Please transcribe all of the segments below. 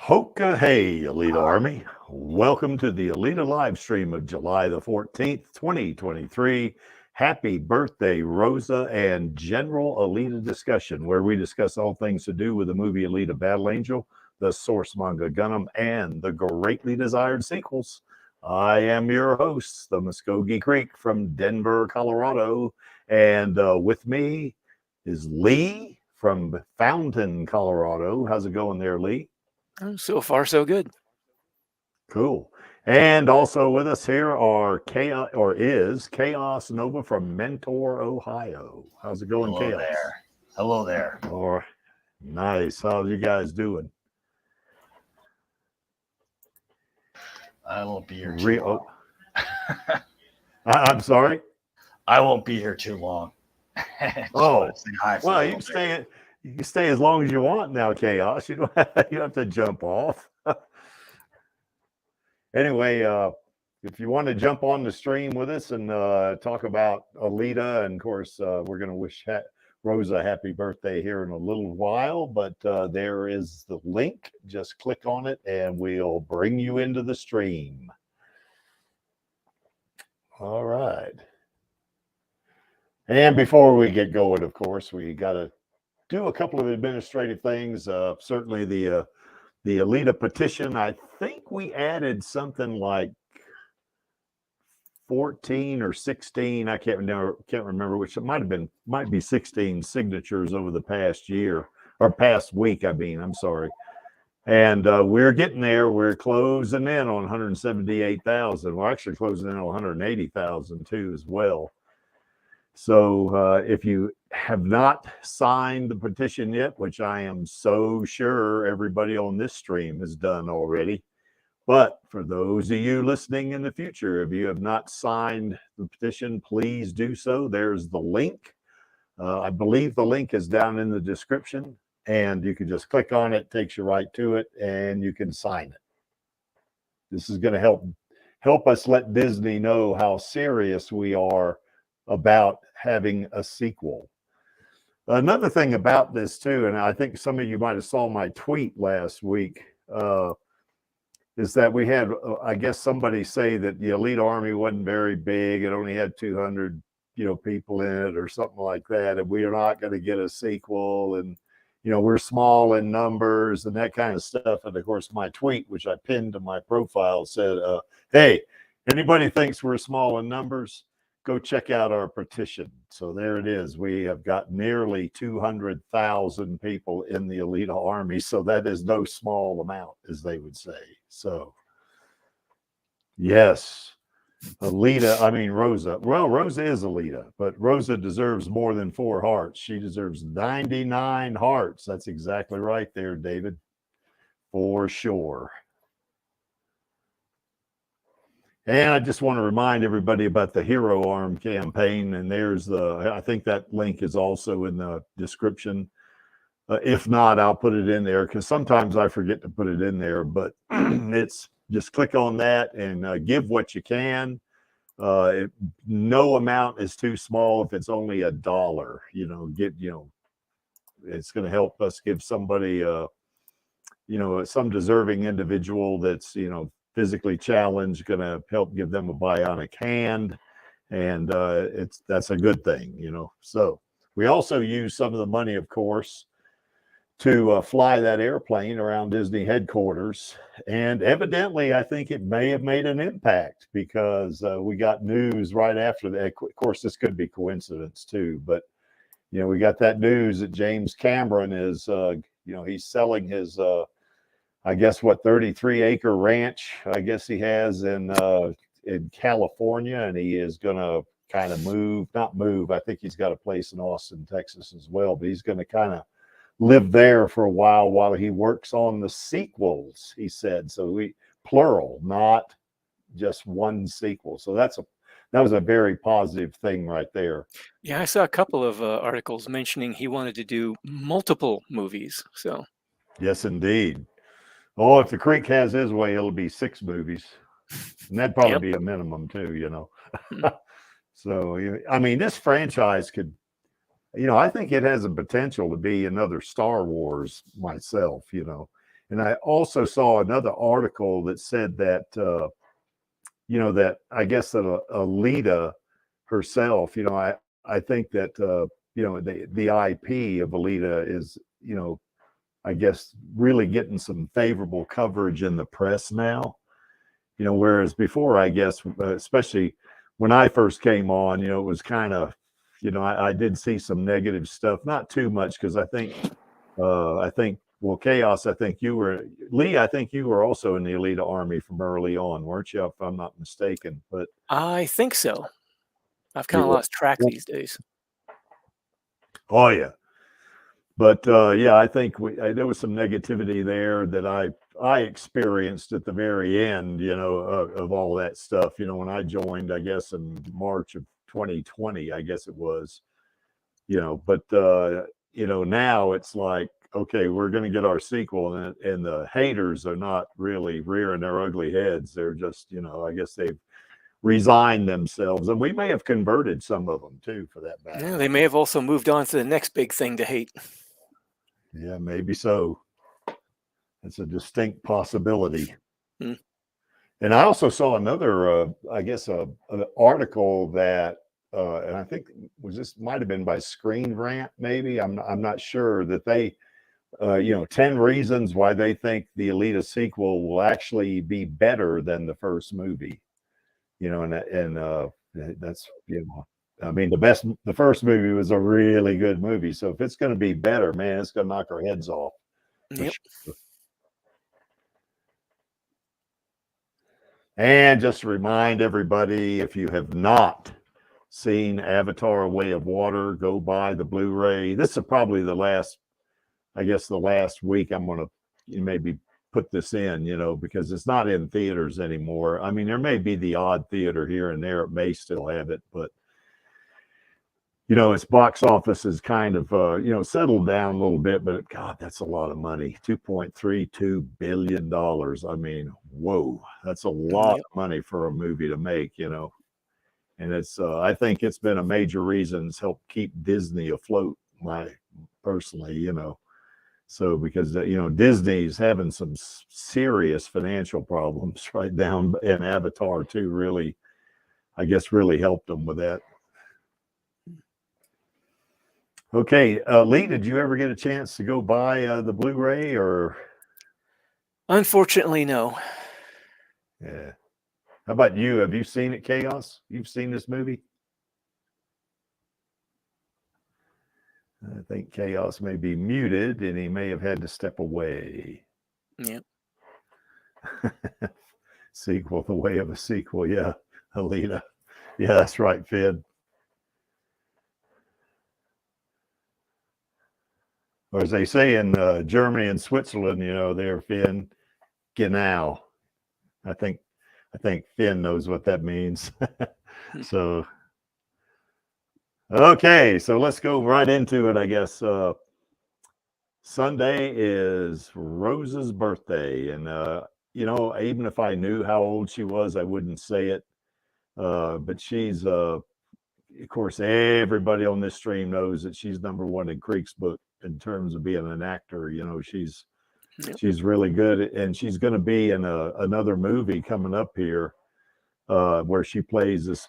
Hoka hey, Alita Army. Welcome to the Alita Livestream of July the 14th, 2023. Happy birthday, Rosa, and general Alita discussion, where we discuss all things to do with the movie Alita Battle Angel, the source manga Gundam, and the greatly desired sequels. I am your host, the Muskogee Creek from Denver, Colorado, and with me is Lee from Fountain, Colorado. How's it going there, Lee? So far, so good. Cool. And also with us here are Chaos Nova from Mentor, Ohio. How's it going, Hello Chaos? there. Hello there. All right. Nice. How's you guys doing? I won't be here too long. I'm sorry? I won't be here too long. Oh, well, you can stay as long as you want now, Chaos. You don't have to jump off. Anyway, if you want to jump on the stream with us and talk about Alita, and of course, we're going to wish Rosa a happy birthday here in a little while, but there is the link. Just click on it and we'll bring you into the stream. All right. And before we get going, of course, we got to do a couple of administrative things. Certainly the Alita petition, I think we added something like 14 or 16. I can't remember which. It might be 16 signatures over the past year or past week. I'm sorry. And we're getting there. We're closing in on 178,000. We're actually closing in on 180,000 too, as well. So if you have not signed the petition yet, which I am so sure everybody on this stream has done already, but for those of you listening in the future, if you have not signed the petition, please do so. There's the link. I believe the link is down in the description, and you can just click on it, takes you right to it, and you can sign it. This is going to help us let Disney know how serious we are about having a sequel. Another thing about this too, and I think some of you might have saw my tweet last week, is that we had, I guess somebody say that the Elite Army wasn't very big. It only had 200, people in it or something like that. And we are not going to get a sequel. And, we're small in numbers and that kind of stuff. And of course, my tweet, which I pinned to my profile, said, hey, anybody thinks we're small in numbers, go check out our petition. So there it is. We have got nearly 200,000 people in the Alita Army. So that is no small amount, as they would say. So, yes, Rosa. Well, Rosa is Alita, but Rosa deserves more than 4 hearts. She deserves 99 hearts. That's exactly right there, David, for sure. And I just want to remind everybody about the Hero Arm campaign. And I think that link is also in the description. If not, I'll put it in there because sometimes I forget to put it in there. But it's just click on that and give what you can. No amount is too small if it's only $1. It's going to help us give somebody, some deserving individual that's, physically challenged, going to help give them a bionic hand, and that's a good thing, So we also use some of the money, of course, to fly that airplane around Disney headquarters, and evidently I think it may have made an impact because we got news right after that. Of course, this could be coincidence too, but we got that news that James Cameron is he's selling his 33-acre ranch, I guess he has in California, and he is going to kind of not move. I think he's got a place in Austin, Texas as well, but he's going to kind of live there for a while he works on the sequels, he said. So plural, not just one sequel. So that was a very positive thing right there. Yeah, I saw a couple of articles mentioning he wanted to do multiple movies. So yes, indeed. Oh, if the Creek has his way, it'll be 6 movies. And that'd probably be a minimum too, So, this franchise could, I think it has a potential to be another Star Wars myself, And And I also saw another article that said that, that I guess that Alita herself, I think that, the IP of Alita is, I guess really getting some favorable coverage in the press now, whereas before, I guess, especially when I first came on, it was kind of, I did see some negative stuff, not too much, because I think, well, Chaos, I think you were, Lee, I think you were also in the Alita army from early on, weren't you, if I'm not mistaken? But I think so. I've kind of lost track these days. Oh, yeah. But yeah, I think there was some negativity there that I experienced at the very end, of all that stuff. When I joined, I guess in March of 2020, I guess it was. But now it's like, okay, we're going to get our sequel, and the haters are not really rearing their ugly heads. They're just, I guess they've resigned themselves, and we may have converted some of them too, for that matter. Yeah, they may have also moved on to the next big thing to hate. Yeah, maybe so. It's a distinct possibility. Hmm. And I also saw another, I guess, an article that, and I think this might have been by Screen Rant, maybe. I'm not sure, that they, 10 reasons why they think the Alita sequel will actually be better than the first movie. And that's, I mean, the first movie was a really good movie. So if it's going to be better, man, it's going to knock our heads off. Yep. Sure. And just to remind everybody, if you have not seen Avatar: A Way of Water, go buy the Blu-ray. This is probably the last week I'm going to maybe put this in, because it's not in theaters anymore. I mean, there may be the odd theater here and there. It may still have it, but its box office is kind of, settled down a little bit, but God, that's a lot of money. $2.32 billion. I mean, whoa, that's a lot of money for a movie to make, and it's, I think it's been a major reason it's helped keep Disney afloat, personally, so because, Disney's having some serious financial problems right down, and Avatar too, really, I guess, really helped them with that. Okay, Lee, did you ever get a chance to go buy the Blu-ray, or? Unfortunately, no. Yeah. How about you? Have you seen it, Chaos? You've seen this movie? I think Chaos may be muted, and he may have had to step away. Yep. Sequel, the way of a sequel. Yeah, Alita. Yeah, that's right, Finn. Or as they say in Germany and Switzerland, they're Finn, genau. I think Finn knows what that means. So, okay, so let's go right into it, I guess. Sunday is Rosa's birthday, and even if I knew how old she was, I wouldn't say it. But she's, of course, everybody on this stream knows that she's #1 in Creek's book in terms of being an actor. She's really good, and she's going to be in another movie coming up here, where she plays this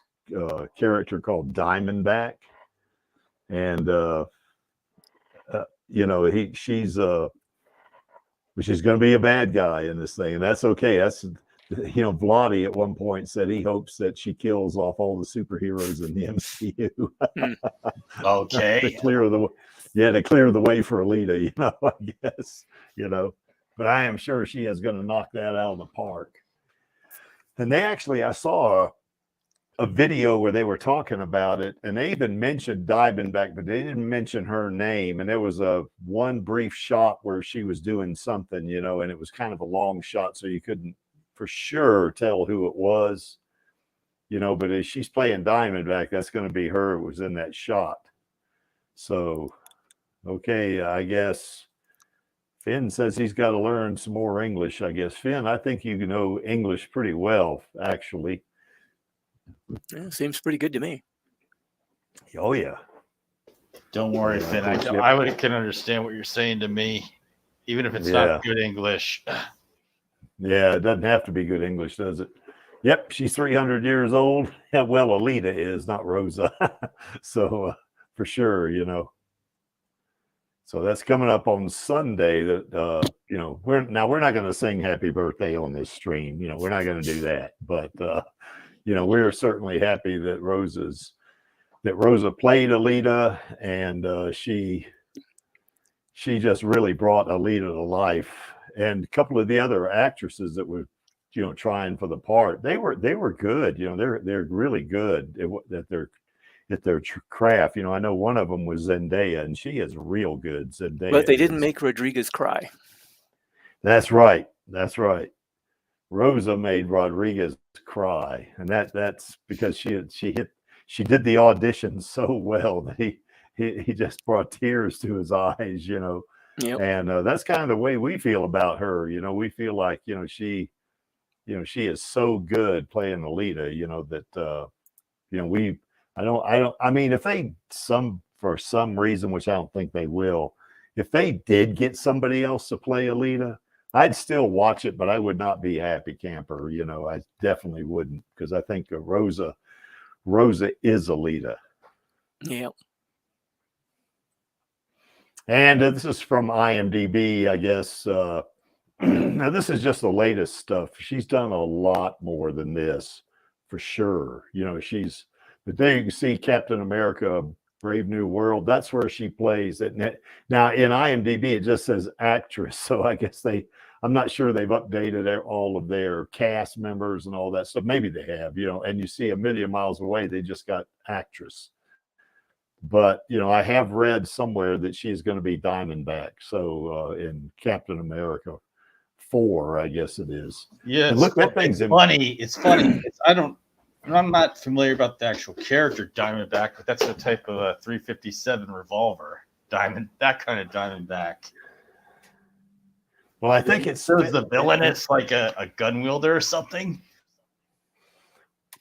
character called Diamondback, and she's going to be a bad guy in this thing, and that's okay. That's Vladi at one point said he hopes that she kills off all the superheroes in the MCU. Okay. to clear the way for Alita, I guess, but I am sure she is going to knock that out of the park. And I saw a video where they were talking about it, and they even mentioned Diamondback, but they didn't mention her name. And there was one brief shot where she was doing something, and it was kind of a long shot, so you couldn't for sure tell who it was, but as she's playing Diamondback, that's going to be her who was in that shot. So, okay, I guess Finn says he's got to learn some more English, I guess. Finn, I think you know English pretty well, actually. Yeah, seems pretty good to me. Oh, yeah. Don't worry, Finn. I can understand what you're saying to me. even if it's Yeah. not good English. Yeah, it doesn't have to be good English, does it? Yep, she's 300 years old. Yeah, well, Alita is, not Rosa. So for sure, you know. So that's coming up on Sunday. That you know, we're not going to sing happy birthday on this stream. You know, we're not going to do that. But you know, we're certainly happy that Rosa played Alita, and she just really brought Alita to life. And a couple of the other actresses that were, you know, trying for the part, they were good. You know, they're really good at their craft. You know, I know one of them was Zendaya, and she is real good. Zendaya, But they didn't make Rodriguez cry. That's right. That's right. Rosa made Rodriguez cry, and that's because she did the audition so well that he just brought tears to his eyes, you know. Yep. And that's kind of the way we feel about her. You know, we feel like, you know, she is so good playing Alita, you know, that you know, I mean, if they for some reason, which I don't think they will, if they did get somebody else to play Alita, I'd still watch it, but I would not be happy camper. You know, I definitely wouldn't, because I think Rosa is Alita. Yeah. And this is from IMDb, I guess. Now, this is just the latest stuff. She's done a lot more than this, for sure. You know, but there you can see Captain America, Brave New World. That's where she plays it. Now, in IMDb, it just says actress. So I guess I'm not sure they've updated all of their cast members and all that stuff. Maybe they have, you know, and you see A Million Miles Away, they just got actress. But, you know, I have read somewhere that she's going to be Diamondback. So in Captain America 4, I guess it is. Yeah, and look, that thing's funny. It's funny. I'm not familiar about the actual character Diamondback, but that's the type of a 357 revolver. That kind of Diamondback. Well, I think it's the villainous, like a gun wielder or something.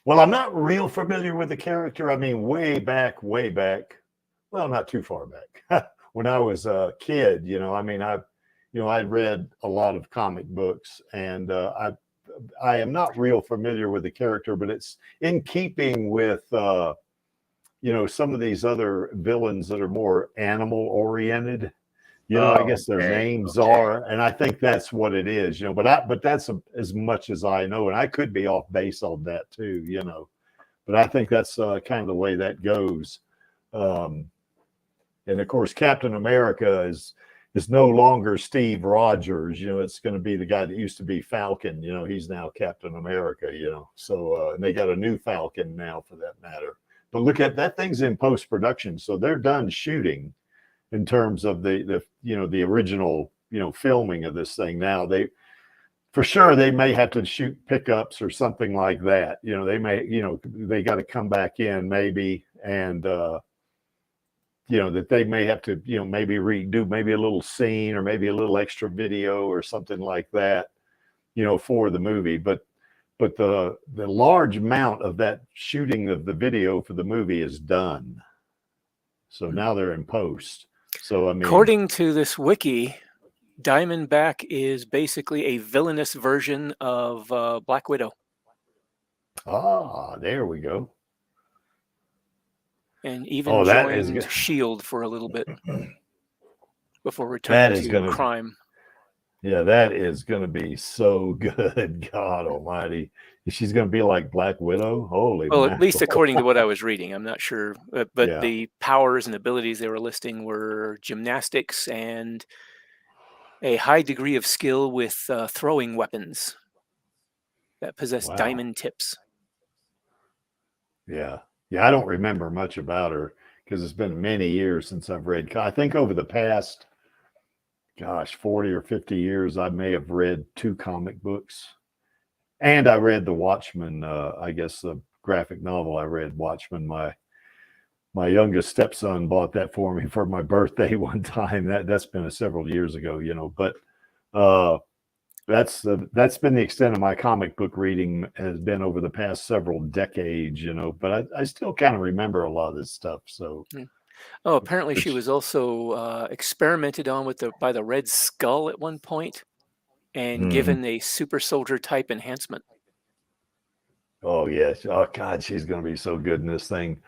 Well, I'm not real familiar with the character. I mean, way back. Well, not too far back. When I was a kid, you know, I mean, I'd read a lot of comic books, and I am not real familiar with the character, but it's in keeping with, you know, some of these other villains that are more animal oriented. You know, I guess their names are, and I think that's what it is, you know, but that's as much as I know, and I could be off base on that too, you know, but I think that's kind of the way that goes. And of course, Captain America is no longer Steve Rogers, you know, it's going to be the guy that used to be Falcon, you know, he's now Captain America, you know, so and they got a new Falcon now for that matter. But look at that, thing's in post-production, so they're done shooting in terms of the you know, the original, you know, filming of this thing. Now for sure they may have to shoot pickups or something like that, you know, they may, you know, they got to come back in maybe, and you know, that they may have to, you know, maybe redo maybe a little scene or maybe a little extra video or something like that, you know, for the movie. But the large amount of that shooting of the video for the movie is done. So now they're in post. So, I mean, according to this wiki, Diamondback is basically a villainous version of Black Widow. Ah, there we go. And even joined S.H.I.E.L.D. for a little bit before returning to crime. Yeah, that is going to be so good. God almighty. She's going to be like Black Widow? Holy Well, mackerel. at least according to what I was reading. I'm not sure. But yeah, the powers and abilities they were listing were gymnastics and a high degree of skill with throwing weapons that possess diamond tips. Yeah. Yeah, I don't remember much about her because it's been many years since I've read. I think over the past, 40 or 50 years, I may have read 2 comic books. And I read The Watchmen, I guess the graphic novel. I read Watchmen. My youngest stepson bought that for me for my birthday one time. That's been several years ago, you know, but that's been the extent of my comic book reading, has been over the past several decades, you know, but I still kind of remember a lot of this stuff. So Oh, apparently she Which, was also experimented on with by the Red Skull at one point and mhm. given a super soldier type enhancement. Oh yes. Oh God, she's going to be so good in this thing.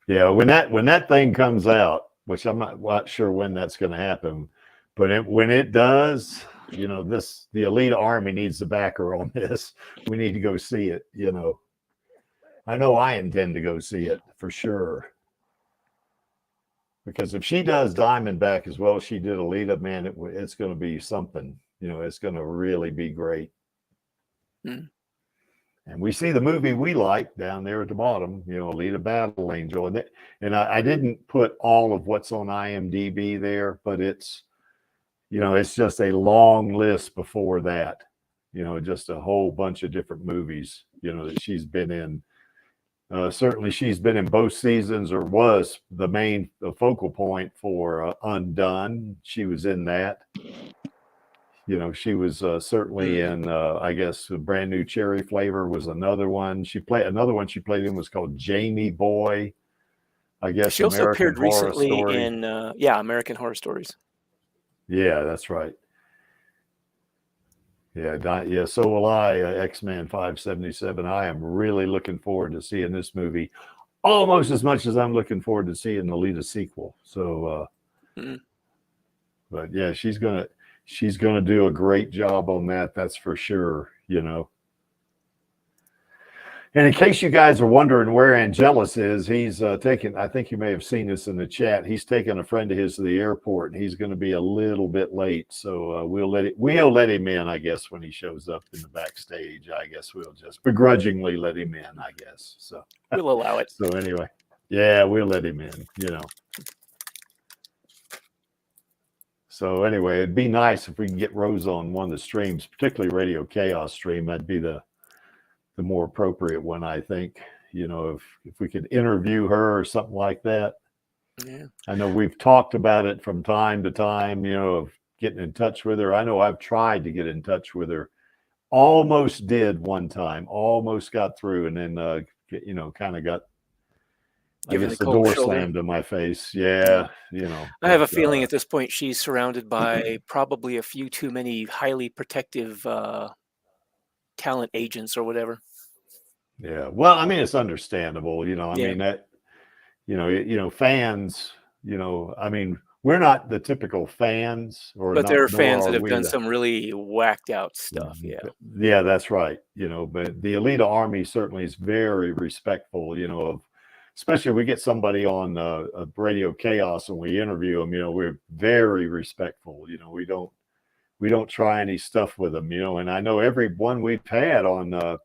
Yeah, when that thing comes out, which I'm not sure when that's going to happen, but when it does, you know, the Alita Army needs to back her on this. We need to go see it. You know, I know I intend to go see it for sure. Because if she does Diamondback as well as she did Alita, man, it's going to be something. You know, it's going to really be great. Mm. And we see the movie we like down there at the bottom, you know, Alita Battle Angel. And I didn't put all of what's on IMDb there, but it's, you know, it's just a long list before that, you know, just a whole bunch of different movies, you know, that she's been in. Certainly she's been in both seasons, or was the focal point for Undone. She was in that. You know, she was certainly in, I guess, a Brand New Cherry Flavor was another one. Another one she played in was called Jamie Boy. I guess She also American appeared Horror recently Story. in, American Horror Stories. Yeah, that's right. Yeah, so will I, X-Men 577. I am really looking forward to seeing this movie almost as much as I'm looking forward to seeing the Alita sequel. So, but yeah, she's gonna do a great job on that. That's for sure. You know. And in case you guys are wondering where Angelus is, he's taking, I think you may have seen this in the chat. He's taking a friend of his to the airport, and he's going to be a little bit late. So we'll let him in, I guess, when he shows up in the backstage. I guess we'll just begrudgingly let him in, I guess. So We'll allow it. So anyway, yeah, we'll let him in, you know. So anyway, it'd be nice if we can get Rosa on one of the streams, particularly Radio Chaos stream. That'd be the more appropriate one, I think. You know, if we could interview her or something like that. Yeah. I know we've talked about it from time to time, you know, of getting in touch with her. I know I've tried to get in touch with her. Almost did one time, almost got through, and then you know, kind of got, I guess, the door slammed in my face. Yeah, you know. I have a feeling at this point she's surrounded by probably a few too many highly protective talent agents or whatever. Yeah, well, I mean, it's understandable, you know. I mean, that, you know, fans, you know, I mean, we're not the typical fans, but there are fans that have done some really whacked out stuff. Yeah, that's right. You know, but the Alita Army certainly is very respectful, you know, of, especially if we get somebody on Radio Chaos and we interview them, you know, we're very respectful. You know, we don't try any stuff with them, you know. And I know every one we've had on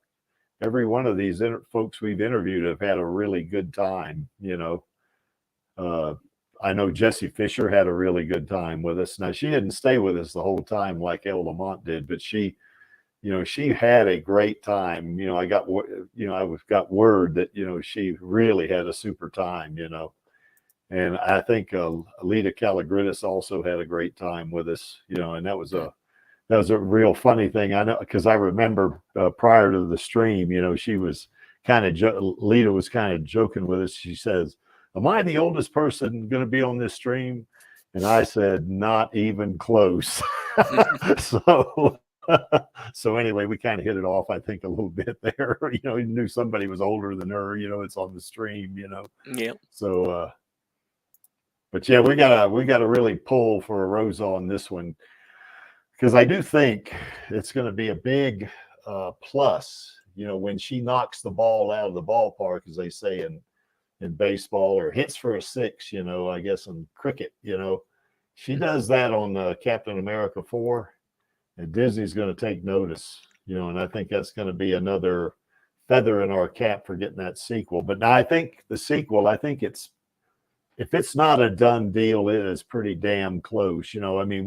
every one of these folks we've interviewed have had a really good time, you know. I know Jessie Fisher had a really good time with us. Now, she didn't stay with us the whole time like El Lamont did, but she, you know, she had a great time. You know, I got word that, you know, she really had a super time, you know. And I think Alita Kalogridis also had a great time with us, you know, and that was a real funny thing. I know, because I remember prior to the stream, you know, she was Alita was kind of joking with us. She says, "Am I the oldest person going to be on this stream?" And I said, "Not even close." So anyway, we kind of hit it off, I think, a little bit there. You know, he knew somebody was older than her. You know, it's on the stream. You know. Yeah. So, but yeah, we gotta really pull for a Rosa on this one, because I do think it's going to be a big plus. You know, when she knocks the ball out of the ballpark, as they say in baseball, or hits for a six, you know, I guess in cricket, you know, she does that on Captain America 4, and Disney's going to take notice, you know, and I think that's going to be another feather in our cap for getting that sequel. But now I think the sequel, I think if it's not a done deal, it is pretty damn close. You know, I mean,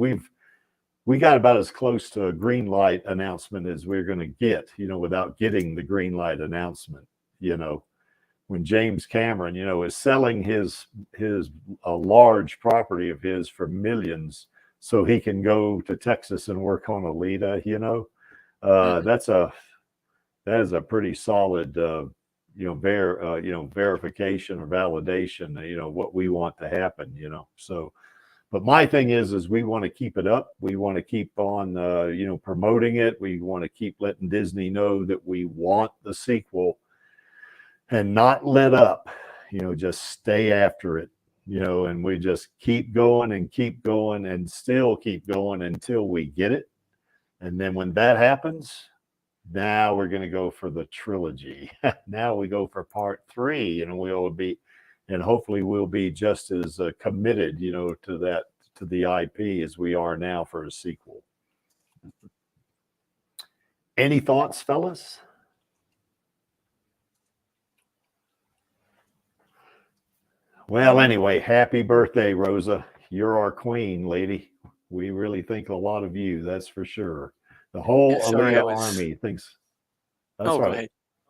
we got about as close to a green light announcement as we're going to get, you know, without getting the green light announcement, you know. When James Cameron, you know, is selling a large property of his for millions so he can go to Texas and work on Alita, you know, that is a pretty solid verification or validation, what we want to happen, So, but my thing is we want to keep it up. We want to keep on, promoting it. We want to keep letting Disney know that we want the sequel and not let up, just stay after it, and we just keep going and still keep going until we get it. And then when that happens, now we're going to go for the trilogy. Now we go for part 3, and hopefully we'll be just as committed, to the IP as we are now for a sequel. Any thoughts, fellas? Well, anyway, happy birthday, Rosa. You're our queen, lady. We really think a lot of you, that's for sure. The whole Alita army thinks. That's right. Go ahead.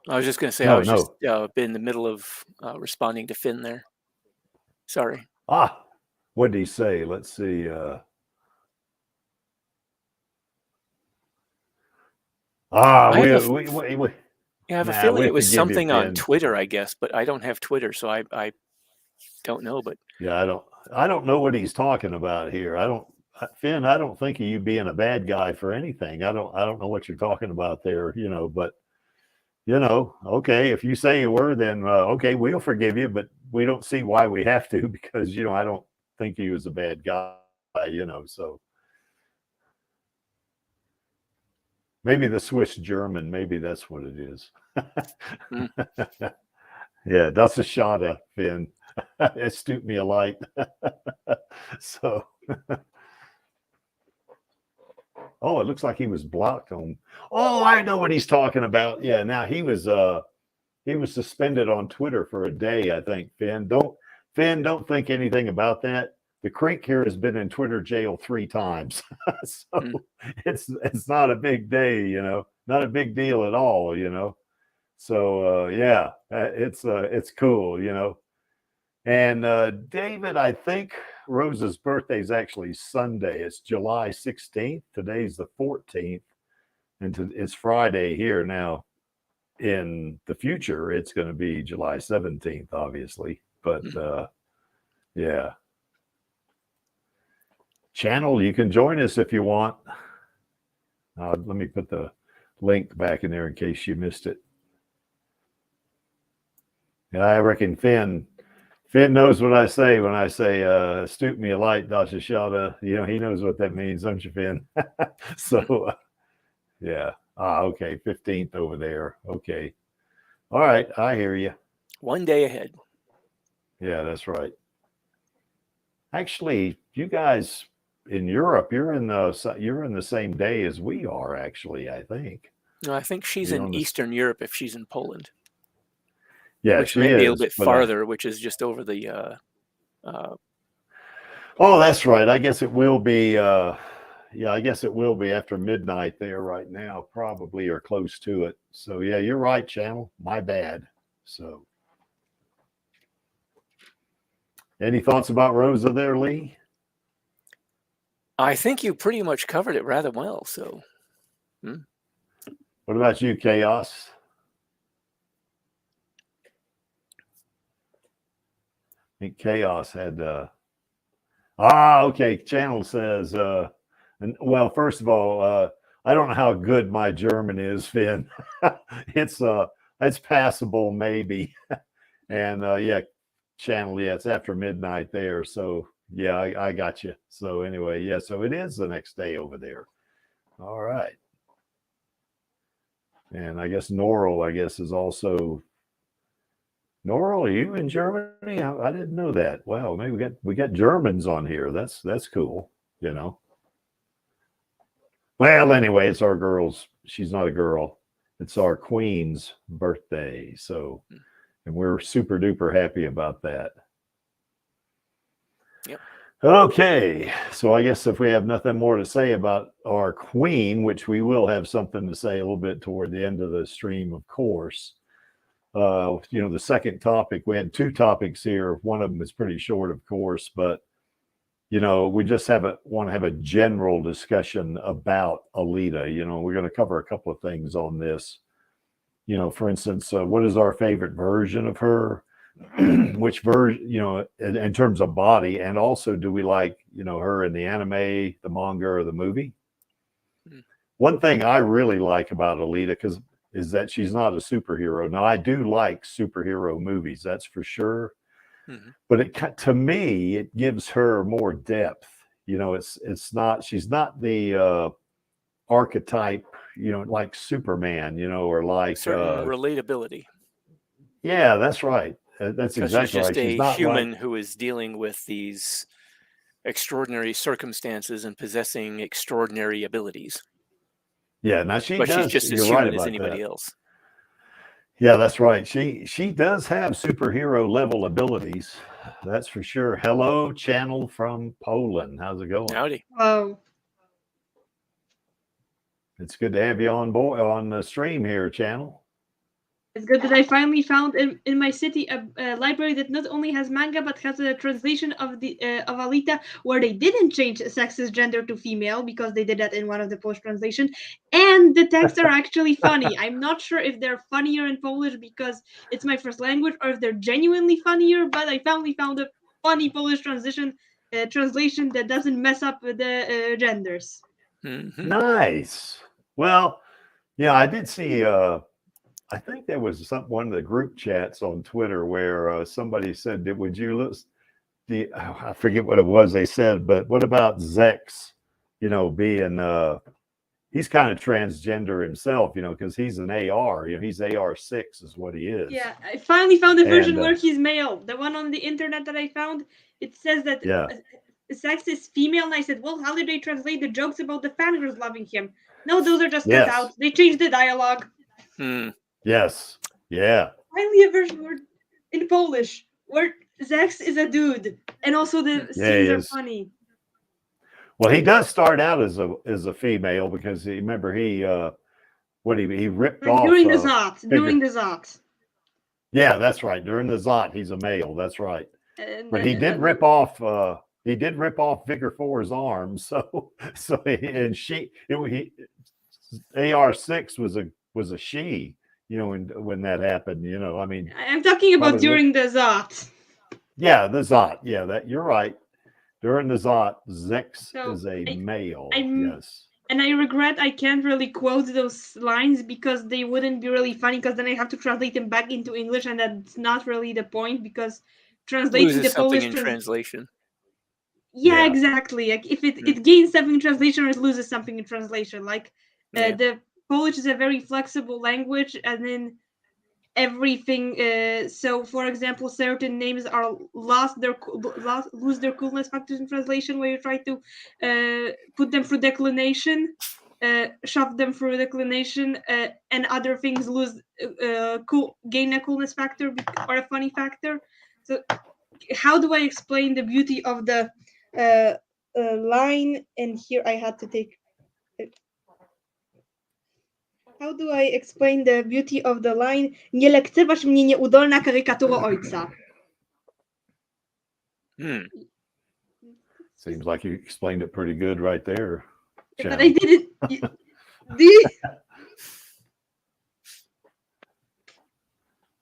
I was just going to say, I was just been in the middle of responding to Finn there. Sorry. What did he say? Let's see. I have a feeling it was something on Twitter, I guess, but I don't have Twitter, so I don't know. But yeah, I don't know what he's talking about here. Finn, I don't think of you being a bad guy for anything. I don't know what you're talking about there, but okay, if you say you were, then okay, we'll forgive you, but we don't see why we have to, because I don't think he was a bad guy, so maybe the Swiss German, maybe that's what it is. Yeah, that's a shot at Finn. Es tut mir leid. So it looks like he was blocked on. I know what he's talking about. Yeah, now he was suspended on Twitter for a day, I think. Finn, don't think anything about that. The Crink here has been in Twitter jail 3 times. So it's not a big day, not a big deal at all, So yeah, it's cool, And David, I think Rosa's birthday is actually Sunday. It's July 16th. Today's the 14th, and it's Friday here now. In the future, it's going to be July 17th, obviously. But yeah. Channel, you can join us if you want. Let me put the link back in there in case you missed it. And I reckon Finn knows what I say when I say "es tut mir leid, das ist schade." He knows what that means, don't you, Finn? So, yeah. Okay, 15th over there. Okay. All right, I hear you. One day ahead. Yeah, that's right. Actually, you guys in Europe, you're in the same day as we are. Actually, I think. No, I think she's in Eastern Europe if she's in Poland. Yeah, which may be a little bit farther, which is just over the. That's right. I guess it will be. I guess it will be after midnight there right now, probably, or close to it. So yeah, you're right, channel. My bad. So, any thoughts about Rosa there, Lee? I think you pretty much covered it rather well. So, What about you, Chaos? I think Chaos had. Okay. Channel says. Well, first of all, I don't know how good my German is, Finn. It's passable, maybe. And yeah, channel, yeah, it's after midnight there. So yeah, I got you. So anyway, yeah, so it is the next day over there. All right. And I guess Norrell, is also. Norrell, are you in Germany? I didn't know that. Wow, maybe we got Germans on here. That's cool, Well, anyway, it's our girl's. She's not a girl. It's our queen's birthday. So, and we're super duper happy about that. Yep. Okay. So I guess if we have nothing more to say about our queen, which we will have something to say a little bit toward the end of the stream, of course. The second topic, we had 2 topics here. One of them is pretty short, of course, but we just want to have a general discussion about Alita. We're going to cover a couple of things on this. you know, for instance, what is our favorite version of her? Which version, you know, in terms of body, and also do we like, you know, her in the anime, the manga, or the movie? One thing I really like about Alita is that she's not a superhero. Now, I do like superhero movies, that's for sure. But to me, it gives her more depth. You know, it's not, she's not the archetype, you know, like Superman, you know, or like certain relatability. Yeah, that's right. That's exactly right. She's just a human who is dealing with these extraordinary circumstances and possessing extraordinary abilities. Yeah, now she's just as human as anybody else. Yeah, that's right. She does have superhero level abilities. That's for sure. Hello, channel from Poland. How's it going? Howdy. Oh. It's good to have you on the stream here, channel. It's good that I finally found in my city a library that not only has manga but has a translation of Alita where they didn't change sexist gender to female because they did that in one of the Polish translation, and the texts are actually funny. I'm not sure if they're funnier in Polish because it's my first language or if they're genuinely funnier, but I finally found a funny Polish translation that doesn't mess up the genders. Nice. Well, yeah, I did see. I think there was one of the group chats on Twitter where somebody said, "Would you listen?" I forget what it was they said, but what about Zex? You know, being he's kind of transgender himself, you know, because he's an AR. You know, he's AR6 is what he is. Yeah, I finally found a version where he's male. The one on the internet that I found, it says that Zex is female, and I said, well, how did they translate the jokes about the fangirls loving him? No, those are just cut out. They changed the dialogue. Yes. Yeah. Finally, a version where, in Polish where Zex is a dude, and also the scenes are funny. Well, he does start out as a female because remember he ripped off during the Zot. During the Zot. Yeah, that's right. During the Zot, he's a male. That's right. But he did rip off. He did rip off Figure 4's arms. So and AR6 was a she. You know, when that happened, you know, I mean, I'm talking about during the Zot. Yeah, the Zot. Yeah, that you're right. During the Zot, Zex is a male. Yes. And I regret I can't really quote those lines because they wouldn't be really funny because then I have to translate them back into English, and that's not really the point because translating the Polish in translation. Yeah, exactly. Like if it gains something in translation or it loses something in translation. Like the Polish is a very flexible language, and then everything. So, for example, certain names are lose their coolness factors in translation, where you try to put them through declination, shove them through declination, and other things lose gain a coolness factor or a funny factor. So, how do I explain the beauty of the line? And here I had to take. How do I explain the beauty of the line? Nie lekceważ mnie nieudolna karykatura ojca. Seems like you explained it pretty good right there. But I didn't.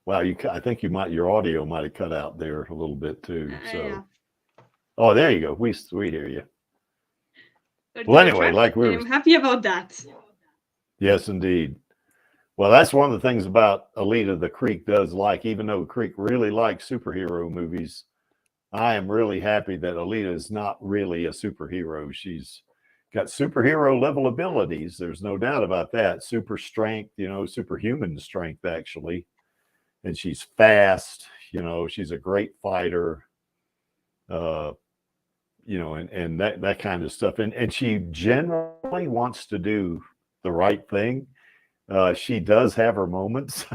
Wow, I think your audio might have cut out there a little bit too. So, oh, there you go. We hear you. Well, anyway, I'm happy about that. Yes, indeed. Well, that's one of the things about Alita the Creek does like, even though Creek really likes superhero movies, I am really happy that Alita is not really a superhero. She's got superhero level abilities. There's no doubt about that. Super strength, you know, superhuman strength, actually. And she's fast, you know, she's a great fighter, you know, and that kind of stuff. And she generally wants to do the right thing. She does have her moments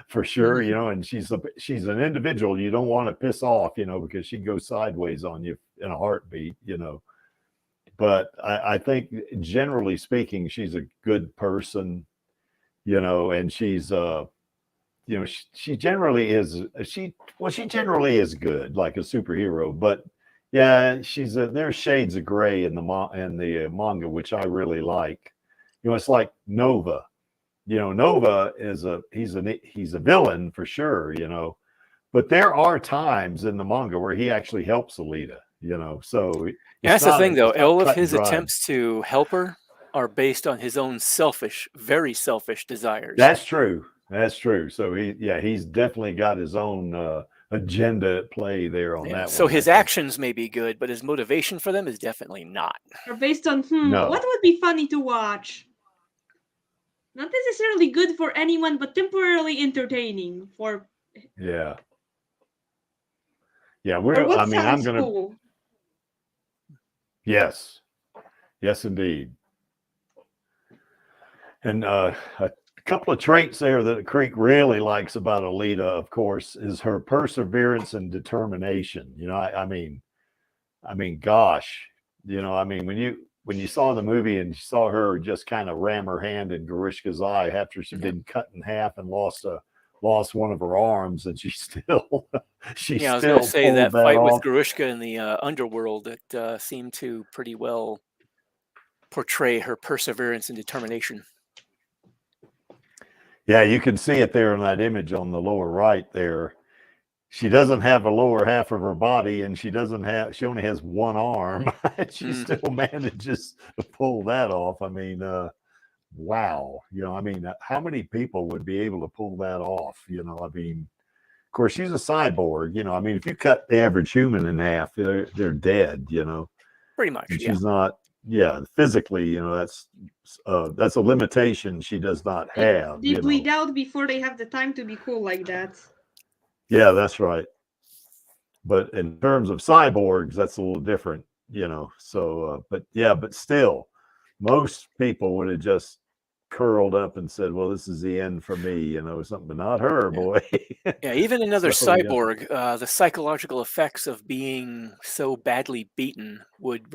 for sure, you know, and she's an individual you don't want to piss off, you know, because she goes sideways on you in a heartbeat, you know. But I think generally speaking, she's a good person, you know, and she's you know, she generally is generally is good, like a superhero. But yeah, there's shades of gray in the manga, which I really like. You know, it's like Nova. Nova is he's a villain for sure, but there are times in the manga where he actually helps Alita, so yeah, that's the thing though. All of his dry. attempts to help her are based on his own very selfish desires. That's true. So he's definitely got his own agenda at play there on that one. So his actions may be good, but his motivation for them is definitely not. Or based on No. what would be funny to watch? Not necessarily good for anyone, but temporarily entertaining for. Yeah. I'm gonna. Cool. Yes, indeed. And a couple of traits there that Creek really likes about Alita, of course, is her perseverance and determination. I mean, gosh, when you saw the movie and you saw her just kind of ram her hand in Grishka's eye after she'd been cut in half and lost one of her arms, and she still I was going to say that fight off. with Grishka in the underworld that seemed to pretty well portray her perseverance and determination. Yeah, you can see it there in that image on the lower right there. She doesn't have a lower half of her body, and she only has one arm. She still manages to pull that off. I mean, wow. How many people would be able to pull that off? Of course, she's a cyborg. If you cut the average human in half, they're dead. Pretty much. And she's not. Yeah, physically, that's a limitation she does not have. They bleed out before they have the time to be cool like that. Yeah, that's right. But in terms of cyborgs, that's a little different, So, but still, most people would have just curled up and said, "Well, this is the end for me," something. But not her, boy. Yeah, even another cyborg, the psychological effects of being so badly beaten would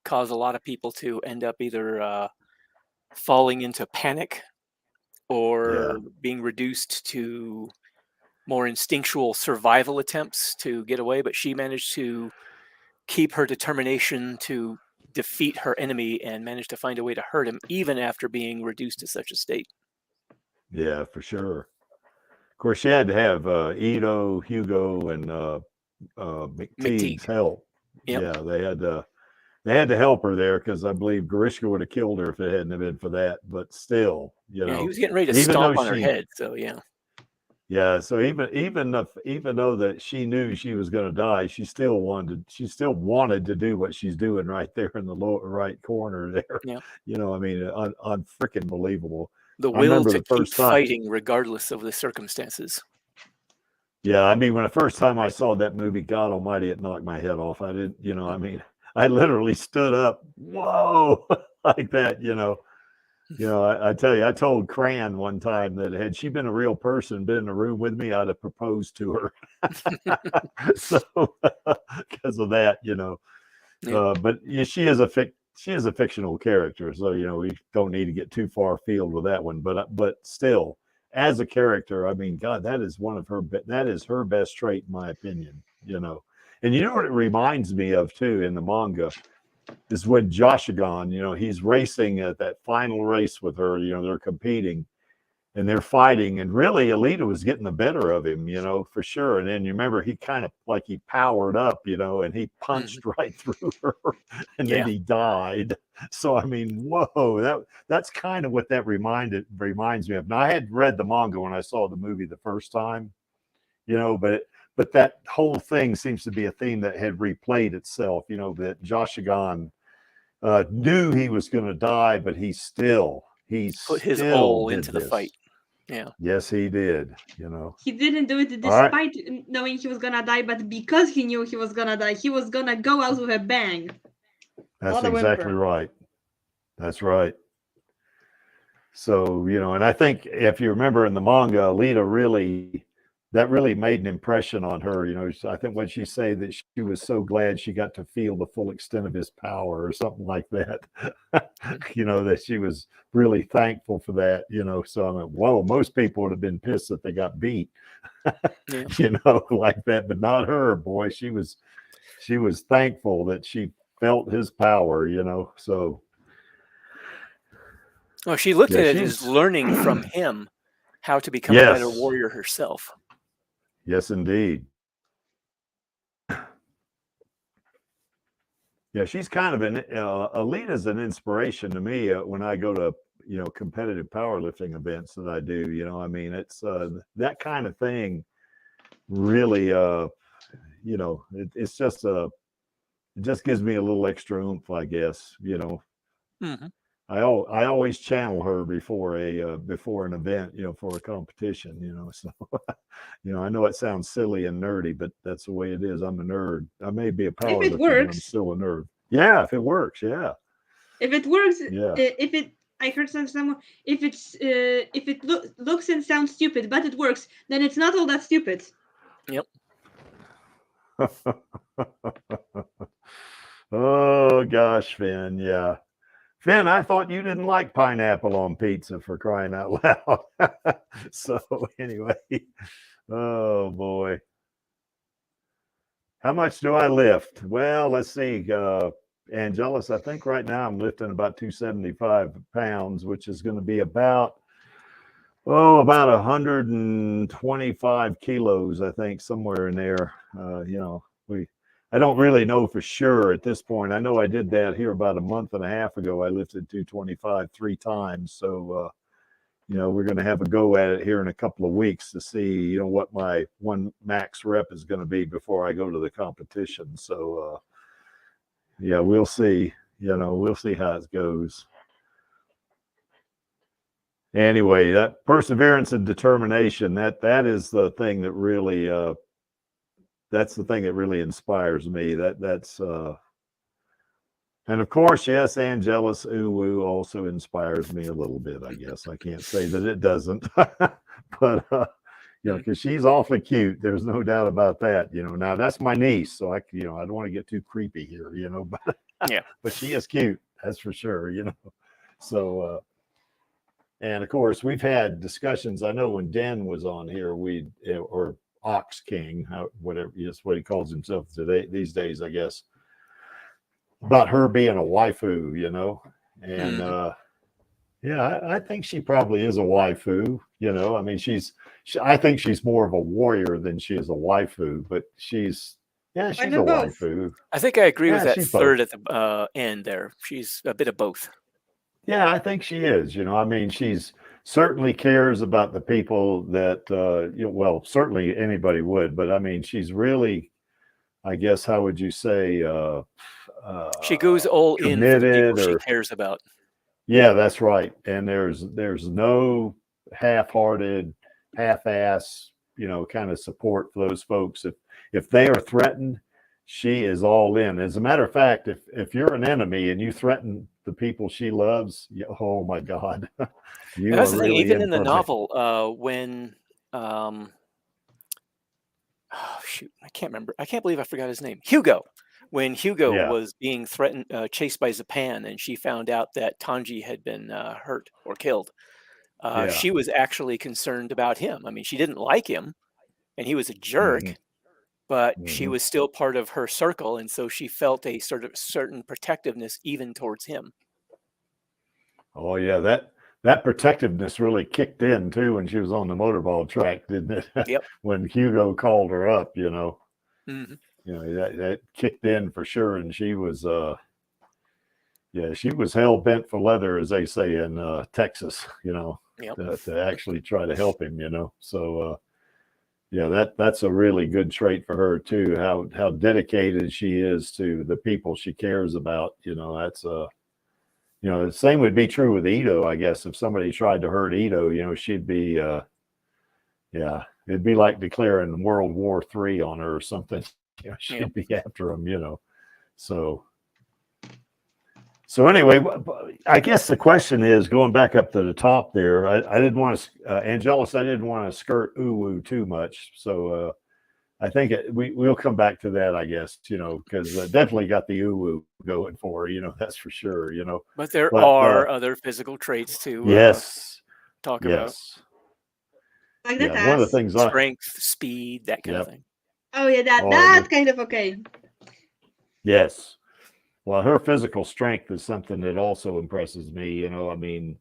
cause a lot of people to end up either falling into panic or being reduced to more instinctual survival attempts to get away. But she managed to keep her determination to defeat her enemy and managed to find a way to hurt him even after being reduced to such a state. Yeah, for sure. Of course, she had to have Ito, Hugo, and McTeague's help. Yep. Yeah, they had to help her there because I believe Grishka would have killed her if it hadn't been for that. But still, he was getting ready to stomp on her head. So yeah. Yeah, so even though that she knew she was going to die, she still wanted to do what she's doing right there in the lower right corner there. Yeah. Freaking believable. The will to keep fighting regardless of the circumstances. Yeah, when the first time I saw that movie, God Almighty, it knocked my head off. I didn't, I literally stood up, whoa, like that, I tell you, I told Cran one time that had she been a real person, been in a room with me, I'd have proposed to her. So because of that, but she is a fictional character, so we don't need to get too far afield with that one. But still, as a character, God, that is her best trait, in my opinion. And what it reminds me of too in the manga is when Joshigan, he's racing at that final race with her. They're competing and they're fighting, and really Alita was getting the better of him, for sure. And then you remember he kind of like he powered up, and he punched right through her, and then he died. So whoa, that's kind of what that reminds me of. Now I had read the manga when I saw the movie the first time, but that whole thing seems to be a theme that had replayed itself, that Joshigan knew he was going to die, but he put his all into the fight. Yeah. Yes, he did. He didn't do it despite knowing he was going to die, but because he knew he was going to die, he was going to go out with a bang. That's exactly right. That's right. So, and I think if you remember in the manga, Alita really made an impression on her. I think what she said that she was so glad she got to feel the full extent of his power or something like that. That she was really thankful for that, so whoa, most people would have been pissed that they got beat, like that, but not her. Boy, she was thankful that she felt his power, so. Oh, she looked Yeah, at it as learning from him how to become a better Yes. warrior herself. Yes, indeed. Yeah, she's kind of Alita's an inspiration to me when I go to, competitive powerlifting events that I do. I mean, it's that kind of thing really, it's just it just gives me a little extra oomph, I guess. Mm-hmm. I always channel her before an event, for a competition, so I know it sounds silly and nerdy, but that's the way it is. I'm a nerd. I may be a If powerlifter, it but I'm works. still a nerd. Yeah, if it works, yeah. If it works, Yeah. I heard someone, if it looks and sounds stupid, but it works, then it's not all that stupid. Yep. Oh gosh, Finn, yeah. Finn, I thought you didn't like pineapple on pizza, for crying out loud. So anyway, oh boy. How much do I lift? Well, let's see. Angelus, I think right now I'm lifting about 275 pounds, which is going to be about 125 kilos, I think, somewhere in there. I don't really know for sure at this point. I know I did that here about a month and a half ago. I lifted 225 3 times. So, we're going to have a go at it here in a couple of weeks to see, what my one max rep is going to be before I go to the competition. So, yeah, we'll see. We'll see how it goes. Anyway, that perseverance and determination, that is the thing that really that's the thing that really inspires me. That's and of course, yes, Angelus Uwu also inspires me a little bit, I guess. I can't say that it doesn't. But because she's awfully cute. There's no doubt about that. Now that's my niece, so I don't want to get too creepy here, but Yeah. But she is cute, that's for sure, So and of course, we've had discussions. I know when Den was on here, or Ox King, whatever, just what he calls himself today, these days, I guess, about her being a waifu, and yeah, I think she probably is a waifu. I mean, I think she's more of a warrior than she is a waifu, but she's a waifu. I think I agree with that third both. at the end there. She's a bit of both. Yeah, I think she is. I mean, she's certainly cares about the people that, well, certainly anybody would, but I mean, she's really, I guess, how would you say, she goes all in for the people she cares about. Yeah, that's right. And there's no half-hearted, half-ass, kind of support for those folks. If they are threatened, she is all in. As a matter of fact, if you're an enemy and you threaten the people she loves, oh my God, that's the thing. Even in the novel, when oh shoot, I can't remember. I can't believe I forgot his name. Hugo. When Hugo was being threatened, chased by Zapan, and she found out that Tanji had been hurt or killed, she was actually concerned about him. I mean, she didn't like him, and he was a jerk, but she was still part of her circle, and so she felt a sort of certain protectiveness even towards him. Oh yeah, that protectiveness really kicked in too when she was on the motorball track, didn't it? Yep. When Hugo called her up, Mm-hmm. That kicked in for sure, and she was she was hell bent for leather, as they say in Texas, to actually try to help him, So that's a really good trait for her too. How dedicated she is to the people she cares about. That's the same would be true with Ito, I guess. If somebody tried to hurt Ito, she'd be it'd be like declaring World War III on her or something. She'd be after him, So anyway, I guess the question is, going back up to the top there, I didn't want to, Angelus, I didn't want to skirt Uwu too much. So I think we'll come back to that, I guess, because definitely got the Uwu going for her, that's for sure, But there are other physical traits to talk about. Like that one of the things, strength, speed, that kind of thing. Oh yeah, that kind of okay. Yes. Well, her physical strength is something that also impresses me. I mean,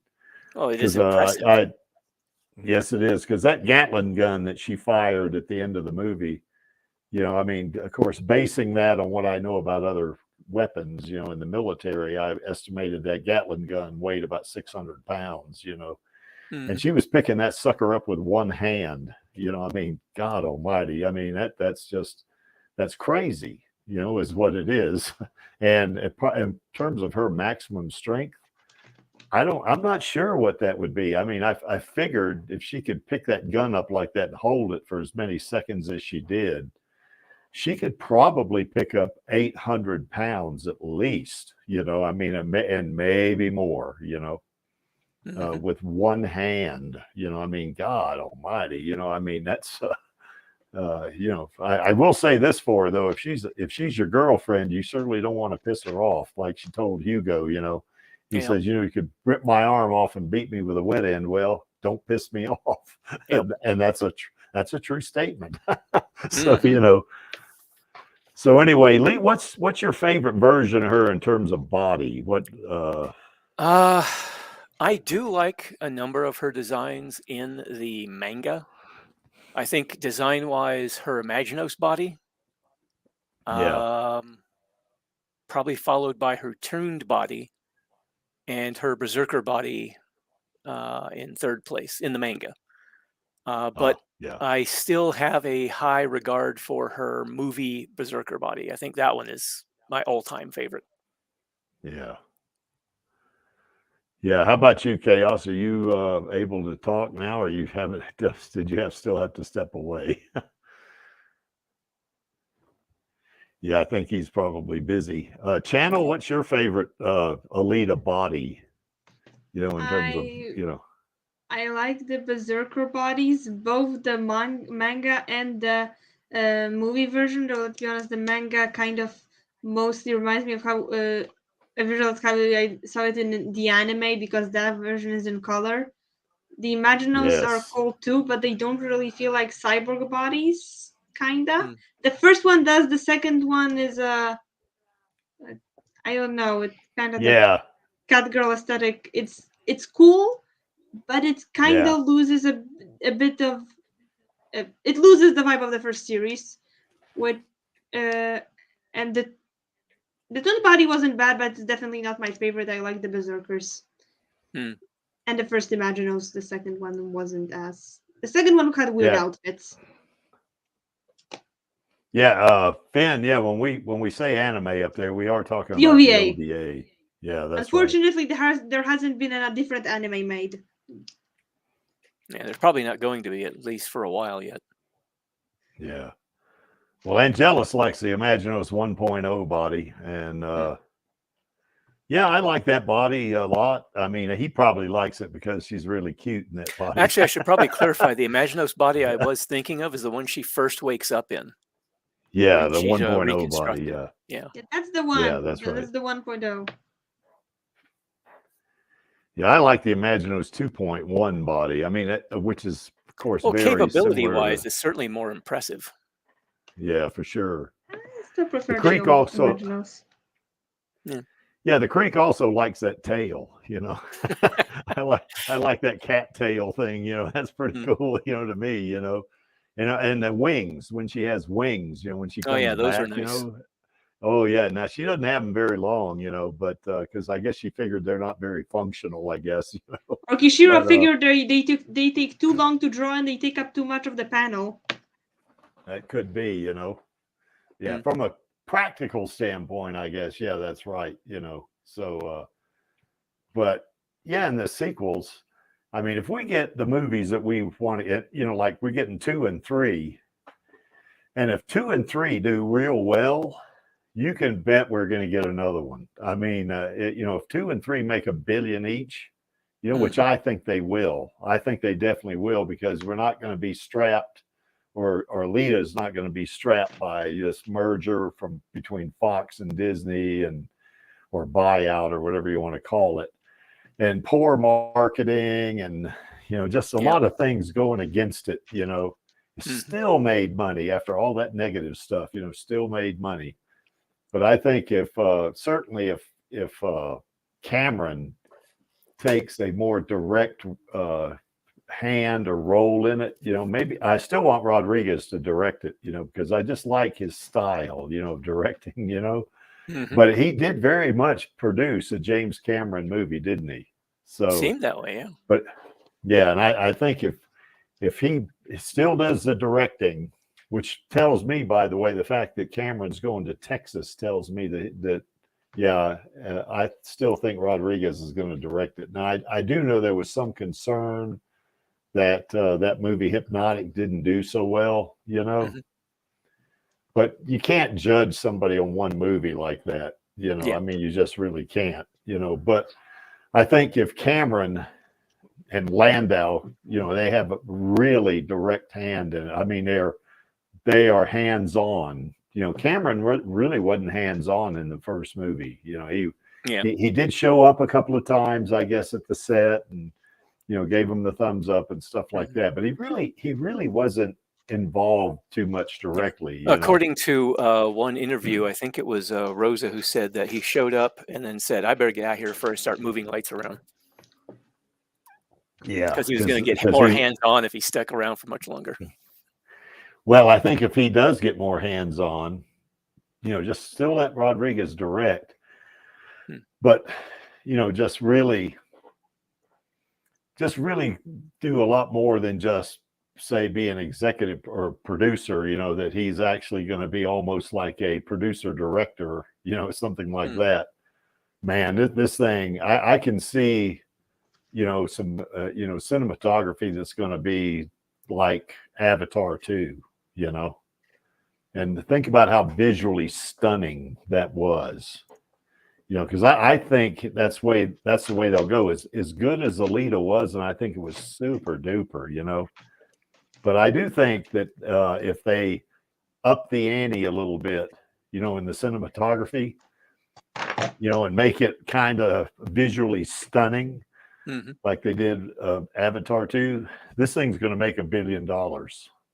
Oh, it is 'Cause, impressive. yes, it is, because that Gatling gun that she fired at the end of the movie, I mean, of course, basing that on what I know about other weapons, in the military, I estimated that Gatling gun weighed about 600 pounds, and she was picking that sucker up with one hand, I mean, God almighty. I mean, that's crazy, is what it is. And in terms of her maximum strength, I'm not sure what that would be. I mean, I figured if she could pick that gun up like that and hold it for as many seconds as she did, she could probably pick up 800 pounds at least, I mean, and maybe more, with one hand, I mean, God almighty, I mean, that's, I will say this for her though, if she's your girlfriend, you certainly don't want to piss her off. Like she told Hugo, he Yeah. says, you could rip my arm off and beat me with a wet end. Well, don't piss me off. Yep. And that's a true statement. So, so anyway, Lee, what's your favorite version of her in terms of body? I do like a number of her designs in the manga. I think design-wise, her Imaginos body, Yeah. probably followed by her tuned body and her berserker body in third place in the manga. But Yeah. I still have a high regard for her movie berserker body. I think that one is my all-time favorite. Yeah. Yeah. How about you, Chaos? Are you able to talk now, or you haven't? Did you still have to step away? Yeah, I think he's probably busy. Channel, what's your favorite Alita body? In terms of I like the berserker bodies, both the manga and the movie version. Though let's be honest, the manga kind of mostly reminds me of how a visual of how I saw it in the anime, because that version is in color. The Imaginos are Yes. cool too, but they don't really feel like cyborg bodies. Kinda. Mm. The first one does. The second one is I don't know. It's kind of the Yeah. Catgirl aesthetic. It's cool, but it kind Yeah. of loses a bit of it loses the vibe of the first series. With and the Toon body wasn't bad, but it's definitely not my favorite. I like the Berserkers. Hmm. And the first Imaginos. The second one wasn't as. The second one had weird Yeah. outfits. Yeah. Finn, yeah, when we say anime up there, we are talking The about the OVA. OVA. Yeah, that's right. Unfortunately, there hasn't been a different anime made. Yeah, there's probably not going to be, at least for a while yet. Yeah. Well, Angelus likes the Imaginos 1.0 body, and yeah, I like that body a lot. I mean, he probably likes it because she's really cute in that body. Actually, I should probably clarify. The Imaginos body I was thinking of is the one she first wakes up in. Yeah, when the she's 1.0 body. reconstructed. Yeah. Yeah. Yeah, that's the one. Yeah, that's right. That's the 1.0. Yeah, I like the Imaginos 2.1 body. I mean, which is, of course, Well, very capability-wise, similar it's certainly more impressive. yeah, for sure. I still prefer The Creek the also. Imaginos. Yeah, the Creek also likes that tail. I like that cat tail thing. That's pretty cool. To me. And the wings, when she has wings. When she comes Oh yeah, those back. are nice. Oh yeah. Now she doesn't have them very long. But because I guess she figured they're not very functional. I guess. Or Kishiro But, figured they take too long to draw and they take up too much of the panel. That could be. Yeah, from a practical standpoint, I guess. Yeah, that's right. So, but yeah, in the sequels, I mean, if we get the movies that we want to get, like we're getting 2 and 3, and if 2 and 3 do real well, you can bet we're going to get another one. I mean, if 2 and 3 make $1 billion each, which I think they will. I think they definitely will, because we're not going to be strapped, or Alita is not going to be strapped by this merger between Fox and Disney or buyout or whatever you want to call it, and poor marketing and just a lot of things going against it. Still made money after all that negative stuff. Still made money. But I think if certainly if Cameron takes a more direct hand or role in it, maybe I still want Rodriguez to direct it, because I just like his style, of directing, Mhm. but he did very much produce a James Cameron movie, didn't he? So Seemed that way, yeah. But yeah, and I think if he still does the directing, which tells me, by the way, the fact that Cameron's going to Texas tells me that I still think Rodriguez is going to direct it. Now, I do know there was some concern that that movie Hypnotic didn't do so well, Mhm. but you can't judge somebody on one movie like that, Yeah. I mean, you just really can't, but I think if Cameron and Landau, they have a really direct hand in it. I mean, they are hands-on. Cameron really wasn't hands-on in the first movie. He did show up a couple of times, I guess, at the set and gave him the thumbs up and stuff like that. But he really wasn't involved too much directly. According to one interview, I think it was Rosa who said that he showed up and then said, "I better get out here first, start moving lights around." Yeah, because he was going to get more hands-on if he stuck around for much longer. Well, I think if he does get more hands-on, just still let Rodriguez direct, but just really do a lot more than just say be an executive or producer. That he's actually going to be almost like a producer director, something like that. Man, this thing, I can see. Some cinematography that's going to be like Avatar 2, and think about how visually stunning that was, because I think that's the way they'll go. As good as Alita was, and I think it was super duper, but I do think that if they up the ante a little bit, in the cinematography, and make it kind of visually stunning, like they did Avatar 2, this thing's going to make $1 billion.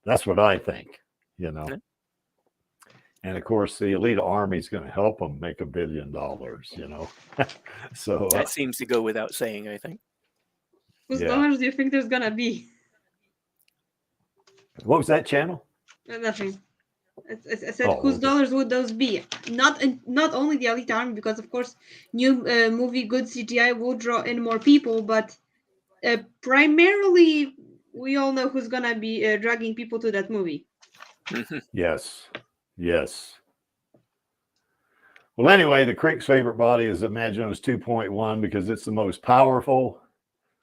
That's what I think, And of course, the Alita Army is going to help them make $1 billion, So that seems to go without saying, I think. Whose dollars do you think there's going to be? What was that channel? Nothing. I said, whose dollars would those be? Not only the Alita Army, because of course, new movie, good CGI will draw in more people, but primarily, we all know who's gonna be dragging people to that movie. Yes. Well, anyway, the Crick's favorite body is Imaginos 2.1 because it's the most powerful,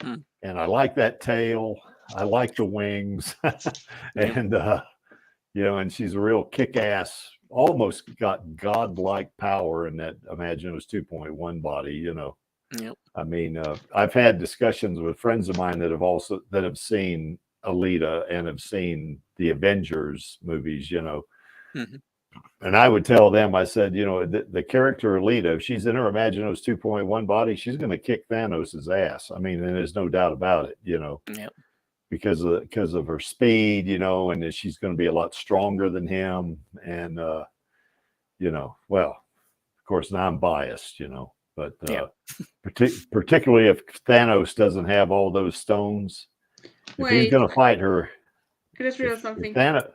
and I like that tail. I like the wings, and and she's a real kick-ass, almost got godlike power in that Imaginos 2.1 body, I mean, I've had discussions with friends of mine that have seen Alita and have seen the Avengers movies, and I would tell them, I said, the character Alita, if she's in her Imaginos 2.1 body, she's going to kick Thanos' ass. I mean, and there's no doubt about it, because of her speed, and that she's going to be a lot stronger than him. And, well, of course, now I'm biased, but particularly if Thanos doesn't have all those stones, if he's going to fight her. Could I just realize something? Thanos,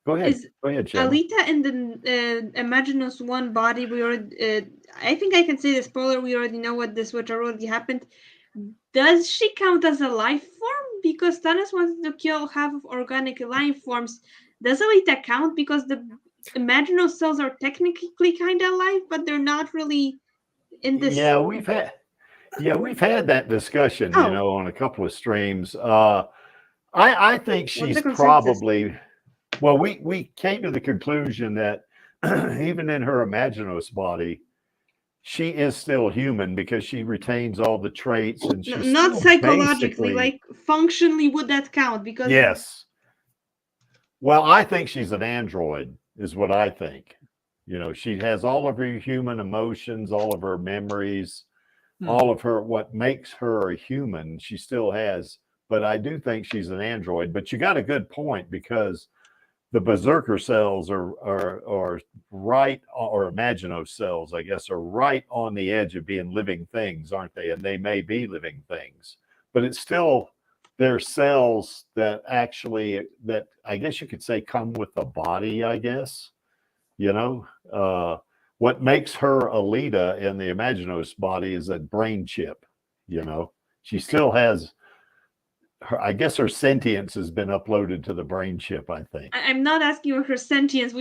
Go ahead, Shannon. Alita in the Imaginos 1 body, we already, I think I can say the spoiler, we already know what already happened. Does she count as a life form? Because Thanos wanted to kill half of organic life forms. Does Alita count? Because the Imaginos cells are technically kind of alive, but they're not really in this. Yeah, we've had that discussion, on a couple of streams. I think she's probably. Well, we came to the conclusion that even in her Imaginos body, she is still human because she retains all the traits, and she's not psychologically, like functionally. Would that count? Because yes. Well, I think she's an android, is what I think. She has all of her human emotions, all of her memories, all of her, what makes her a human, she still has. But I do think she's an android. But you got a good point, because the berserker cells are right, or Imagino cells, I guess, are right on the edge of being living things, aren't they? And they may be living things, but it's still, they're cells that actually, that I guess you could say come with a body, I guess, you know. What makes her Alita in the Imaginos body is that brain chip, you know. She still has her, I guess her sentience has been uploaded to the brain chip, I think. I'm not asking you her sentience.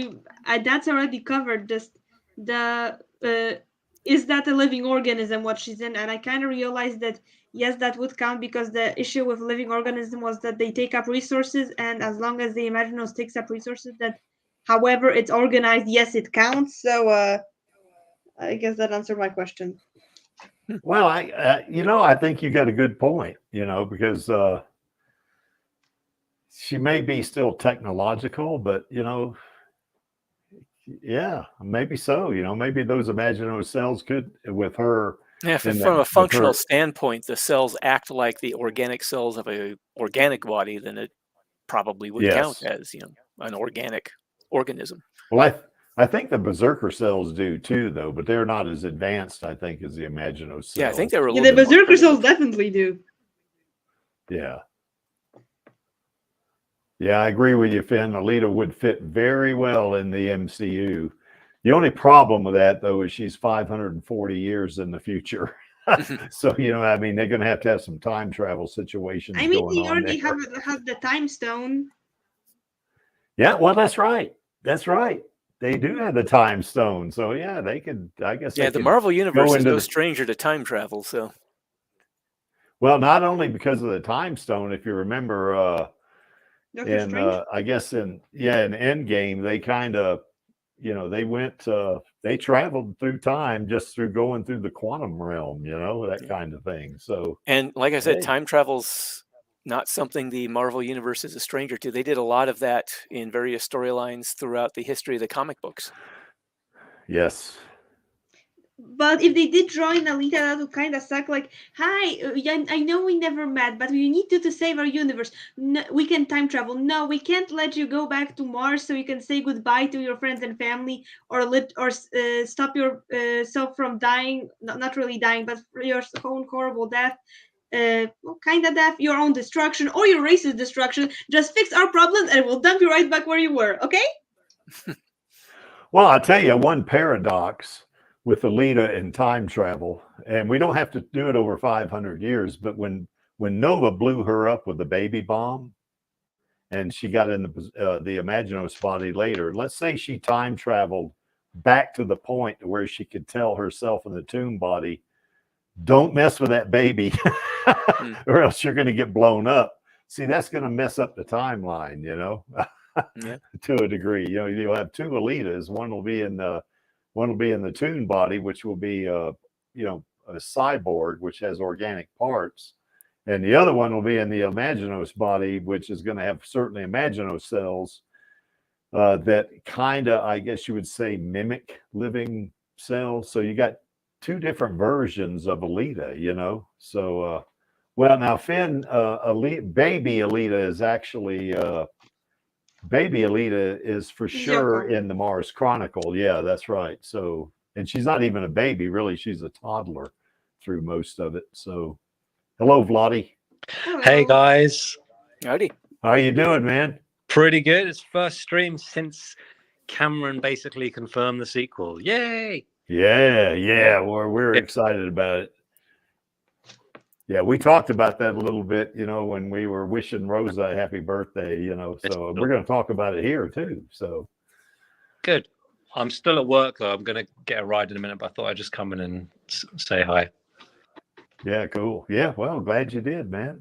That's already covered. This is that a living organism what she's in? And I kind of realized that yes, that would count, because the issue with living organism was that they take up resources, and as long as the Imaginos takes up resources, that however it's organized, yes, it counts. So I guess that answered my question. Well, I think you got a good point, because she may be still technological, but, yeah, maybe so. Maybe those Imagino cells could, with her. Yeah, from a functional standpoint, the cells act like the organic cells of a organic body, then it probably would count as, an organic organism. Well, I think the berserker cells do too, though, but they're not as advanced, I think, as the Imagino cells. Yeah, I think they were a little the bit berserker cells definitely do. Yeah. Yeah, I agree with you, Finn. Alita would fit very well in the MCU. The only problem with that, though, is she's 540 years in the future. So, they're going to have some time travel situations. I mean, they already have the time stone. Yeah, well, that's right. That's right. They do have the time stone. So, yeah, they could, I guess. Yeah, the Marvel Universe is no stranger to time travel. So, well, not only because of the time stone, if you remember, I guess in Endgame, they kind of, they traveled through time just through going through the quantum realm, that kind of thing. So, and like I said, time travel's not something the Marvel Universe is a stranger to. They did a lot of that in various storylines throughout the history of the comic books. Yes. But if they did draw in Alita, that would kind of suck. Like, hi, I know we never met, but we need you to save our universe. No, we can time travel. No, we can't let you go back to Mars so you can say goodbye to your friends and family, or stop yourself from dying. Not really dying, but your own horrible death. Kind of death, your own destruction, or your race's destruction. Just fix our problems and we'll dump you right back where you were, okay? Well, I'll tell you one paradox with Alita and time travel, and we don't have to do it over 500 years, but when Nova blew her up with the baby bomb and she got in the Imaginos body later, let's say she time traveled back to the point where she could tell herself in the tomb body, don't mess with that baby or else you're going to get blown up. See, that's going to mess up the timeline, to a degree. You'll have two Alitas. One will be in the Toon body, which will be a cyborg, which has organic parts, and the other one will be in the Imaginos body, which is going to have certainly Imagino cells that kind of, I guess you would say, mimic living cells. So you got two different versions of Alita, So, well, now Finn, baby Alita is actually. Baby Alita is for sure in the Mars Chronicle. Yeah, that's right. So, and she's not even a baby, really. She's a toddler through most of it. So, hello, Vladi. Hello. Hey, guys. Howdy. How you doing, man? Pretty good. It's first stream since Cameron basically confirmed the sequel. Yay! Yeah. Well, we're excited about it. Yeah, we talked about that a little bit, when we were wishing Rosa a happy birthday, so we're going to talk about it here too. So good. I'm still at work though. I'm going to get a ride in a minute, but I thought I'd just come in and say hi. Yeah, cool. Yeah, well, glad you did, man.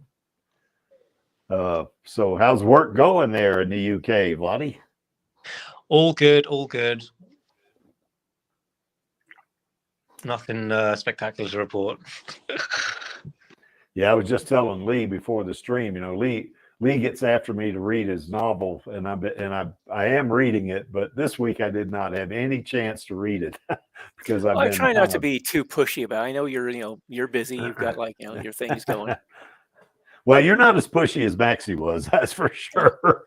So how's work going there in the UK, Vladi? All good. Nothing spectacular to report. Yeah, I was just telling Lee before the stream, Lee gets after me to read his novel, and I am reading it, but this week I did not have any chance to read it because I try not to be too pushy about it. I know you're busy, you've got your things going. Well, you're not as pushy as Maxie was, that's for sure.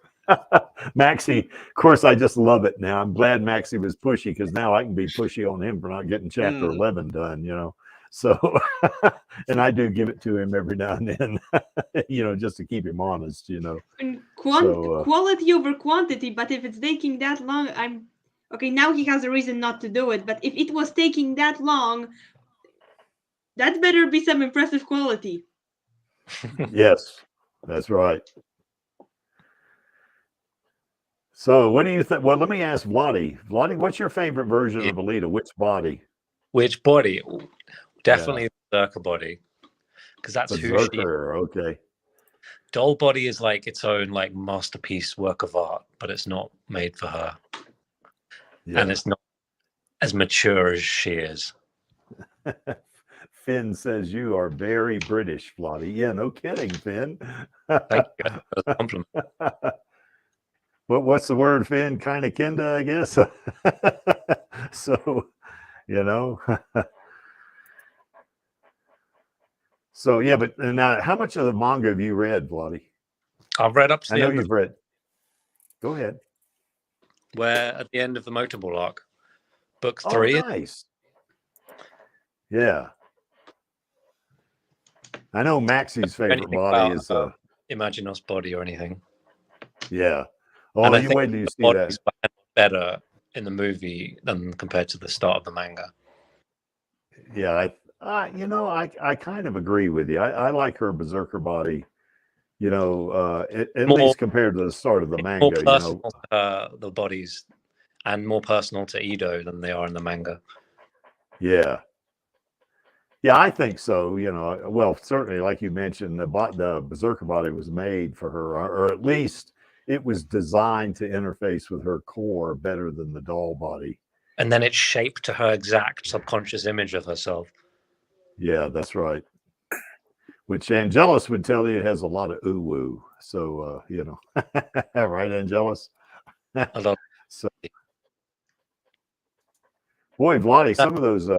Maxie, of course, I just love it now. I'm glad Maxie was pushy because now I can be pushy on him for not getting chapter 11 done, you know. So, and I do give it to him every now and then, you know, just to keep him honest, you know. And quality over quantity, but if it's taking that long, okay, now he has a reason not to do it, but if it was taking that long, that better be some impressive quality. Yes, that's right. So what do you think? Well, let me ask Vladi. Vladi, what's your favorite version of Alita? Which body? Which body? Definitely the Berserker body. Because that's Berserker, who she... Okay. Doll body is like its own like masterpiece work of art, but it's not made for her. Yeah. And it's not as mature as she is. Finn says you are very British, Vladi. Yeah, no kidding, Finn. Thank you. That's a compliment. What's the word, Finn? Kind of kinda, I guess. So, you know. So yeah, but now, how much of the manga have you read, Vladi? I've read up to the end. I know you've read. Go ahead. Where at the end of the Motorball arc, book 3. Oh, nice. Yeah. I know Maxie's favorite body is Imaginos body or anything. Yeah. Oh, you wait till you see that. Better in the movie than compared to the start of the manga. Yeah, you know, I kind of agree with you. I like her Berserker body, you know, at least compared to the start of the manga. More personal to the bodies, and more personal to Ido than they are in the manga. Yeah. Yeah, I think so. You know, well, certainly, like you mentioned, the Berserker body was made for her, or at least it was designed to interface with her core better than the doll body. And then it's shaped to her exact subconscious image of herself. Yeah, that's right. Which Angelus would tell you has a lot of ooh-woo. So, you know, right, Angelus? A lot. So, boy, Vladi, some of those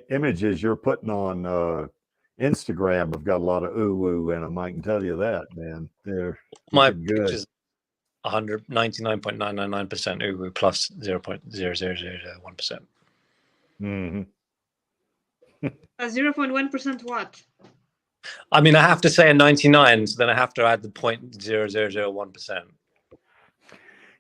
images you're putting on Instagram have got a lot of ooh-woo in them. I can tell you that, man. They're my good. Pictures 199.999% ooh-woo plus 0.0001%. Mm-hmm. 0.1% what? I mean, I have to say a 99, so then I have to add the 0.0001%.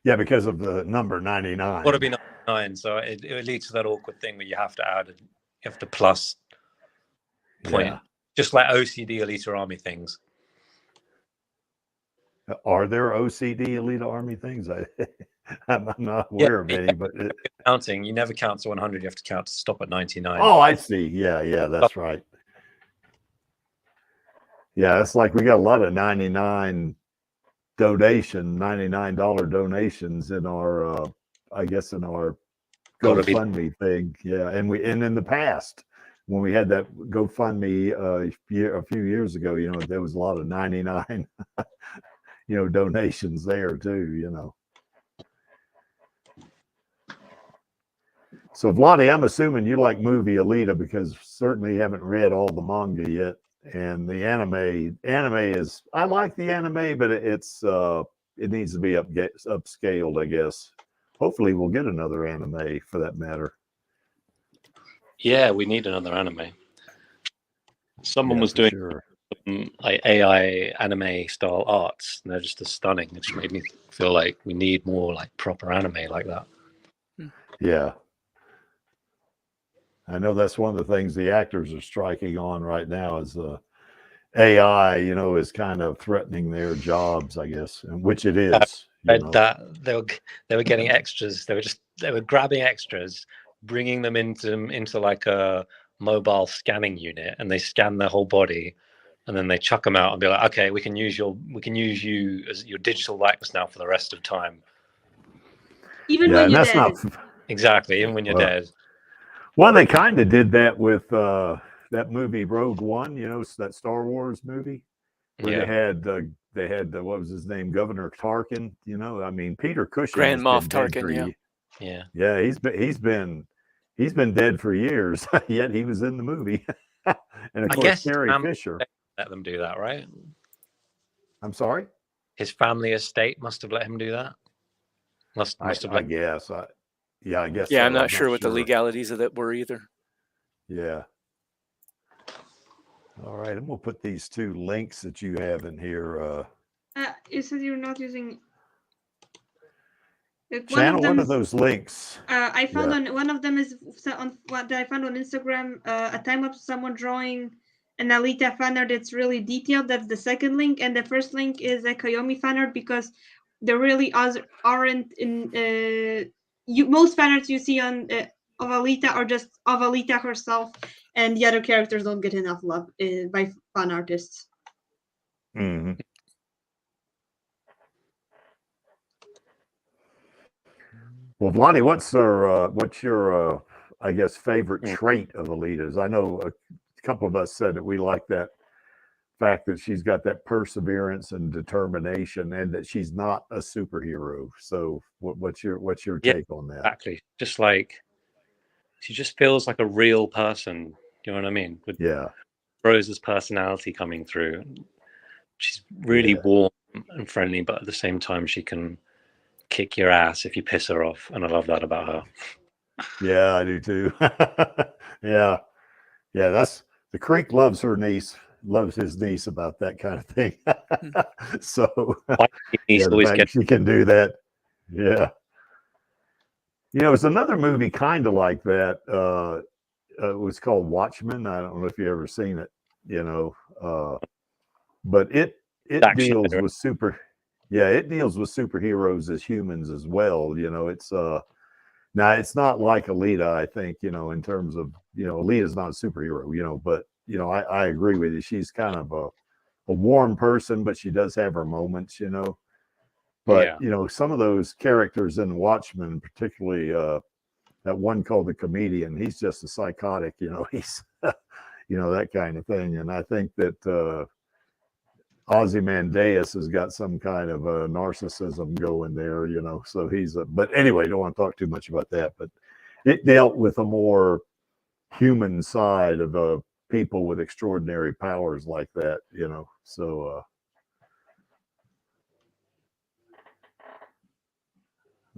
Yeah, because of the number 99. Got to be 99, so it leads to that awkward thing where you have to add, you have to plus point, just like OCD Alita Army things. Are there OCD Alita Army things? I'm not aware of any, but counting, you never count to 100. You have to count to stop at 99. Oh, I see. Yeah, that's right. Yeah, it's like we got a lot of $99 donations in our, I guess, in our GoFundMe thing. Yeah, and in the past, when we had that GoFundMe a few years ago, you know, there was a lot of 99, you know, donations there too. You know. So Vladi, I'm assuming you like movie Alita because certainly you haven't read all the manga yet. And the anime is, I like the anime, but it needs to be upscaled, I guess. Hopefully we'll get another anime for that matter. Yeah, we need another anime. Someone was doing like AI anime style arts, and they're just stunning. It just made me feel like we need more like proper anime like that. Yeah. I know that's one of the things the actors are striking on right now is AI, you know, is kind of threatening their jobs, I guess, which it is. That they were getting extras. They were grabbing extras, bringing them into like a mobile scanning unit, and they scan their whole body, and then they chuck them out and be like, okay, we can use you as your digital likeness now for the rest of time. Even when you're dead. Exactly, even when you're dead. Well, they kind of did that with that movie Rogue One, you know, that Star Wars movie, where they had what was his name, Governor Tarkin. You know, I mean, Peter Cushing, Grand Moff Tarkin. Yeah. He's been dead for years, yet he was in the movie. And of course, Carrie Fisher. Let them do that, right? I'm sorry. his family estate must have let him do that. Must have I let. guess. I guess. Yeah, so. I'm not sure what the legalities of that were either. Yeah. All right, and we'll put these 2 links that you have in here. You said you're not using. Channel, what are those links? I found on one of them is on what I found on Instagram. A time lapse of someone drawing an Alita fan art that's really detailed. That's the second link, and the first link is a Koyomi fan art because there really aren't in most fan arts you see on of Alita are just of Alita herself, and the other characters don't get enough love by fan artists. Mm-hmm. Well, Vladi, what's your I guess favorite trait of Alita's? I know a couple of us said that we like that fact that she's got that perseverance and determination, and that she's not a superhero. So, what's your take on that? Exactly, just like she just feels like a real person. You know what I mean? With Rosa's personality coming through, she's really warm and friendly, but at the same time, she can kick your ass if you piss her off, and I love that about her. Yeah, I do too. yeah, that's the Creek loves his niece about that kind of thing. So the fact she can do that. Yeah. It's another movie kind of like that. It was called Watchmen. I don't know if you ever seen it, but it deals with it deals with superheroes as humans as well. It's now it's not like Alita, I think, in terms of, Alita's not a superhero, but I agree with you. She's kind of a warm person, but she does have her moments, But some of those characters in Watchmen, particularly that one called the Comedian, he's just a psychotic, he's that kind of thing. And I think that Ozymandias has got some kind of a narcissism going there, so but anyway, don't want to talk too much about that, but it dealt with a more human side of people with extraordinary powers like that, so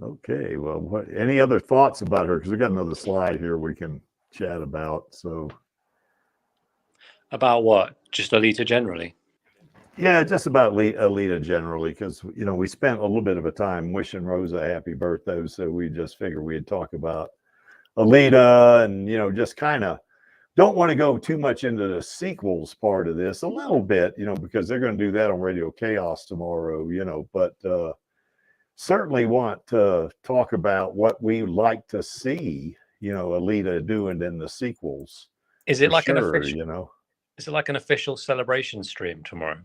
okay, well, any other thoughts about her? Because we got another slide here we can chat about. So about what? Just Alita generally? Yeah, just about Alita generally, because we spent a little bit of a time wishing Rosa a happy birthday, so we just figured we'd talk about Alita, and just kind of don't want to go too much into the sequels part of this, a little bit, because they're going to do that on Radio Chaos tomorrow, but certainly want to talk about what we like to see, Alita doing in the sequels. Is it like an official? Is it like an official celebration stream tomorrow?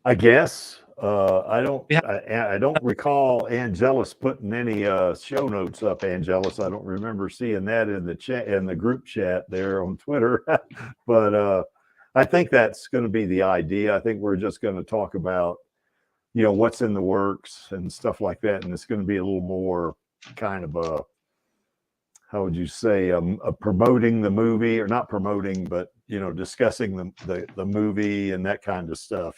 I guess. I don't recall Angelus putting any show notes up. Angelus, I don't remember seeing that in the chat, in the group chat there on Twitter. But I think that's going to be the idea. I think we're just going to talk about what's in the works and stuff like that, and it's going to be a little more kind of a, how would you say, promoting the movie, or not promoting, but discussing the movie and that kind of stuff.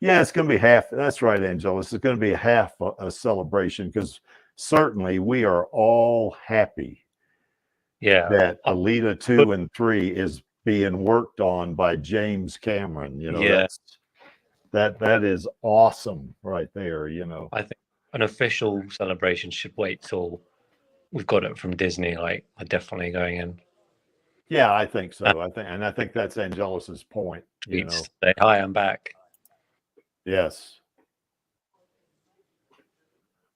Yeah, it's going to be half. That's right, Angelus. It's going to be half a celebration, because certainly we are all happy. Yeah, that Alita 2 and 3 is being worked on by James Cameron. That is awesome right there. I think an official celebration should wait till we've got it from Disney. Like, are definitely going in. Yeah, I think so. I think that's Angelus's point. Say hi, I'm back. Yes.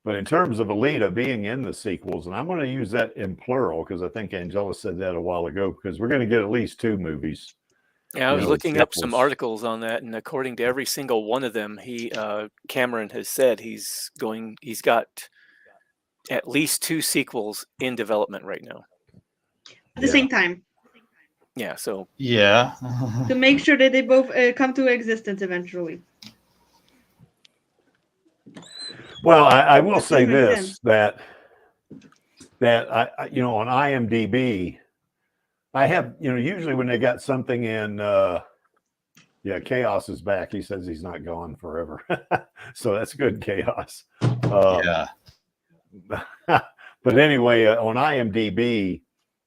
But in terms of Alita being in the sequels, and I'm going to use that in plural because I think Angelus said that a while ago, because we're going to get at least 2 movies. Yeah, I was looking up some articles on that, and according to every single one of them, Cameron has said he's got at least 2 sequels in development right now. At the same time. Yeah, so. Yeah. To make sure that they both come to existence eventually. Well, I will say this, that I on IMDb, I have, usually when they got something in Yeah, Chaos is back. He says he's not gone forever. So that's good, Chaos. Yeah. But anyway, on IMDb,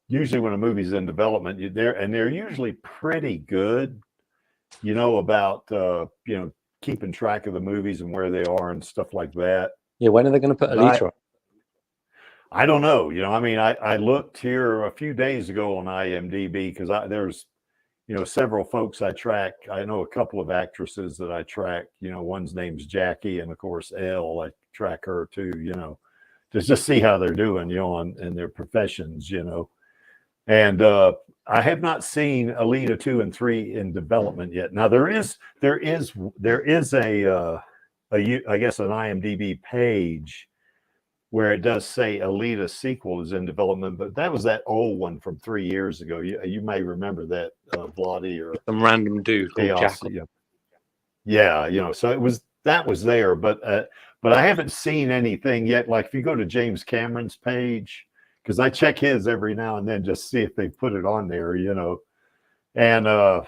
usually when a movie's in development, they're usually pretty good, about keeping track of the movies and where they are and stuff like that. Yeah, when are they going to put Alita on? I don't know. I looked here a few days ago on IMDb because there's several folks I track. I know a couple of actresses that I track. One's name's Jackie, and of course Elle. I track her too. Just see how they're doing, in their professions. And I have not seen Alita 2 and 3 in development yet. Now there is a I guess an IMDb page where it does say Alita sequel is in development, but that was that old one from 3 years ago. You may remember that, Vladi, or some random dude called Jack. Yeah, so that was there, but I haven't seen anything yet. Like if you go to James Cameron's page, because I check his every now and then just see if they put it on there, and I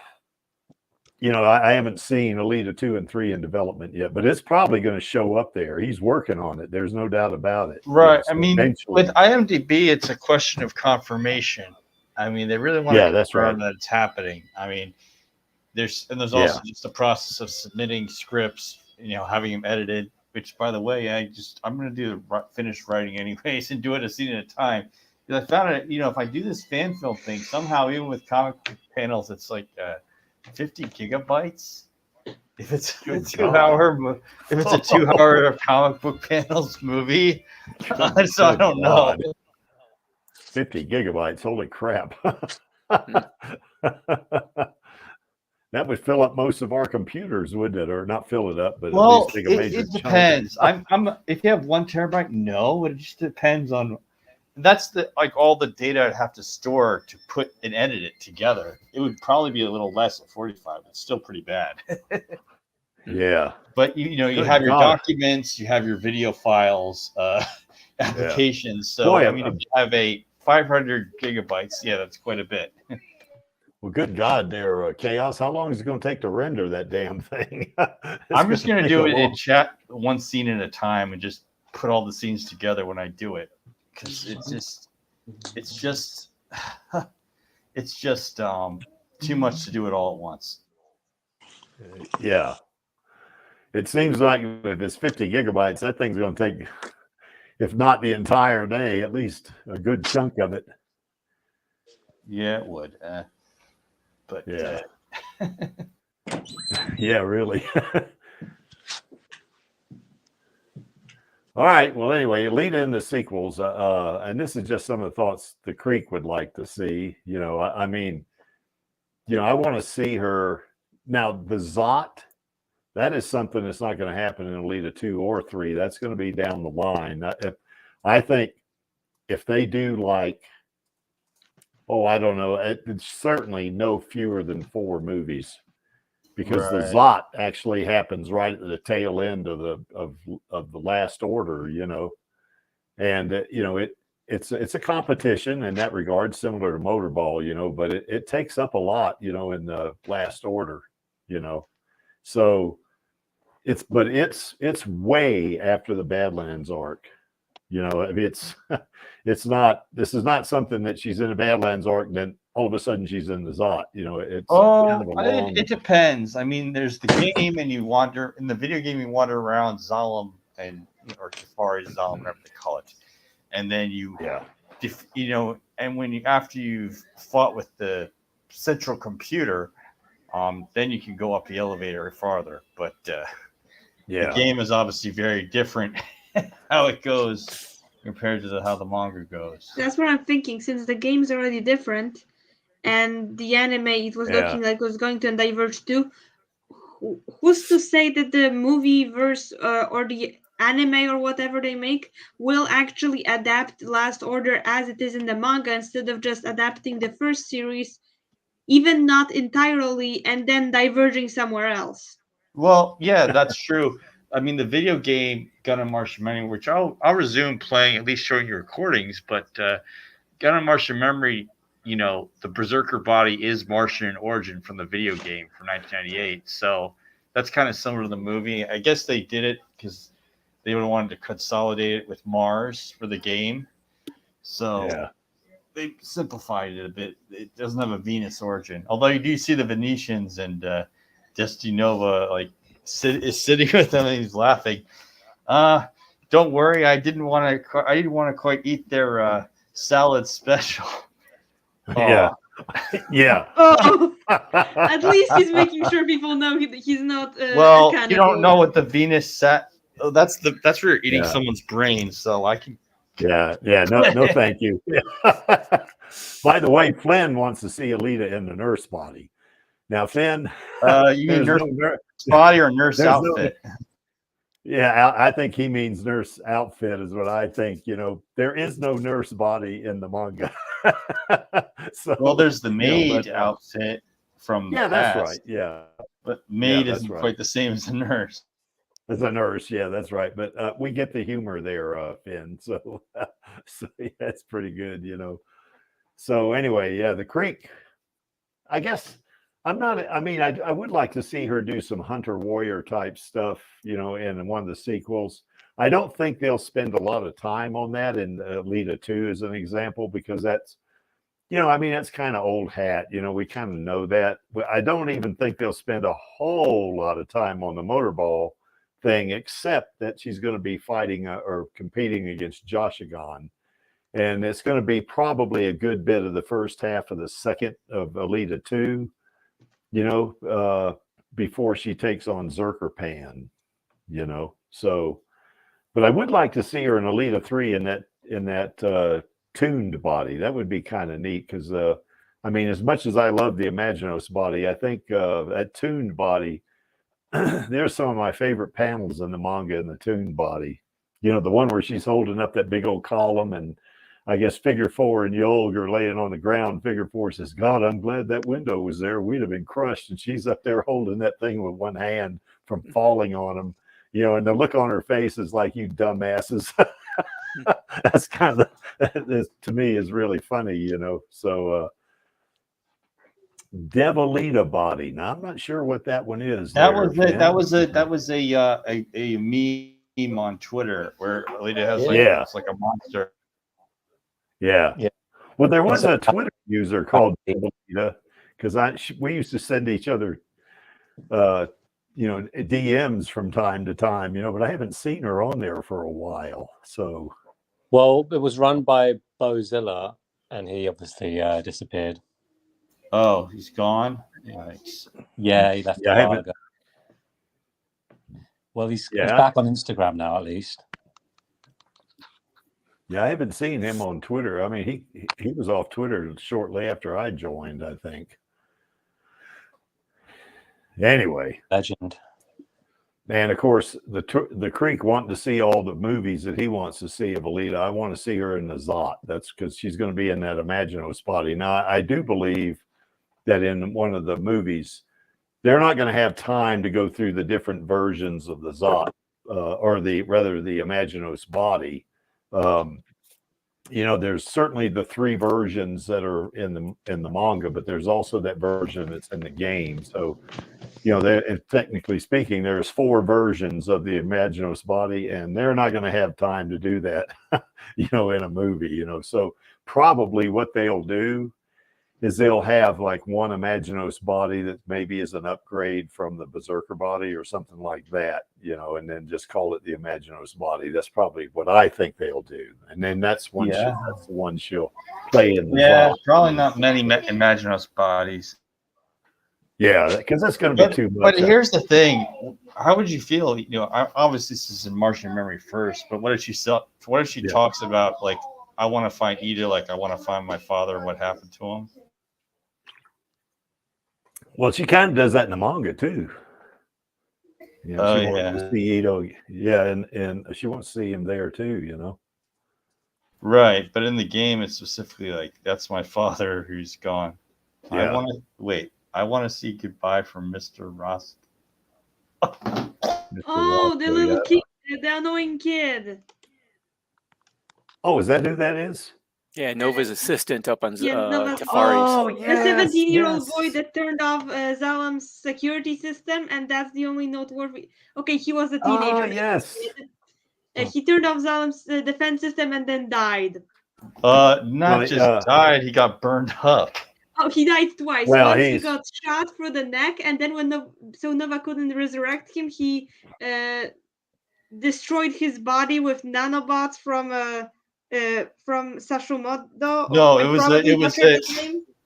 haven't seen Alita 2 and 3 in development yet, but it's probably going to show up there. He's working on it. There's no doubt about it. Right. So I mean, eventually. with IMDb, it's a question of confirmation. I mean, they really want to confirm that it's happening. I mean, there's also just the process of submitting scripts, having them edited, which, by the way, I'm going to finish writing anyways and do it a scene at a time. Because I found it, if I do this fan film thing, somehow, even with comic panels, it's like 50 gigabytes. If it's a 2-hour comic book panels movie, so I don't know. 50 gigabytes, holy crap. That would fill up most of our computers, wouldn't it? Or not fill it up, but at least take a major it depends. If you have 1 terabyte, no, it just depends on. That's all the data I'd have to store to put and edit it together. It would probably be a little less at 45. It's still pretty bad. Yeah. But you have your documents, you have your video files, applications. So if you have a 500 gigabytes, that's quite a bit. Well, good God, there, Chaos. How long is it going to take to render that damn thing? I'm just going to do it in chat, one scene at a time, and just put all the scenes together when I do it. Because it's just too much to do it all at once. Yeah. It seems like if it's 50 gigabytes, that thing's going to take, if not the entire day, at least a good chunk of it. Yeah, it would. But yeah. Yeah, really. All right. Well, anyway, lead into sequels. And this is just some of the thoughts the Creek would like to see. I want to see her. Now, the Zot, that is something that's not going to happen in Alita 2 or 3. That's going to be down the line. I think if they do I don't know, it's certainly no fewer than 4 movies. Because the Zot actually happens right at the tail end of the Last Order, and it's a competition in that regard, similar to Motorball, but it takes up a lot, in the Last Order, so it's way after the Badlands arc, this is not something that she's in a Badlands arc and then all of a sudden she's in the Zot. It depends. I mean, there's the game, and you wander in the video game. You wander around Zalem or Jafari Zalem, whatever they call it, and then and after you've fought with the central computer, then you can go up the elevator farther. But the game is obviously very different how it goes compared to how the manga goes. That's what I'm thinking. Since the game's already different. And the anime, it was looking like it was going to diverge too. Who's to say that the movie verse or the anime or whatever they make will actually adapt Last Order as it is in the manga instead of just adapting the first series, even not entirely, and then diverging somewhere else? Well, yeah, that's true. I mean, the video game Gun and Martian Memory, which I'll resume playing, at least showing you recordings, but Gun and Martian Memory you know, the Berserker body is Martian in origin from the video game from 1998. So that's kind of similar to the movie. I guess they did it because they would have wanted to consolidate it with Mars for the game. So they simplified it a bit. It doesn't have a Venus origin. Although you do see the Venetians and Destinova like is sitting with them and he's laughing. Don't worry, I didn't want to quite eat their salad special. Yeah. Yeah. Oh, at least he's making sure people know he's not. Well, you don't know what the Venus set. Oh, that's where you're eating someone's brain. So I can. Yeah. No, thank you. By the way, Flynn wants to see Alita in the nurse body. Now, Finn, you mean nurse body or nurse outfit? Yeah, I think he means nurse outfit is what I think. You know, there is no nurse body in the manga. So, well, there's the maid outfit from the past. Right. Yeah, but maid isn't quite the same as a nurse. As a nurse, yeah, that's right. But we get the humor there, Finn. So, that's pretty good, you know. So anyway, yeah, the Creek. I guess I'm not. I mean, I would like to see her do some hunter warrior type stuff, you know, in one of the sequels. I don't think they'll spend a lot of time on that in Alita 2 as an example, because that's, you know, I mean, that's kind of old hat. You know, we kind of know that. But I don't even think they'll spend a whole lot of time on the motorball thing, except that she's going to be fighting or competing against Joshigon. And it's going to be probably a good bit of the first half of the second of Alita 2, you know, before she takes on Zerker Pan, you know. So, but I would like to see her in Alita 3 in that tuned body. That would be kind of neat because, I mean, as much as I love the Imaginos body, I think that tuned body, there's some of my favorite panels in the manga in the tuned body. You know, the one where she's holding up that big old column, and I guess Figure 4 and Yolg are laying on the ground. Figure 4 says, God, I'm glad that window was there. We'd have been crushed. And she's up there holding that thing with one hand from falling on them. You know, and the look on her face is like, you dumbasses. That's kind of, to me, is really funny, you know. So, Devilita body. Now, I'm not sure what that one is. That was a meme on Twitter where Alita has it's like a monster. Yeah. Well, there was a Twitter user called Alita, because we used to send each other, you know, DMs from time to time, you know, but I haven't seen her on there for a while. So, well, it was run by Bozilla, and he obviously disappeared. Oh, he's gone. Yikes. Yeah, he left. Well, he's back on Instagram now, at least. Yeah, I haven't seen him on Twitter. I mean, he was off Twitter shortly after I joined, I think. Anyway, legend. And of course, the Creek wanting to see all the movies that he wants to see of Alita. I want to see her in the Zot. That's because she's going to be in that Imaginos body. Now, I do believe that in one of the movies, they're not going to have time to go through the different versions of the Zot, or the Imaginos body. You know, there's certainly the 3 versions that are in the manga, but there's also that version that's in the game. So, you know, technically speaking, there's 4 versions of the Imaginos body, and they're not going to have time to do that, you know, in a movie, you know. So probably what they'll do is they'll have like one Imaginos body that maybe is an upgrade from the Berserker body or something like that, you know, and then just call it the Imaginos body. That's probably what I think they'll do. And then that's the one she'll play in. Probably not many Imaginos bodies. Yeah, because that's going to be too much. But here's the thing: how would you feel? You know, obviously this is in Martian memory first, but what if she talks about, like, I want to find Ida, like I want to find my father and what happened to him? Well, she kind of does that in the manga too. You know, she wants to see Ito, and she wants to see him there too, you know. Right, but in the game, it's specifically like, that's my father who's gone. Yeah. I want to see goodbye from Mr. Ross. Oh, the little kid, the annoying kid. Oh, is that who that is? Yeah, Nova's assistant up on Nova's- Tafari's. Oh, The 17-year-old yes. boy that turned off Zalam's security system, and that's the only noteworthy. Okay, he was a teenager. Oh, yes. He turned off Zalam's defense system and then died. Not just died, he got burned up. Oh, he died twice. Well, Once he got shot through the neck, and then when Nova couldn't resurrect him, he destroyed his body with nanobots from Sashomoto. No,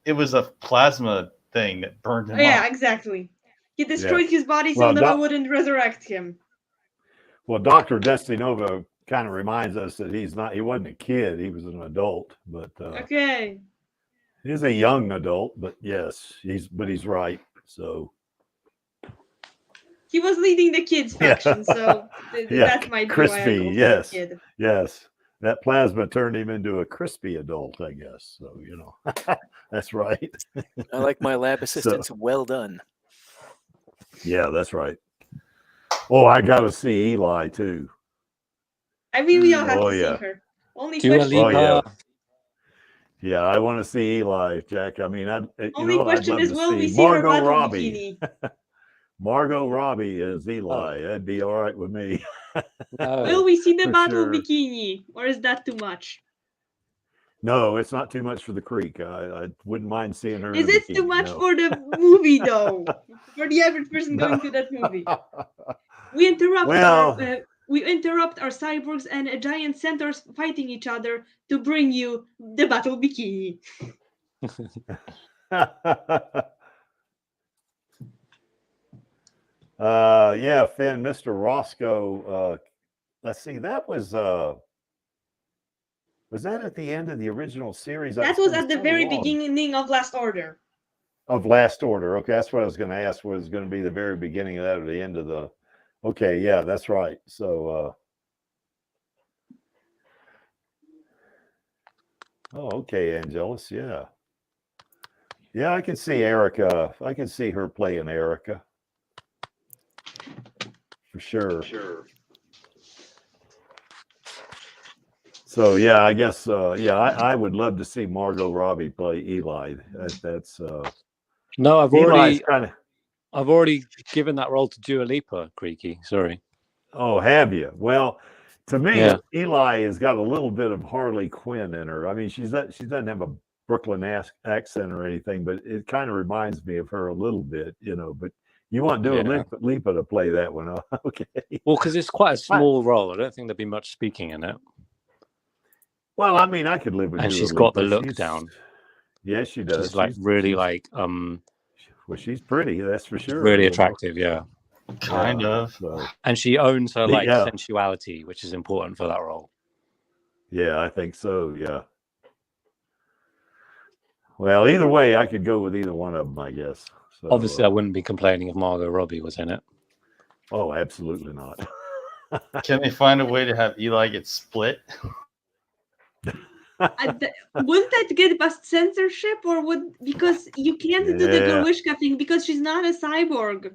it was a plasma thing that burned him up. Yeah, exactly. He destroyed his body so Nova wouldn't resurrect him. Well, Dr. Destiny Nova kind of reminds us that he wasn't a kid, he was an adult, but okay. He's a young adult, but yes, he's right. So he was leading the kids faction, so that might be crispy. Why yes, kid. Yes, that plasma turned him into a crispy adult, I guess. So that's right. I like my lab assistants. So, well done. Yeah, that's right. Oh, I got to see Eli too. I mean, we all have to see her. Only question. Yeah, I want to see Eli, Jack. I mean, only question is, will we see Margot Robbie? Margot Robbie as Eli. That'd be all right with me. Will we see the battle bikini, or is that too much? No, it's not too much for the creek. I wouldn't mind seeing her. Is it too much for the movie, though? For the average person going to that movie, we interrupt our cyborgs and giant centaurs fighting each other to bring you the battle bikini. Yeah, Finn, Mr. Roscoe. Let's see, that was that at the end of the original series? That was at the very beginning of Last Order. Of Last Order. Okay, that's what I was going to ask. Was going to be the very beginning of that or the end of the... Okay, yeah, that's right. So, okay, Angelus, yeah. Yeah, I can see Erica. I can see her playing Erica. For sure. So, yeah, I guess, I would love to see Margot Robbie play Eli. That's... No, I've already given that role to Dua Lipa, Creaky. Sorry. Oh, have you? Well, to me, Eli has got a little bit of Harley Quinn in her. I mean, she doesn't have a Brooklyn accent or anything, but it kind of reminds me of her a little bit, But you want Dua Lipa to play that one, okay? Well, because it's quite a small role. I don't think there'd be much speaking in it. Well, I mean, I could live with Dua and she's Lipa. Got the look down. Yes, she does. She's really like well, she's pretty, that's for sure. Really attractive, yeah. Kind of. And she owns her sensuality, which is important for that role. Yeah, I think so, yeah. Well, either way, I could go with either one of them, I guess. So, obviously, I wouldn't be complaining if Margot Robbie was in it. Oh, absolutely not. Can they find a way to have Eli get split? Wouldn't that get past censorship, or because you can't do the Gorwishka thing because she's not a cyborg?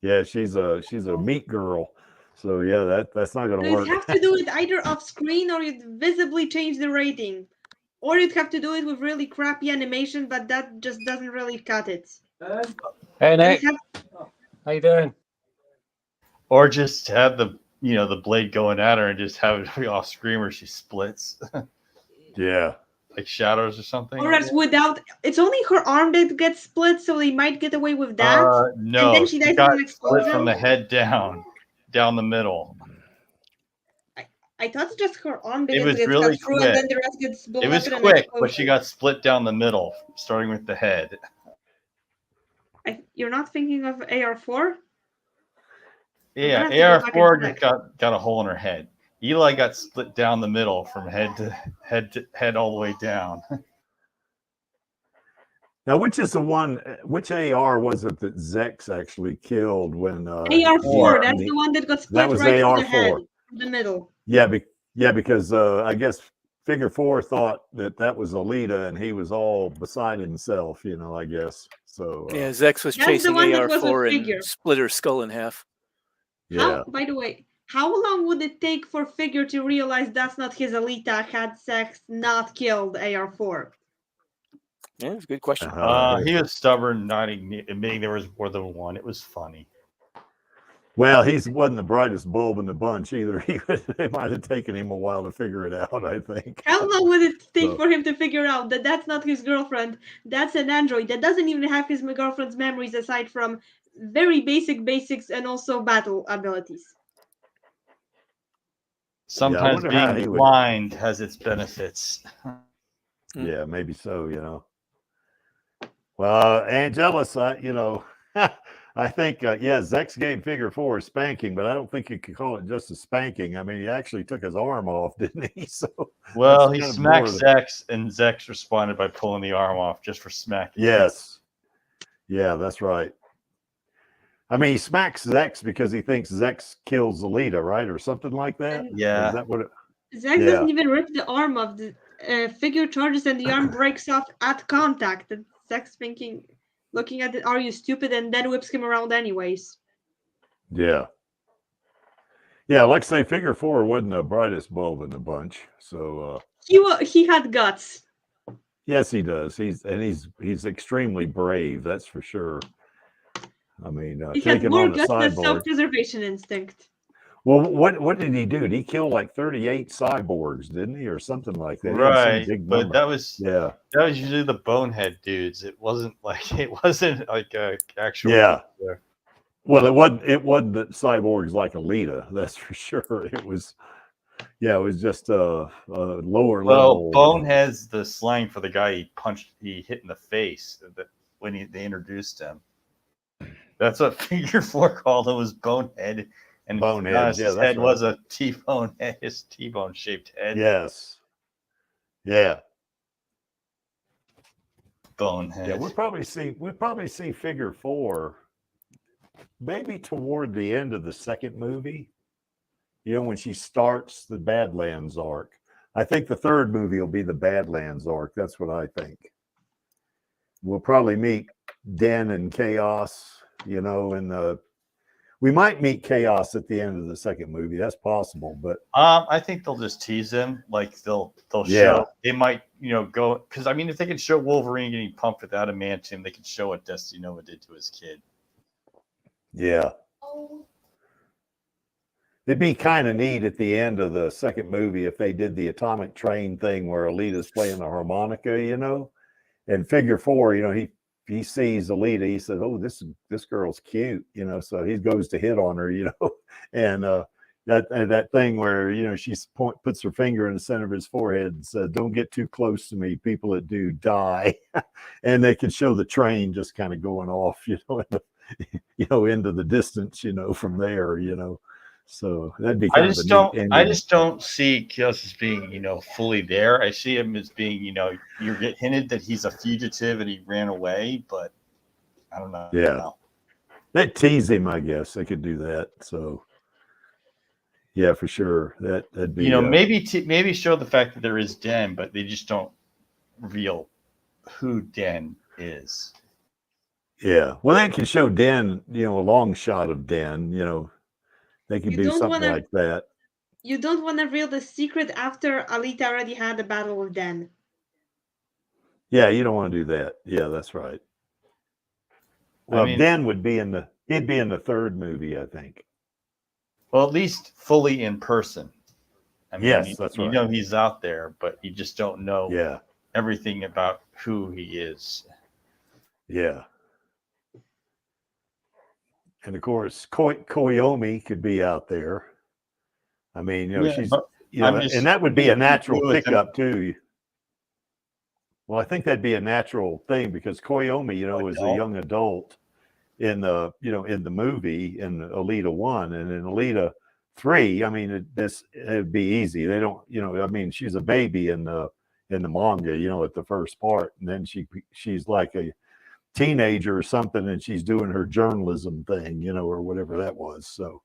Yeah, she's a meat girl, so yeah, that's not going to work. You'd have to do it either off screen, or you'd visibly change the rating, or you'd have to do it with really crappy animation, but that just doesn't really cut it. Hey Nick, how you doing? Or just have the blade going at her and just have it be off screen where she splits. Yeah. Like shadows or something. Or else it's only her arm that gets split, so they might get away with that. No, and then she dies got from an explosion. Split from the head down the middle. I thought just her arm it was really cut through, and then the rest gets blown. It was quick, but she got split down the middle, starting with the head. You're not thinking of AR4? Yeah, AR4 just got a hole in her head. Eli got split down the middle from head to head all the way down. Now, which AR was it that Zex actually killed when AR4? That's the one that got split right AR4. Through the head, in the middle. Yeah, because I guess Figure 4 thought that was Alita, and he was all beside himself, I guess. So Zex was chasing AR4 and split her skull in half. Yeah. By the way, How long would it take for Figure to realize that's not his Alita, had sex, not killed AR4? Yeah, it's a good question. He was stubborn, not admitting there was more than one. It was funny. Well, he wasn't the brightest bulb in the bunch either. It might have taken him a while to figure it out, I think. How long would it take for him to figure out that that's not his girlfriend? That's an android that doesn't even have his girlfriend's memories aside from very basics and also battle abilities. Sometimes being blind has its benefits. Yeah, maybe so, you know. Well, Angelus, you know, I think, yeah, Zex gave Figure 4 a spanking, but I don't think you could call it just a spanking. I mean, he actually took his arm off, didn't he? So, well, he smacked Zex, and Zex responded by pulling the arm off just for smacking. Yes. Yeah, that's right. I mean, he smacks Zex because he thinks Zex kills Alita, right? Or something like that. Yeah. Is that what it... Zex doesn't even rip the arm off. The Figure charges and the arm breaks off at contact. And Zex thinking, looking at it, are you stupid? And then whips him around anyways. Yeah. Yeah, like I say, Figure 4 wasn't the brightest bulb in the bunch. So he had guts. Yes, he does. He's extremely brave, that's for sure. I mean, he had more guts than self-preservation instinct. Well, what did he do? Did he kill like 38 cyborgs, didn't he, or something like that? Right, but that was usually the bonehead dudes. It wasn't like a actual. Yeah. Well, it wasn't the cyborgs like Alita, that's for sure. It was, yeah, it was just a lower level. Well, bonehead's the slang for the guy he hit in the face when they introduced him. That's what Figure 4 called him, was bonehead. And bonehead, his head was a T-bone head, his T-bone shaped head. Yes. Yeah. Bonehead. Yeah, we'll probably see Figure 4 maybe toward the end of the second movie. You know, when she starts the Badlands arc. I think the third movie will be the Badlands arc. That's what I think. We'll probably meet Den and Chaos, you know, we might meet Chaos at the end of the second movie. That's possible, but I think they'll just tease him. Like they'll show. They might, you know, go, because I mean, if they can show Wolverine getting pumped with adamantium, they can show what Destiny Nova did to his kid. Yeah. It'd be kind of neat at the end of the second movie if they did the atomic train thing where Alita's playing the harmonica, you know, and Figure 4, you know, he sees Alita, he says, "Oh, this girl's cute," you know, so he goes to hit on her, you know, and that thing where, you know, she puts her finger in the center of his forehead and says, "Don't get too close to me. People that do die," and they can show the train just kind of going off, you know, into the distance, you know, from there, you know. So that'd be. I just don't see Chaos as being, you know, fully there. I see him as being, you know, you get hinted that he's a fugitive and he ran away, but I don't know. Yeah, they tease him. I guess they could do that. So yeah, for sure. That'd be. You know, maybe show the fact that there is Den, but they just don't reveal who Den is. Yeah, well, they can show Den, you know, a long shot of Den, you know. They could do something like that. You don't want to reveal the secret after Alita already had a battle with Den. Yeah, you don't want to do that. Yeah, that's right. Well, I mean, Den he'd be in the third movie, I think. Well, at least fully in person. I mean, yes, that's right. You know he's out there, but you just don't know everything about who he is. Yeah. And of course, Koyomi could be out there. I mean, you know, she's, you know, and that would be a natural pickup too. Well, I think that'd be a natural thing because Koyomi, you know, is a young adult in the, you know, in the movie in Alita 1 and in Alita 3. I mean, it'd be easy. They don't, you know, I mean, she's a baby in the manga, you know, at the first part, and then she's like a teenager or something, and she's doing her journalism thing, you know, or whatever that was. So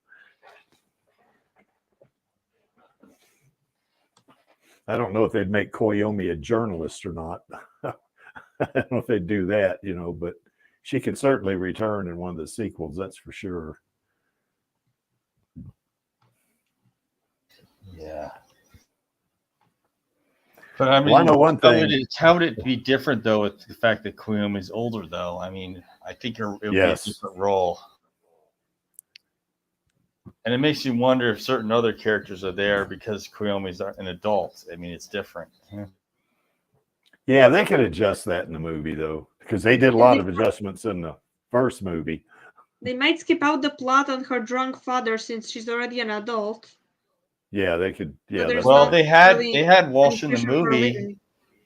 I don't know if they'd make Koyomi a journalist or not. I don't know if they'd do that, you know, but she can certainly return in one of the sequels, that's for sure. Yeah. But I mean, well, I know one thing. How would it be different though with the fact that Koyomi is older though? I mean, I think it would be a different role. And it makes you wonder if certain other characters are there because Koyomi's an adult. I mean, it's different. Yeah, they could adjust that in the movie though, because they did a lot of adjustments in the first movie. They might skip out the plot on her drunk father since she's already an adult. Yeah, they could. Yeah. So well, they had Walsh in the movie.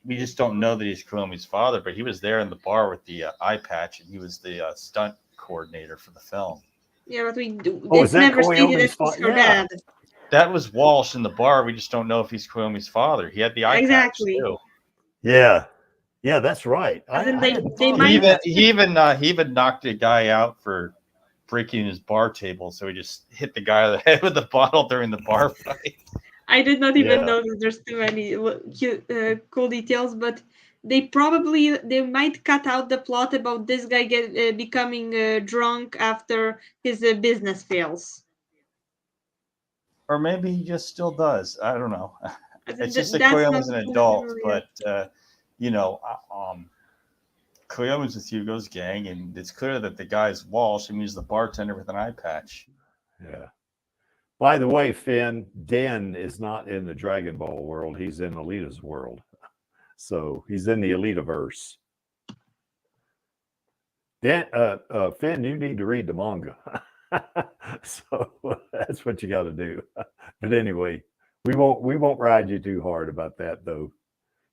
We just don't know that he's Koyomi's father, but he was there in the bar with the eye patch, and he was the stunt coordinator for the film. Yeah, but we do. Oh, it's never stated that he's her dad. That was Walsh in the bar. We just don't know if he's Koyomi's father. He had the eye patch too. Yeah, yeah, that's right. He even knocked a guy out for breaking his bar table, so he just hit the guy on the head with the bottle during the bar fight. I did not even know that there's too many cool details, but they might cut out the plot about this guy becoming drunk after his business fails. Or maybe he just still does. I don't know. It's just that Koyomi's an adult, but Koyomi's with Hugo's gang, and it's clear that the guy's Walsh, and he's the bartender with an eye patch. Yeah. By the way, Finn, Den is not in the Dragon Ball world. He's in Alita's world. So he's in the Alitaverse. Finn, you need to read the manga. So that's what you got to do. But anyway, we won't ride you too hard about that, though.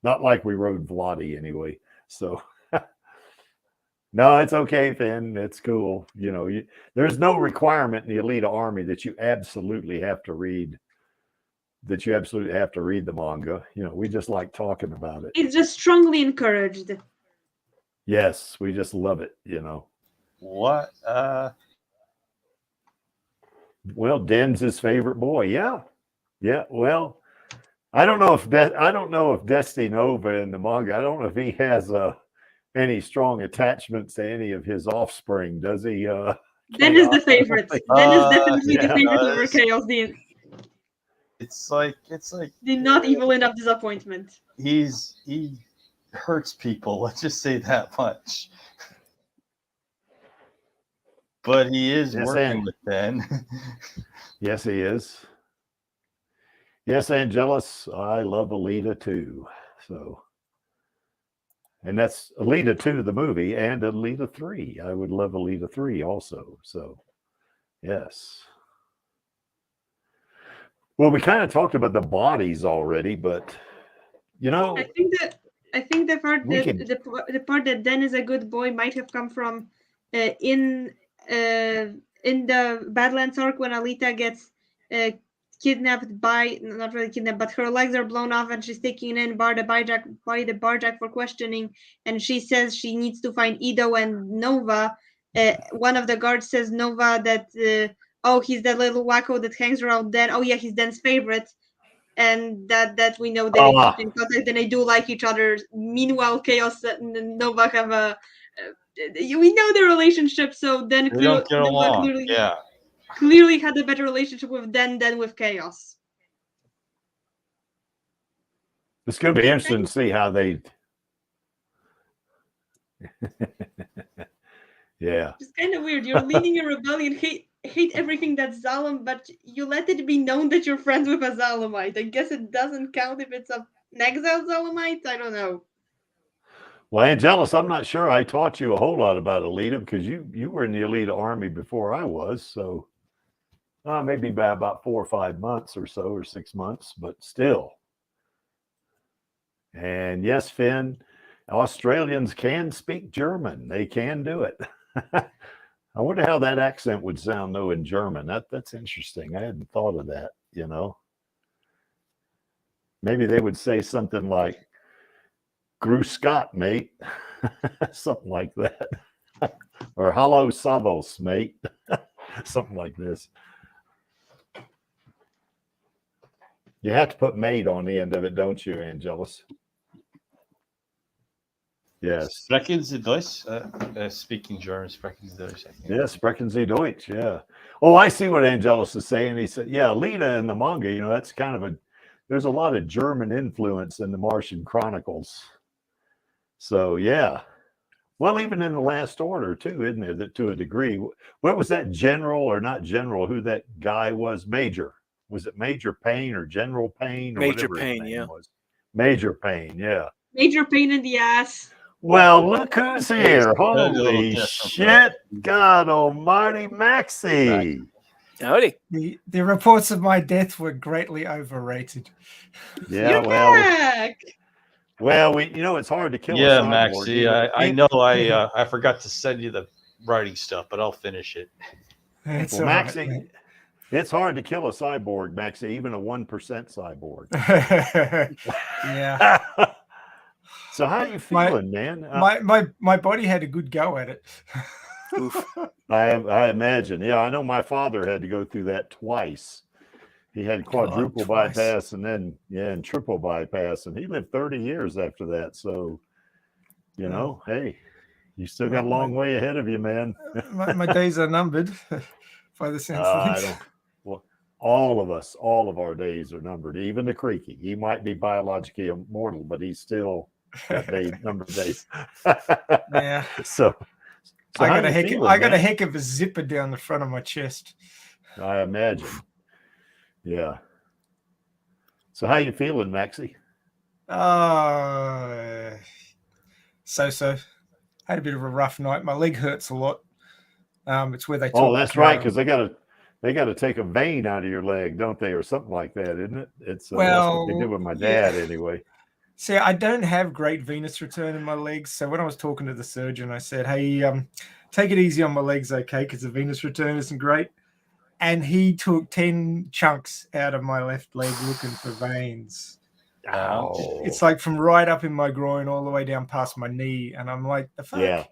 Not like we rode Vladi anyway. So no, it's okay, Finn. It's cool. There's no requirement in the Alita Army that you absolutely have to read. The manga. We just like talking about it. It's just strongly encouraged. Yes, we just love it. What? Well, Den's his favorite boy. Yeah. Well, I don't know if Destiny Nova in the manga. I don't know if he has any strong attachments to any of his offspring. Does he? Den is the favorite. Den is definitely the favorite over Chaos. It's like the not evil enough disappointment. He hurts people. Let's just say that much. But he is working with Ben. Yes, he is. Yes, Angelus, I love Alita too. So, and that's Alita 2, the movie, and Alita 3. I would love Alita 3 also. So, yes. Well, we kind of talked about the bodies already, but I think the part the part that Den is a good boy might have come from in the Badlands arc when Alita gets kidnapped not really kidnapped, but her legs are blown off and she's taken in by the barjack for questioning, and she says she needs to find Ido and Nova. One of the guards says Nova that he's that little wacko that hangs around Den. Oh yeah, he's Den's favorite. And that we know they keep in contact and they do like each other. Meanwhile, Chaos and Nova have we know their relationship, so then Nova clearly had a better relationship with Den than with Chaos. It's going to be interesting to see how they. Yeah. It's kind of weird. You're leading a rebellion, hate everything that's Zalem, but you let it be known that you're friends with a Zalemite. I guess it doesn't count if it's an exiled Zalemite. I don't know. Well, Angelus, I'm not sure I taught you a whole lot about Alita because you were in the Alita Army before I was, so maybe by about 4 or 5 months or so, or 6 months, but still. And yes, Finn, Australians can speak German. They can do it. I wonder how that accent would sound, though, in German. That's interesting. I hadn't thought of that, Maybe they would say something like, Grüß Scott, mate. Something like that. Or Hallo Savos, mate. Something like this. You have to put mate on the end of it, don't you, Angelus? Yes. Sprechen Sie Deutsch? Speaking German, sprechen Sie Deutsch. Yeah, sprechen Sie Deutsch. Yeah. Oh, I see what Angelus is saying. He said, yeah, Alita in the manga, you know, that's kind of there's a lot of German influence in the Martian Chronicles. So, yeah. Well, even in the Last Order, too, isn't there, that to a degree? What was that general or not general, who that guy was? Major. Was it Major Payne or General Payne or Major whatever Payne, his name yeah. was? Major Payne, yeah. Major pain in the ass. Well, look who's here. Holy shit. God almighty, Maxie. Howdy. The reports of my death were greatly overrated. Yeah, You're back. well, you know, it's hard to kill a cyborg. Maxie, I know I forgot to send you the writing stuff, but I'll finish it. It's well, all Maxie, right, it's hard to kill a cyborg, Maxie, even a 1% cyborg. Yeah. So how are you feeling, man? My body had a good go at it. Oof. I imagine. Yeah, I know my father had to go through that twice. He had quadruple bypass and then and triple bypass, and he lived 30 years after that. So, you know, hey, you still got a long way ahead of you, man. my days are numbered by the sense of things. Well, all of our days are numbered. Even the Creaky. He might be biologically immortal, but he's still got numbered days. Yeah. So I got a heck of a zipper down the front of my chest. I imagine. Yeah. So how you feeling, Maxie? So. Had a bit of a rough night. My leg hurts a lot. It's where they took, that's right, because they got to take a vein out of your leg, don't they, or something like that, isn't it? It's that's what they did with my dad anyway. See, I don't have great venous return in my legs. So when I was talking to the surgeon, I said, hey, take it easy on my legs, okay, because the venous return isn't great. And he took 10 chunks out of my left leg looking for veins. It's like from right up in my groin all the way down past my knee. And I'm like, the fuck? Yeah.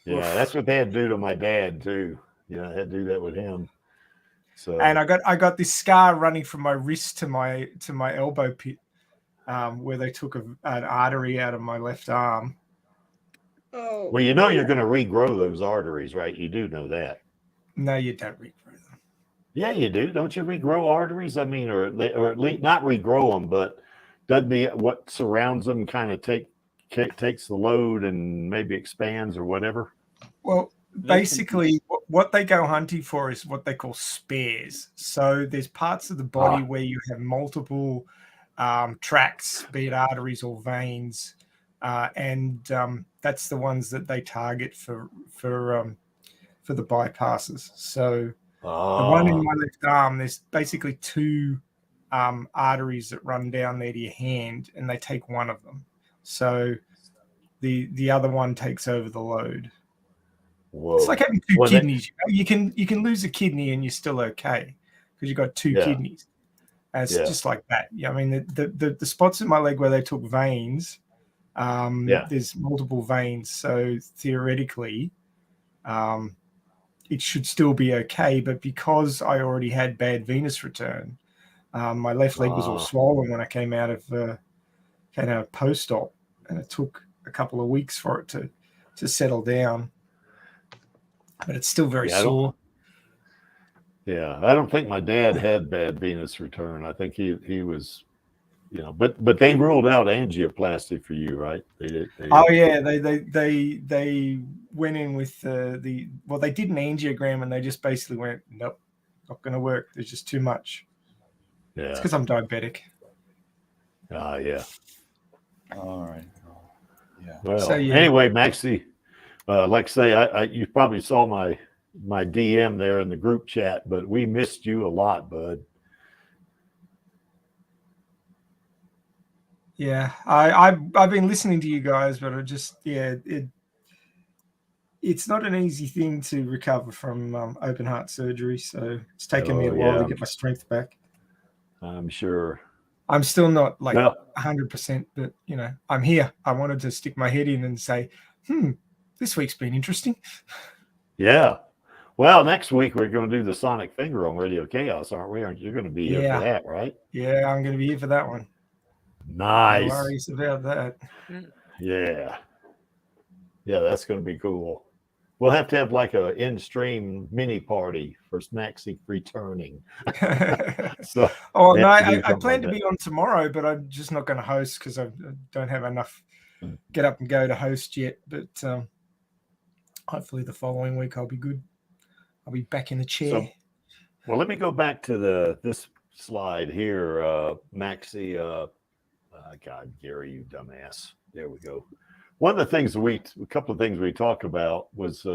Yeah, that's what they had to do to my dad, too. Yeah, I had to do that with him. So, and I got this scar running from my wrist to my elbow pit. Where they took an artery out of my left arm. Oh. Well, you know you're going to regrow those arteries, right? You do know that. No, you don't regrow them. Yeah, you do. Don't you regrow arteries? I mean, or at least not regrow them, but doesn't what surrounds them kind of takes the load and maybe expands or whatever? Well, basically, what they go hunting for is what they call spares. So there's parts of the body where you have multiple tracts, be it arteries or veins, and that's the ones that they target for the bypasses. So the one in my left arm, there's basically two arteries that run down there to your hand, and they take one of them. So the other one takes over the load. Whoa. It's like having two kidneys. You can lose a kidney and you're still okay because you've got two kidneys. And it's just like that. Yeah, I mean the spots in my leg where they took veins, there's multiple veins. So theoretically, it should still be okay. But because I already had bad venous return, my left leg was all swollen when I came out of post-op, and it took a couple of weeks for it to settle down. But it's still very sore. Yeah, I don't think my dad had bad venous return. I think he was, but they ruled out angioplasty for you, right? They did. They went in with they did an angiogram and they just basically went, nope, not going to work. There's just too much. Yeah, it's because I'm diabetic. Yeah. All right. Yeah. Well, anyway, Maxie, like I say, you probably saw my DM there in the group chat, but we missed you a lot, bud. Yeah, I've been listening to you guys, but it's not an easy thing to recover from open heart surgery, so it's taken me a while to get my strength back. I'm sure. I'm still not 100%, but I'm here. I wanted to stick my head in and say, this week's been interesting. Yeah. Well, next week we're going to do the Sonic Finger on Radio Chaos, aren't we? You're going to be here for that, right? Yeah, I'm going to be here for that one. Nice. No worries about that. Yeah. Yeah, that's going to be cool. We'll have to have like a in-stream mini party for Maxie returning. So, oh no, I plan to be on tomorrow, but I'm just not going to host because I don't have enough get up and go to host yet. But hopefully the following week I'll be good. I'll be back in the chair. So, well, let me go back to this slide here, Maxie. God, Gary, you dumbass. There we go. One of the things a couple of things we talked about was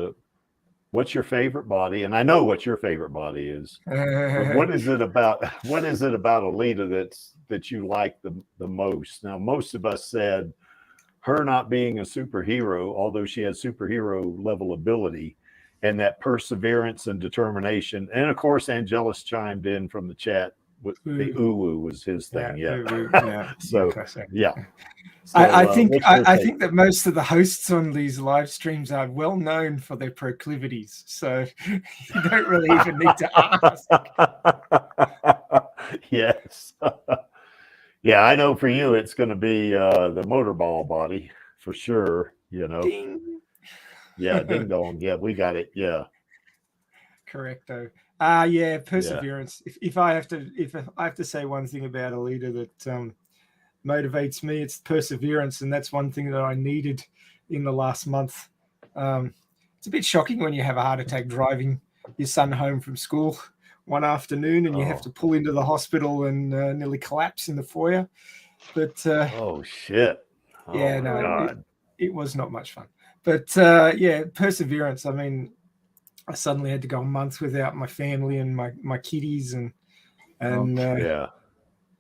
what's your favorite body? And I know what your favorite body is. But what is it about Alita that you like the most? Now, most of us said her not being a superhero, although she has superhero level ability, and that perseverance and determination. And of course, Angelus chimed in from the chat. The uwu was his thing. Yeah. So yeah. So, I think that most of the hosts on these live streams are well known for their proclivities, so you don't really even need to ask. Yes. Yeah, I know for you it's going to be the motorball body for sure. You know. Ding. Yeah, ding dong. Yeah, we got it. Yeah. Correcto. Yeah, perseverance. Yeah. If I have to say one thing about Alita that motivates me, it's perseverance, and that's one thing that I needed in the last month. It's a bit shocking when you have a heart attack driving your son home from school one afternoon, and you have to pull into the hospital and nearly collapse in the foyer. But oh shit! Oh, yeah, no, it was not much fun. But yeah, perseverance. I mean, I suddenly had to go a month without my family and my kiddies, and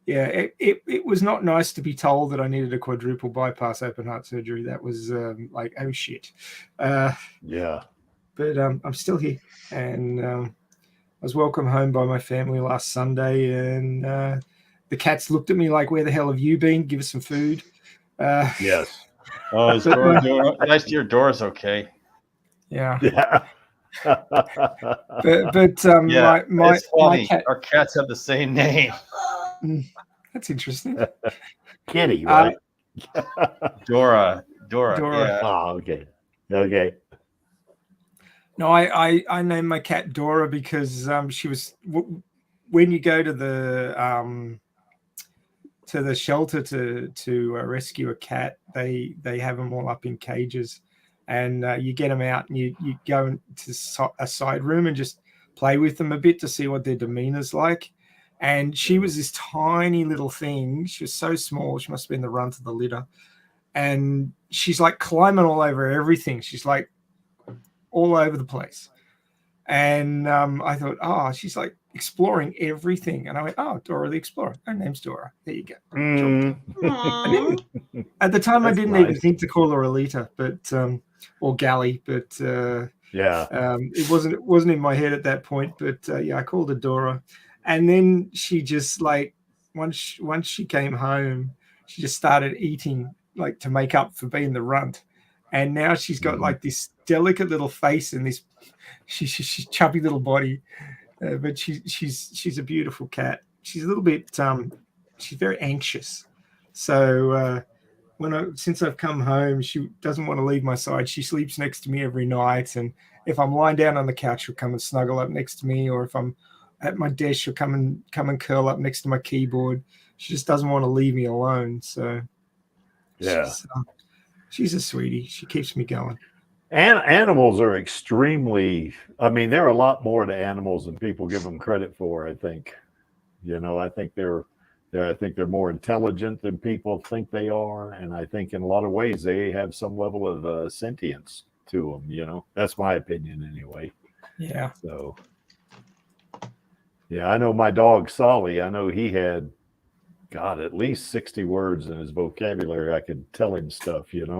it was not nice to be told that I needed a quadruple bypass open heart surgery. That was like, oh shit. Yeah. But I'm still here, and I was welcomed home by my family last Sunday, and the cats looked at me like, "Where the hell have you been? Give us some food." Yes. Oh, is Dora, nice to hear Dora's okay. Yeah. Yeah. but yeah, my cat, our cats have the same name. That's interesting. Kitty, right? Dora. Yeah. Oh, okay. No, I named my cat Dora because she was when you go to the shelter to rescue a cat, they have them all up in cages. And you get them out and you go into a side room and just play with them a bit to see what their demeanor's like. And she was this tiny little thing. She was so small. She must have been the runt of the litter. And she's like climbing all over everything. She's like all over the place. And I thought, she's like exploring everything. And I went, Dora the Explorer. Her name's Dora. There you go. At the time, I didn't even think to call her Alita, but or Gally, but it wasn't in my head at that point. But I called her Dora, and then she just like once she came home, she just started eating like to make up for being the runt, and now she's got like this delicate little face and this she's chubby little body, but she's a beautiful cat. She's a little bit she's very anxious, so. Since I've come home, she doesn't want to leave my side. She sleeps next to me every night, and if I'm lying down on the couch, she'll come and snuggle up next to me, or if I'm at my desk, she'll come and curl up next to my keyboard. She just doesn't want to leave me alone. So yeah, she's a sweetie. She keeps me going. And animals are extremely. I mean, they're a lot more to animals than people give them credit for. I think, I think they're more intelligent than people think they are, and I think in a lot of ways they have some level of sentience to them. That's my opinion anyway. Yeah. So, yeah, I know my dog Solly. I know he had, at least 60 words in his vocabulary. I could tell him stuff. That's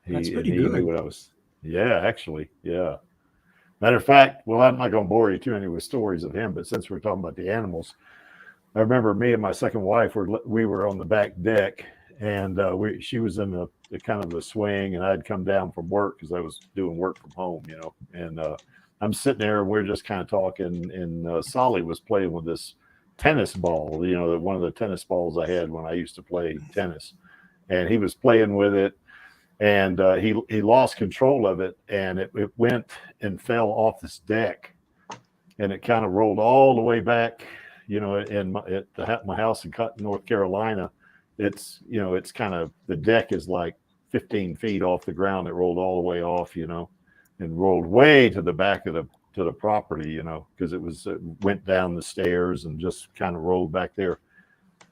pretty good. He knew what I was. Yeah, actually, yeah. Matter of fact, well, I'm not going to bore you too many with stories of him, but since we're talking about the animals. I remember me and my second wife we were on the back deck, and she was in the kind of the swing, and I'd come down from work because I was doing work from home, and I'm sitting there and we're just kind of talking, and Solly was playing with this tennis ball, one of the tennis balls I had when I used to play tennis, and he was playing with it. and he lost control of it, and it went and fell off this deck, and it kind of rolled all the way back. You know, at my house in North Carolina, it's, you know, it's kind of, the deck is like 15 feet off the ground. It rolled all the way off, you know, and rolled way to the back of the property, you know, because it went down the stairs and just kind of rolled back there.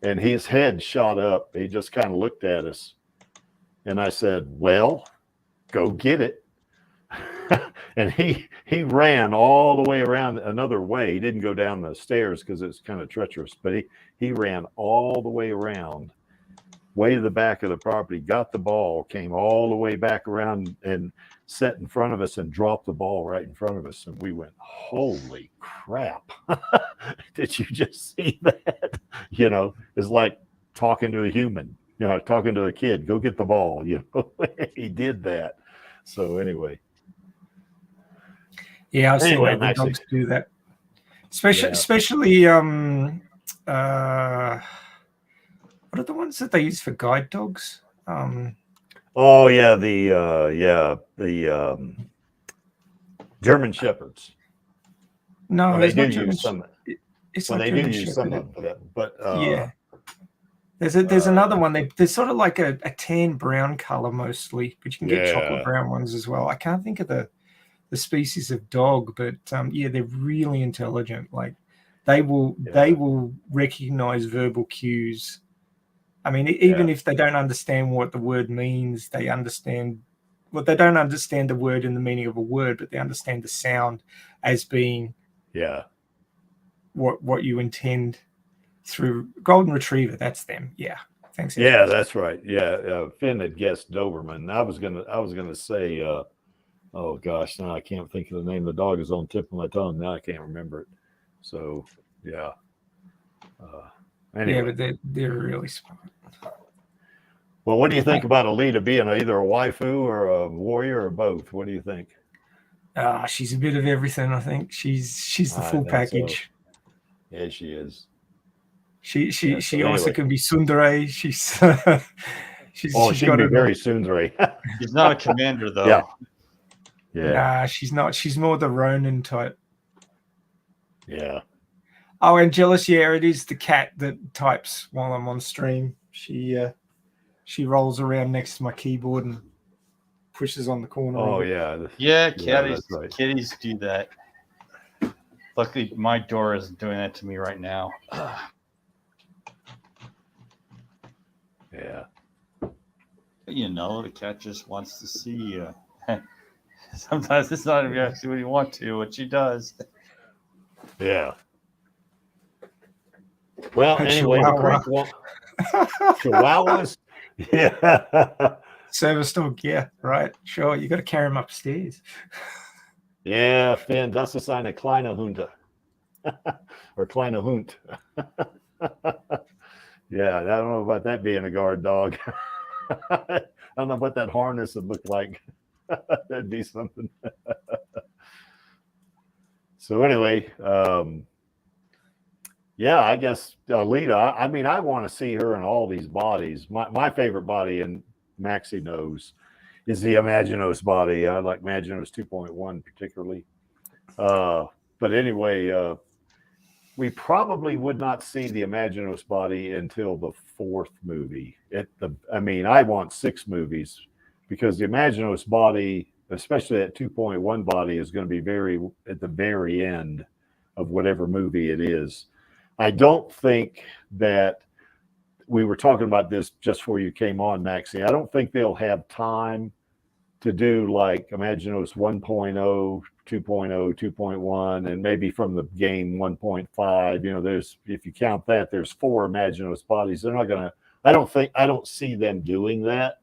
And his head shot up. He just kind of looked at us. And I said, well, go get it. And he ran all the way around another way. He didn't go down the stairs because it's kind of treacherous, but he ran all the way around, way to the back of the property, got the ball, came all the way back around and sat in front of us and dropped the ball right in front of us. And we went, holy crap. Did you just see that? You know, it's like talking to a human, you know, talking to a kid, go get the ball. You know, he did that. So anyway. Yeah, I've seen other dogs do that. Especially what are the ones that they use for guide dogs? Oh yeah, the German Shepherds. No, well, they do use some. It's well, not they German do use Shepherd. some of them, but yeah. There's another one. They're sort of like a tan brown color mostly, but you can get chocolate brown ones as well. I can't think of the species of dog, but yeah, they're really intelligent. Like they will recognize verbal cues. I mean, even if they don't understand what the word means, they understand. Well, they don't understand the word in the meaning of a word, but they understand the sound as being what you intend through golden retriever. That's them. Yeah. Thanks. Yeah, that's right. Yeah, Finn had guessed Doberman. I was gonna say. Oh gosh, now I can't think of the name. The dog is on the tip of my tongue. Now I can't remember it. So yeah. Anyway. Yeah, but they're really smart. Well, what do you think about Alita being either a waifu or a warrior or both? What do you think? She's a bit of everything. I think she's the full package. So. Yeah, she is. She also can be tsundere. She's she can be very tsundere. She's not a commander though. Yeah. Nah, she's not. She's more the Ronin type. Yeah. Oh, and Jealous, yeah, it is the cat that types while I'm on stream. She rolls around next to my keyboard and pushes on the corner. Oh yeah. Yeah, kitties do that. Luckily, my door isn't doing that to me right now. Yeah. You know, the cat just wants to see you. Sometimes it's not actually what you want to, what she does. Yeah. Well, anyway, Chihuahuas. Yeah. Service dog, yeah, right. Sure, you got to carry him upstairs. Yeah, Finn, that's a sign of kleine Hunde. Or kleine Hund. Yeah, I don't know about that being a guard dog. I don't know what that harness would look like. That'd be something. So anyway, yeah, I guess Alita, I mean, I want to see her in all these bodies. My favorite body, and Maxie knows, is the Imaginos body. I like Imaginos 2.1 particularly. But anyway, we probably would not see the Imaginos body until the 4th movie. I mean, I want 6 movies because the Imaginos body, especially that 2.1 body, is going to be at the very end of whatever movie it is. I don't think that we were talking about this just before you came on, Maxie. I don't think they'll have time to do like Imaginos 1.0, 2.0, 2.1, and maybe from the game 1.5. You know, if you count that, there's 4 Imaginos bodies. They're not going to, I don't see them doing that.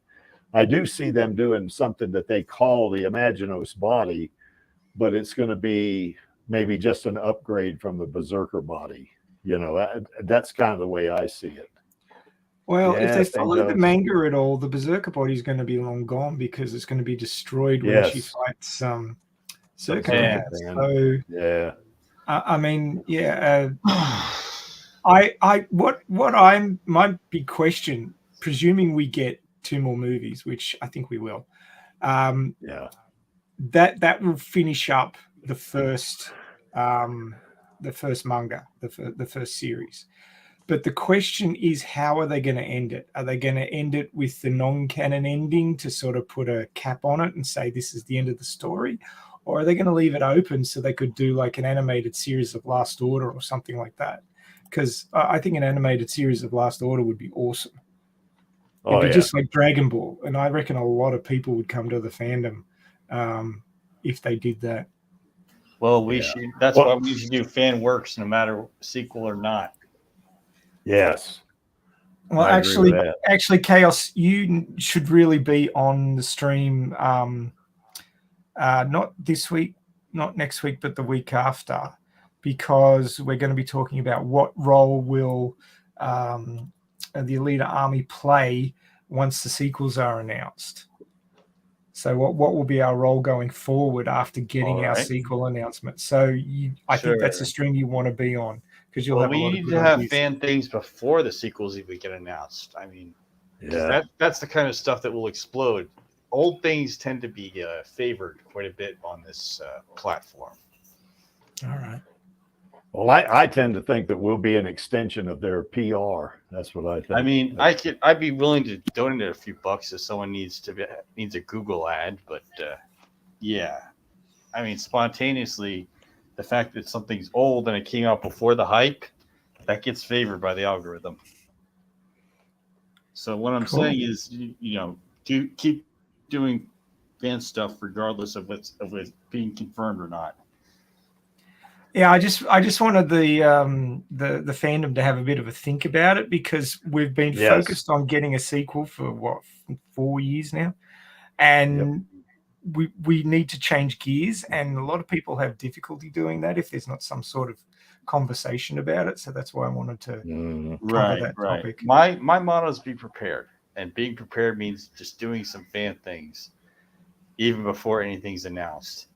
I do see them doing something that they call the Imaginos body, but it's going to be maybe just an upgrade from the Berserker body. You know, that's kind of the way I see it. Well, if they follow the manga at all, the Berserker body is going to be long gone because it's going to be destroyed when she fights Circuit. So yeah, I mean, yeah. My big question, presuming we get 2 more movies, which I think we will. Yeah. That will finish up the first manga, the first series. But the question is, how are they going to end it? Are they going to end it with the non-canon ending to sort of put a cap on it and say this is the end of the story? Or are they going to leave it open so they could do like an animated series of Last Order or something like that? Because I think an animated series of Last Order would be awesome. It'd be just like Dragon Ball. And I reckon a lot of people would come to the fandom if they did that. Well, we should. That's why we should do fan works, no matter sequel or not. Yes. Well, actually, Chaos, you should really be on the stream. Not this week, not next week, but the week after, because we're going to be talking about what role will the Alita Army play once the sequels are announced. So what will be our role going forward after getting our sequel announcement? So I think that's a stream you want to be on, because you'll have a lot of good have ideas. fan things before the sequels even get announced. I mean, that's the kind of stuff that will explode. Old things tend to be favored quite a bit on this platform. All right. Well, I tend to think that we'll be an extension of their PR. That's what I think. I mean, I'd be willing to donate a few bucks if someone needs a Google ad, but yeah, I mean, spontaneously, the fact that something's old and it came out before the hype, that gets favored by the algorithm. So what I'm saying is, keep doing fan stuff regardless of it being confirmed or not. Yeah, I just wanted the fandom to have a bit of a think about it, because we've been focused on getting a sequel for 4 years now, and we need to change gears, and a lot of people have difficulty doing that if there's not some sort of conversation about it. So that's why I wanted to cover that topic. My motto is be prepared, and being prepared means just doing some fan things even before anything's announced.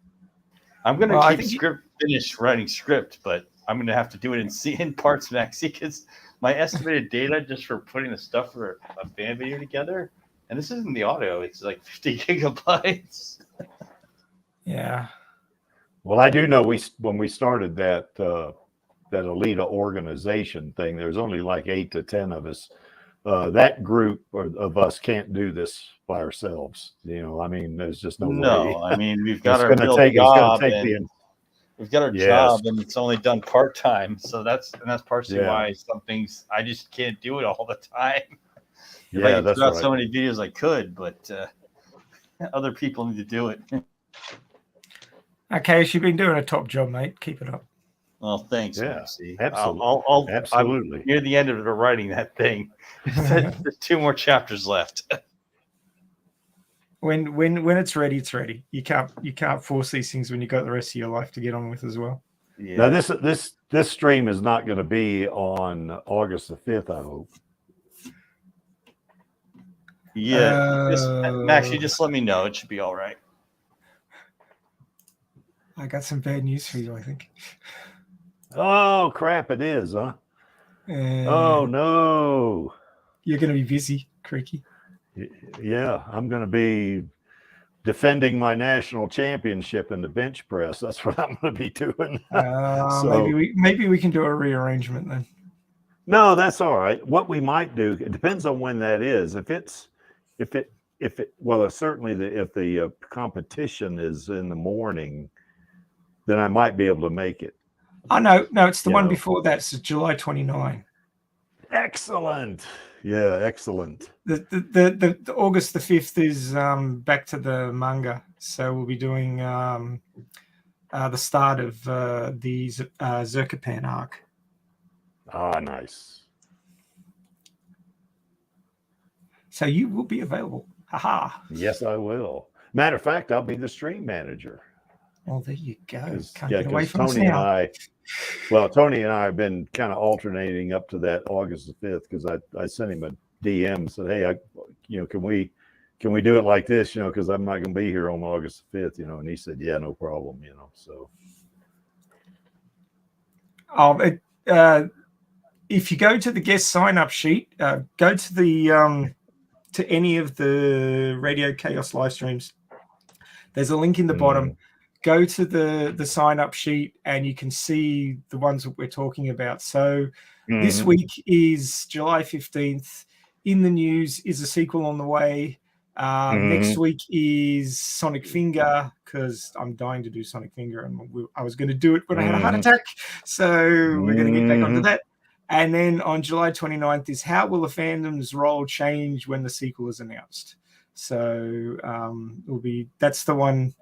I'm going to finish writing script, but I'm going to have to do it in parts next, because my estimated data just for putting the stuff for a fan video together, and this isn't the audio, it's like 50 gigabytes. Yeah. Well, I do know when we started that Alita organization thing, there's only like 8 to 10 of us. That group of us can't do this by ourselves. I mean, there's just no way. No, I mean, we've got our job. We've got our job, and it's only done part time. So that's partially why some things I just can't do it all the time. If I could put out so many videos, I could, but other people need to do it. Okay, you've been doing a top job, mate. Keep it up. Well, thanks, yeah, Maxie. Absolutely. Absolutely. I'm near the end of writing that thing. There's 2 more chapters left. When it's ready, it's ready. You can't force these things when you've got the rest of your life to get on with as well. Yeah. Now this stream is not going to be on August the 5th, I hope. Yeah, Max, you just let me know. It should be all right. I got some bad news for you, I think. Oh crap! It is, huh? Oh no! You're going to be busy, Creaky. Yeah, I'm going to be defending my national championship in the bench press. That's what I'm going to be doing. So, maybe we can do a rearrangement then. No, that's all right. What we might do, it depends on when that is. If certainly if the competition is in the morning, then I might be able to make it. Oh no, it's the one before that. It's July 29. Excellent. Yeah, excellent. The August the 5th is back to the manga, so we'll be doing the start of the Zerkapan arc. Ah, nice. So you will be available. Haha. Yes, I will. Matter of fact, I'll be the stream manager. Well, there you go. Can't get away from Tony and I. Well, Tony and I have been kind of alternating up to that August the 5th, because I sent him a DM and said, hey, can we do it like this, because I'm not going to be here on August the 5th, and he said, yeah, no problem, so. If you go to the guest sign up sheet, go to the to any of the Radio Chaos live streams, there's a link in the bottom. Go to the sign up sheet and you can see the ones that we're talking about. So this week is July 15th. In the news is a sequel on the way. Next week is Sonic Finger, because I'm dying to do Sonic Finger, and I was going to do it when I had a heart attack. So we're going to get back onto that. And then on July 29th is How Will the Fandom's Role Change When the Sequel is Announced? So that's the one.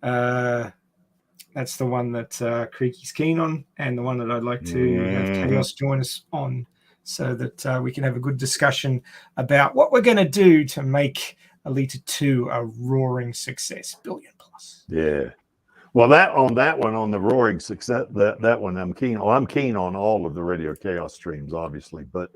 That's the one that Creaky's keen on, and the one that I'd like to have Chaos join us on, so that we can have a good discussion about what we're going to do to make Alita 2 a roaring success, billion plus. Yeah. Well, on the roaring success, that one I'm keen on. I'm keen on all of the Radio Chaos streams, obviously, but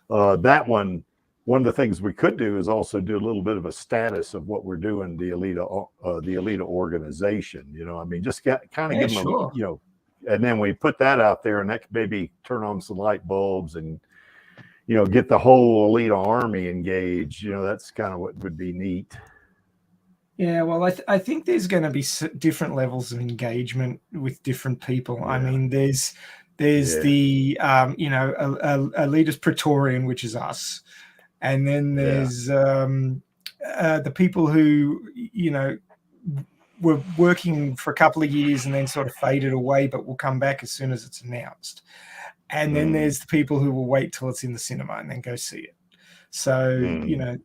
that one of the things we could do is also do a little bit of a status of what we're doing, the Alita organization. You know, I mean, just kind of give them, you know, and then we put that out there, and that could maybe turn on some light bulbs and, you know, get the whole Alita army engaged. You know, that's kind of what would be neat. Yeah, well, I think there's going to be different levels of engagement with different people. Yeah. I mean, there's the you know, Alita's Praetorian, which is us, and then there's the people who, you know, were working for a couple of years and then sort of faded away, but will come back as soon as it's announced. And then there's the people who will wait till it's in the cinema and then go see it. So, you know,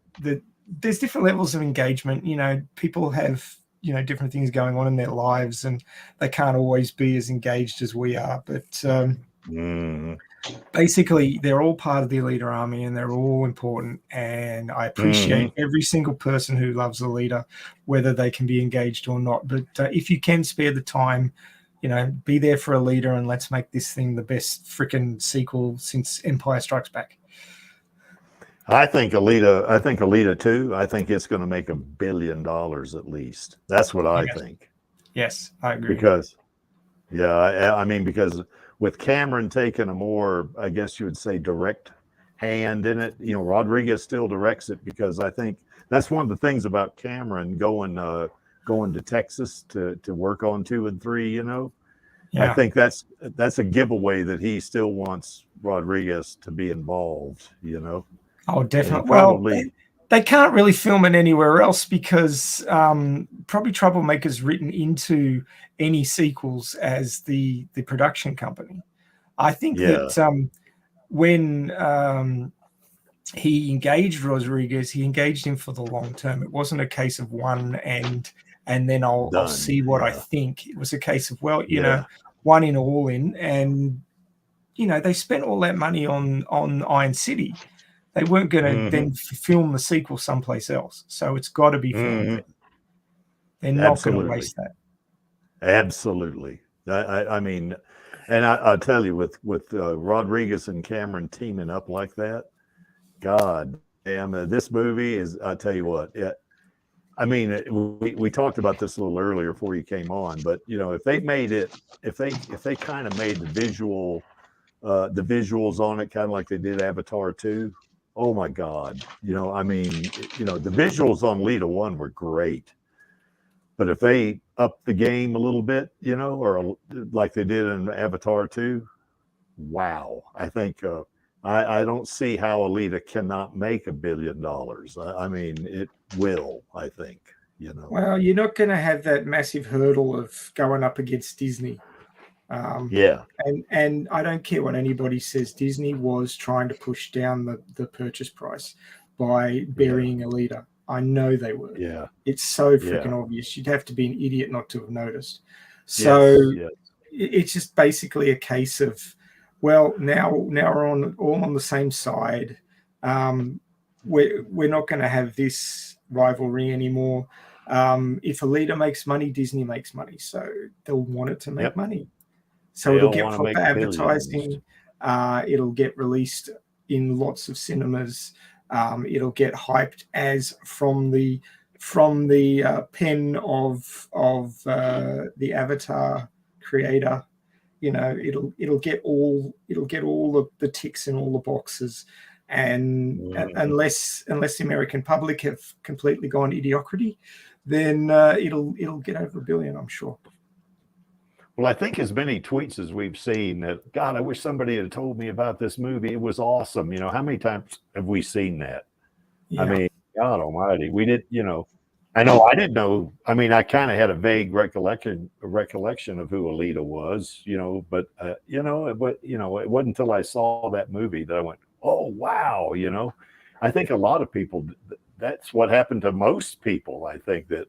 there's different levels of engagement. You know, people have, you know, different things going on in their lives, and they can't always be as engaged as we are. But basically, they're all part of the Alita army, and they're all important. And I appreciate every single person who loves Alita, whether they can be engaged or not. But if you can spare the time, you know, be there for Alita, and let's make this thing the best freaking sequel since Empire Strikes Back. I think Alita 2, I think it's going to make $1 billion at least. That's what I think. Yes, I agree. Because, I mean, because with Cameron taking a more, I guess you would say, direct hand in it, you know, Rodriguez still directs it, because I think that's one of the things about Cameron going to Texas to work on 2 and 3, you know. Yeah. I think that's a giveaway that he still wants Rodriguez to be involved, you know. Oh, definitely. Well, they can't really film it anywhere else, because probably Troublemaker's written into any sequels as the production company. I think that when he engaged Rodriguez, he engaged him for the long term. It wasn't a case of one and then I'll see what I think. It was a case of, well, you know, one in, all in, and you know, they spent all that money on Iron City. They weren't going to then film the sequel someplace else. So it's got to be filmed. They're not going to waste that. Absolutely. I mean, and I'll tell you, with Rodriguez and Cameron teaming up like that, God damn, this movie is, I'll tell you what, I mean, we talked about this a little earlier before you came on, but, you know, if they made it, if they kind of made the visuals on it kind of like they did Avatar 2, oh my God. You know, I mean, you know, the visuals on Alita 1 were great, but if they up the game a little bit, you know, or like they did in Avatar 2, wow. I think I don't see how Alita cannot make $1 billion. I mean, it will, I think, you know. Well, you're not going to have that massive hurdle of going up against Disney. And I don't care what anybody says. Disney was trying to push down the purchase price by burying Alita. I know they were. Yeah, it's so freaking obvious. You'd have to be an idiot not to have noticed. So it's just basically a case of, well, now we're all on the same side. We're not going to have this rivalry anymore. If Alita makes money, Disney makes money, so they'll want it to make money. So it'll get proper advertising. It'll get released in lots of cinemas. It'll get hyped as from the pen of the Avatar creator. You know, it'll get all the ticks in all the boxes. and unless the American public have completely gone idiocracy, then it'll get over 1 billion, I'm sure. Well, I think as many tweets as we've seen that, God, I wish somebody had told me about this movie. It was awesome. You know, how many times have we seen that? Yeah. I mean, God almighty, we did, you know, I didn't know. I mean, I kind of had a vague recollection of who Alita was, you know, but, it wasn't until I saw that movie that I went, oh, wow. You know, I think a lot of people, that's what happened to most people, I think, that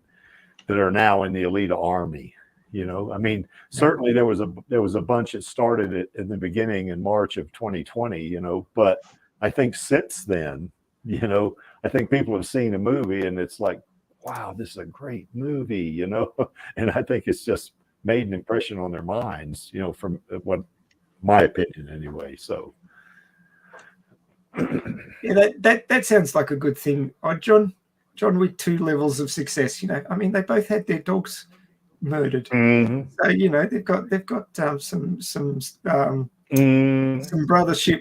are now in the Alita army. You know, I mean, certainly there was a bunch that started it in the beginning in March of 2020, you know, but I think since then, you know, I think people have seen a movie and it's like, wow, this is a great movie, you know, and I think it's just made an impression on their minds, you know, from what my opinion anyway. So yeah, that sounds like a good thing. John Wick 2 levels of success, you know, I mean, they both had their dogs murdered. Mm-hmm. So, you know, they've got some brothership,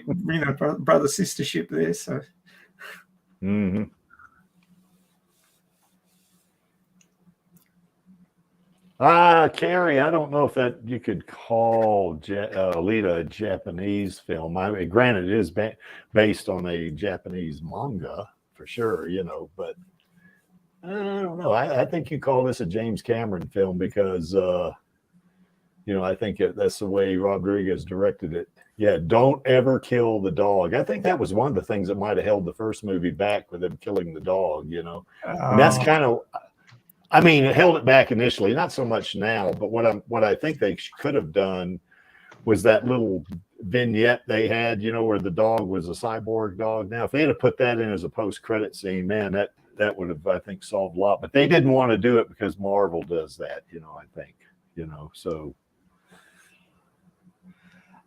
you know, brother sistership there. So mm-hmm. Carrie, I don't know if that you could call Alita a Japanese film. Granted, it is based on a Japanese manga for sure, you know, but I don't know. I think you call this a James Cameron film because, you know, I think that's the way Rodriguez directed it. Yeah, don't ever kill the dog. I think that was one of the things that might have held the first movie back with them killing the dog, you know. And that's kind of, I mean, it held it back initially, not so much now, but what I think they could have done was that little vignette they had, you know, where the dog was a cyborg dog. Now, if they had put that in as a post-credit scene, man, that would have, I think, solved a lot. But they didn't want to do it because Marvel does that, you know, I think, you know, so.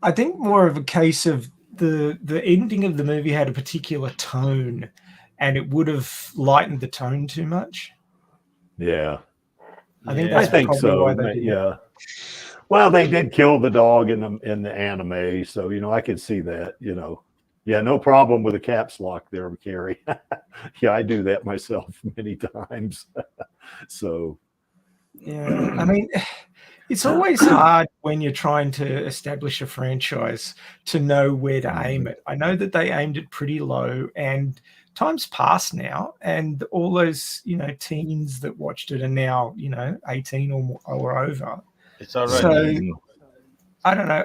I think more of a case of the ending of the movie had a particular tone and it would have lightened the tone too much. Yeah. I think so. Yeah. Well, they did kill the dog in the anime, so, you know, I could see that, you know. Yeah, no problem with a caps lock there, Carrie. Yeah, I do that myself many times. So, yeah, I mean, it's always hard when you're trying to establish a franchise to know where to aim it. I know that they aimed it pretty low, and time's passed now, and all those, you know, teens that watched it are now, you know, 18 or over. It's all right. So, I don't know.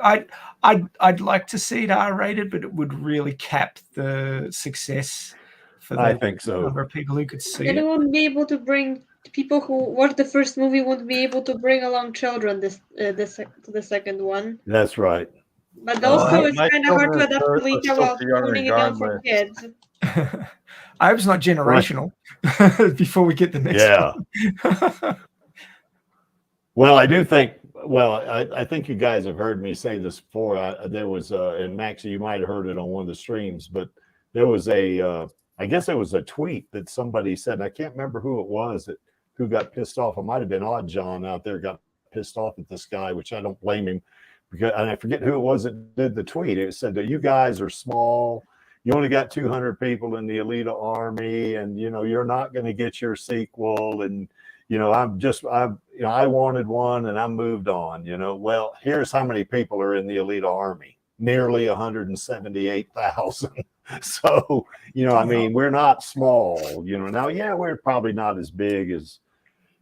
I'd like to see it R-rated, but it would really cap the success for the number of people who could see it. They won't be able to bring people who watched the first movie won't be able to bring along children to the second one. That's right. But also, it's kind of hard to adapt Alita while tuning it down for kids. I hope it's not generational. Right. Before we get the next one. Well, I do think. Well, I think you guys have heard me say this before. There was, and Max, you might have heard it on one of the streams, but there was I guess it was a tweet that somebody said, and I can't remember who it was who got pissed off. It might have been Odd John out there got pissed off at this guy, which I don't blame him, because, and I forget who it was that did the tweet. It said that you guys are small. You only got 200 people in the Alita army, and, you know, you're not going to get your sequel. And, you know, I wanted one and I moved on, you know. Well, here's how many people are in the Alita army. Nearly 178,000. So, you know, I mean, we're not small, you know. Now, yeah, we're probably not as big as,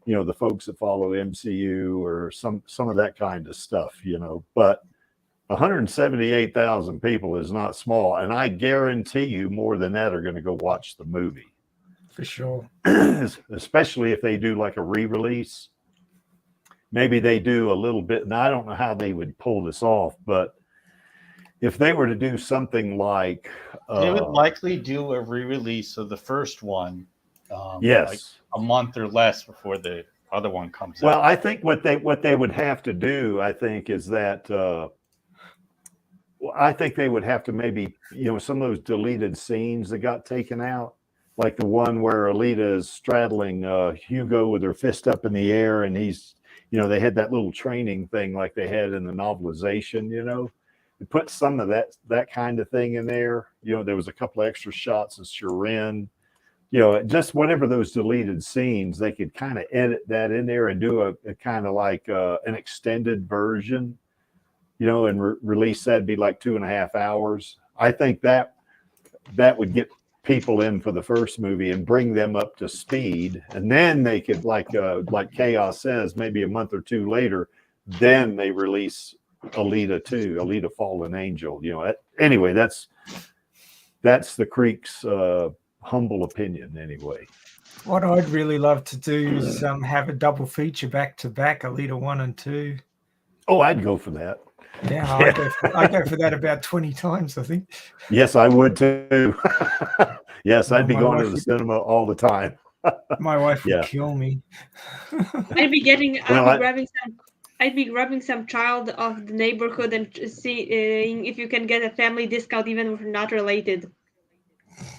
you know, the folks that follow MCU or some of that kind of stuff, you know, but 178,000 people is not small. And I guarantee you more than that are going to go watch the movie. For sure. Especially if they do like a re-release. Maybe they do a little bit. Now, I don't know how they would pull this off, but if they were to do something like they would likely do a re-release of the first one, yes, like a month or less before the other one comes out. Well, I think what they would have to do, I think, is that I think they would have to maybe, you know, some of those deleted scenes that got taken out, like the one where Alita is straddling Hugo with her fist up in the air, and he's, you know, they had that little training thing like they had in the novelization, you know. put some of that kind of thing in there. You know, there was a couple of extra shots of Sharin. You know, just whatever those deleted scenes, they could kind of edit that in there and do a kind of like an extended version, you know, and release that'd be like 2.5 hours. I think that would get people in for the first movie and bring them up to speed, and then they could like Chaos says, maybe a month or two later, then they release Alita 2, Alita Fallen Angel. You know, anyway, that's the Creek's humble opinion anyway. What I'd really love to do is have a double feature back to back, Alita 1 and 2. Oh, I'd go for that. Yeah, I go for that about 20 times, I think. Yes, I would too. Yes, I'd be going to the cinema all the time. My wife would kill me. I'd be grabbing some child of the neighborhood and seeing if you can get a family discount even if we're not related.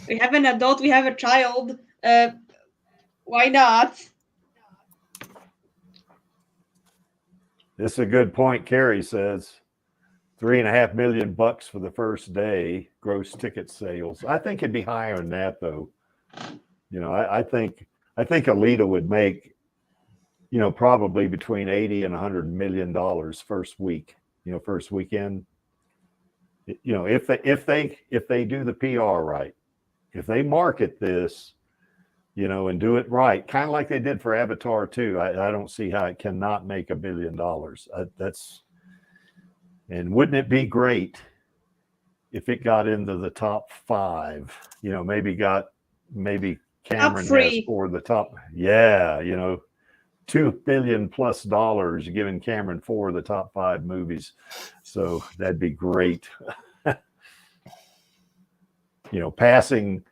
We have an adult, we have a child. Why not? This is a good point. Carrie says $3.5 million for the first day gross ticket sales. I think it'd be higher than that, though. You know, I think Alita would make, you know, probably between $80 and $100 million first week. You know, first weekend. You know, if they do the PR right, if they market this, you know, and do it right, kind of like they did for Avatar 2, I don't see how it cannot make $1 billion. And wouldn't it be great if it got into the top 5? You know, maybe Cameron has for the top. Yeah, you know, $2 billion plus giving Cameron 4 of the top 5 movies. So that'd be great. You know, passing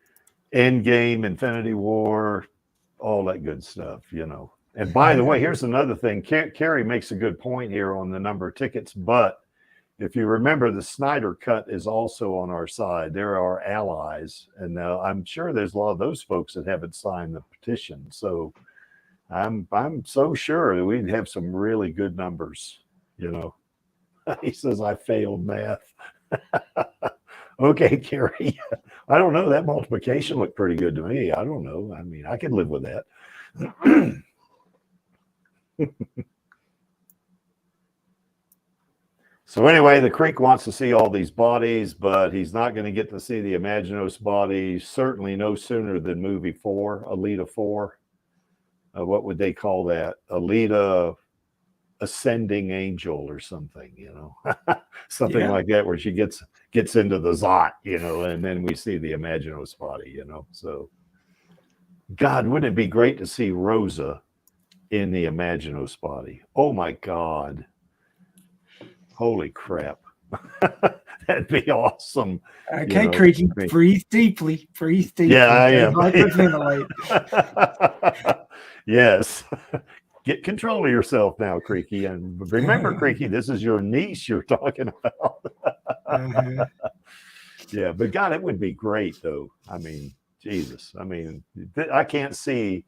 Endgame, Infinity War, all that good stuff, you know. And by the way, here's another thing. Carrie makes a good point here on the number of tickets, but if you remember, the Snyder Cut is also on our side. They're our allies, and I'm sure there's a lot of those folks that haven't signed the petition. So I'm so sure that we'd have some really good numbers, you know. He says, I failed math. Okay, Carrie. I don't know. That multiplication looked pretty good to me. I don't know. I mean, I could live with that. So anyway, the Creek wants to see all these bodies, but he's not going to get to see the Imaginos body certainly no sooner than movie 4, Alita 4. What would they call that? Alita Ascending Angel or something, you know, something like that, where she gets into the Zot, you know, and then we see the Imaginos body, you know. So, God, wouldn't it be great to see Rosa in the Imaginos body? Oh my God. Holy crap. That'd be awesome. Okay, you know, Creaky, breathe deeply. Breathe deeply. Yeah, I am. Hyperventilate. Yes. Get control of yourself now, Creaky. And remember, Creaky, this is your niece you're talking about. Yeah, but God, it would be great, though. I mean, Jesus. I mean, I can't see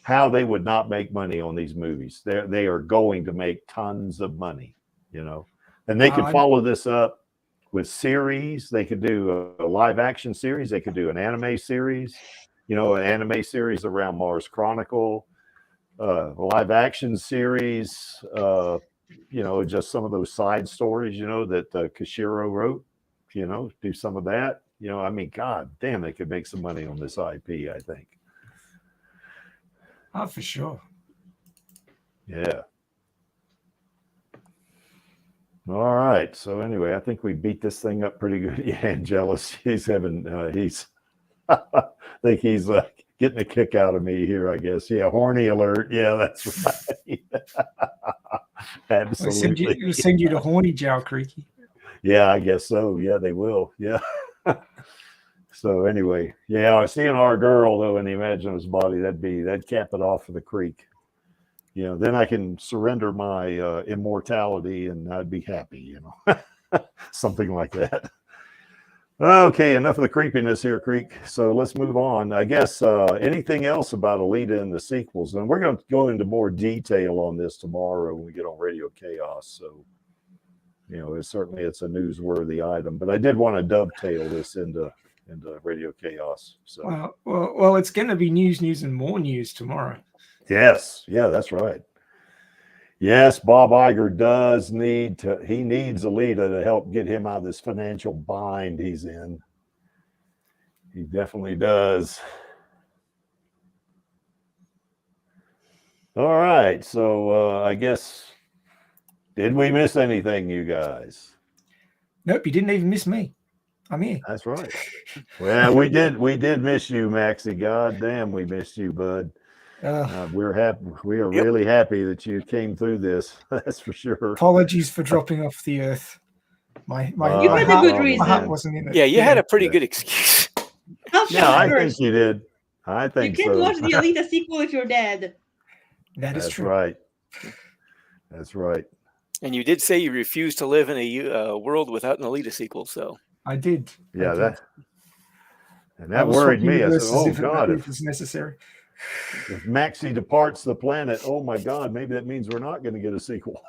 how they would not make money on these movies. They are going to make tons of money, you know. And they could follow this up with series. They could do a live action series. They could do an anime series, you know, an anime series around Mars Chronicle, a live action series, you know, just some of those side stories, you know, that Kishiro wrote, you know, do some of that. You know, I mean, God damn, they could make some money on this IP, I think. Oh, for sure. Yeah. All right. So anyway, I think we beat this thing up pretty good. Yeah, Angelus, he's having, I think he's getting a kick out of me here, I guess. Yeah, horny alert. Yeah, that's right. Absolutely. We'll send you to horny jail, Creaky. Yeah, I guess so. Yeah, they will. Yeah. So anyway, yeah, seeing our girl though in the Imaginos body, that'd cap it off for the Creek. You know, then I can surrender my immortality and I'd be happy, you know, something like that. Okay, enough of the creepiness here, Creek. So let's move on. I guess anything else about Alita and the sequels? And we're going to go into more detail on this tomorrow when we get on Radio Chaos. So, you know, it's a newsworthy item. But I did want to dovetail this into Radio Chaos. So well, it's going to be news, and more news tomorrow. Yes, yeah, that's right. Yes, Bob Iger does need he needs Alita to help get him out of this financial bind he's in. He definitely does. All right, so I guess, did we miss anything, you guys? Nope, you didn't even miss me. I'm here. That's right. Well, we did miss you, Maxie. God damn, we missed you, bud. We're happy. We are really happy that you came through this. That's for sure. Apologies for dropping off the earth. My had a good reason. My heart wasn't in it. Yeah, you had a pretty good excuse. Yeah, I think you did. I think you can't so. watch the Alita sequel if you're dead. That's true. Right. That's right. And you did say you refused to live in a world without an Alita sequel, so I did. Yeah, that worried me. I said, "Oh God, if it's necessary." If Maxie departs the planet, oh my God, maybe that means we're not going to get a sequel.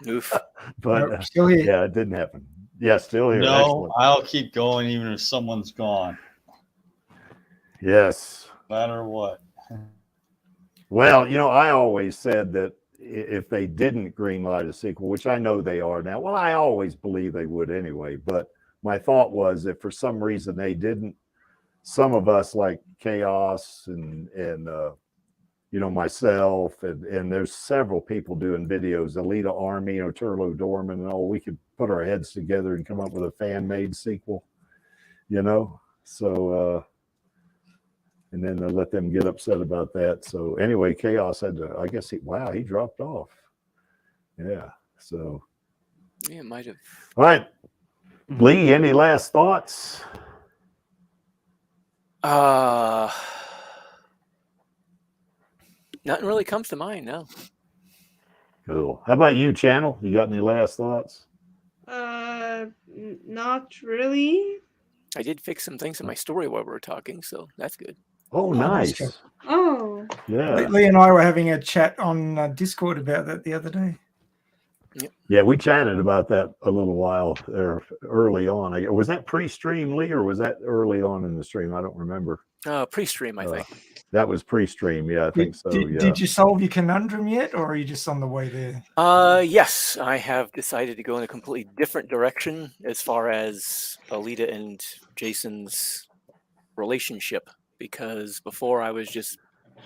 Oof. But nope, still here. Yeah, it didn't happen. Yeah, still here. No, Excellent. I'll keep going even if someone's gone. Yes. No matter what. Well, you know, I always said that if they didn't greenlight a sequel, which I know they are now, well, I always believe they would anyway. But my thought was, if for some reason they didn't, some of us like Chaos and you know, myself and there's several people doing videos, Alita Army, you know, Turlo Dorman and all, we could put our heads together and come up with a fan-made sequel, you know. So and then let them get upset about that. So anyway, Chaos had to, I guess he dropped off. Yeah. So yeah, it might have. All right. Lee, any last thoughts? Nothing really comes to mind, no. Cool. How about you, Channel? You got any last thoughts? Not really. I did fix some things in my story while we were talking, so that's good. Oh, nice. Oh. Yeah. Lee and I were having a chat on Discord about that the other day. Yep. Yeah, we chatted about that a little while there early on. Was that pre-stream, Lee, or was that early on in the stream? I don't remember. Pre-stream, I think. That was pre-stream. Yeah, I think so. Yeah. Did you solve your conundrum yet, or are you just on the way there? Yes, I have decided to go in a completely different direction as far as Alita and Jason's relationship, because before I was just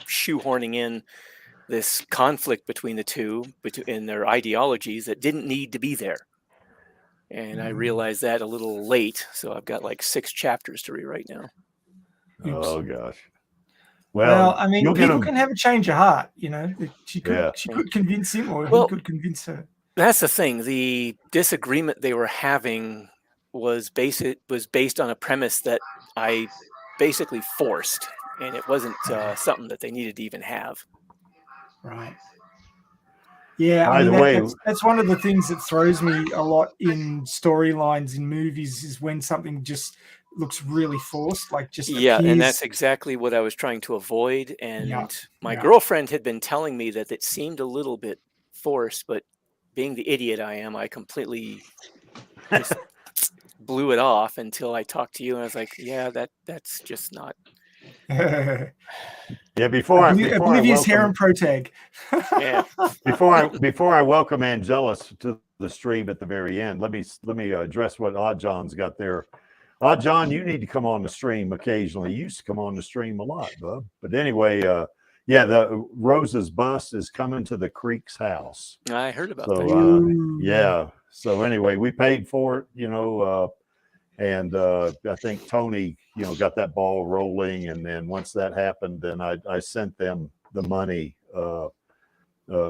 shoehorning in this conflict between the two in their ideologies that didn't need to be there. And I realized that a little late, so I've got like 6 chapters to rewrite now. Oops. Oh gosh. Well, I mean, people can have a change of heart, you know. She could convince him, or he could convince her. That's the thing. The disagreement they were having was based on a premise that I basically forced, and it wasn't something that they needed to even have. Right. Yeah, By the way, that's one of the things that throws me a lot in storylines in movies is when something just looks really forced, like just and that's exactly what I was trying to avoid. And my girlfriend had been telling me that it seemed a little bit forced, but being the idiot I am, I completely just blew it off until I talked to you, and I was like, "Yeah, that's just not." Yeah, before oblivious harem protag. Yeah. Before I welcome Angelus to the stream at the very end, let me address what Odd John's got there. Odd John, you need to come on the stream occasionally. You used to come on the stream a lot, bub. But anyway, the Rosa's bus is coming to the Creek's house. I heard about that. Yeah. So anyway, we paid for it, you know, and I think Tony, you know, got that ball rolling. And then once that happened, then I sent them the money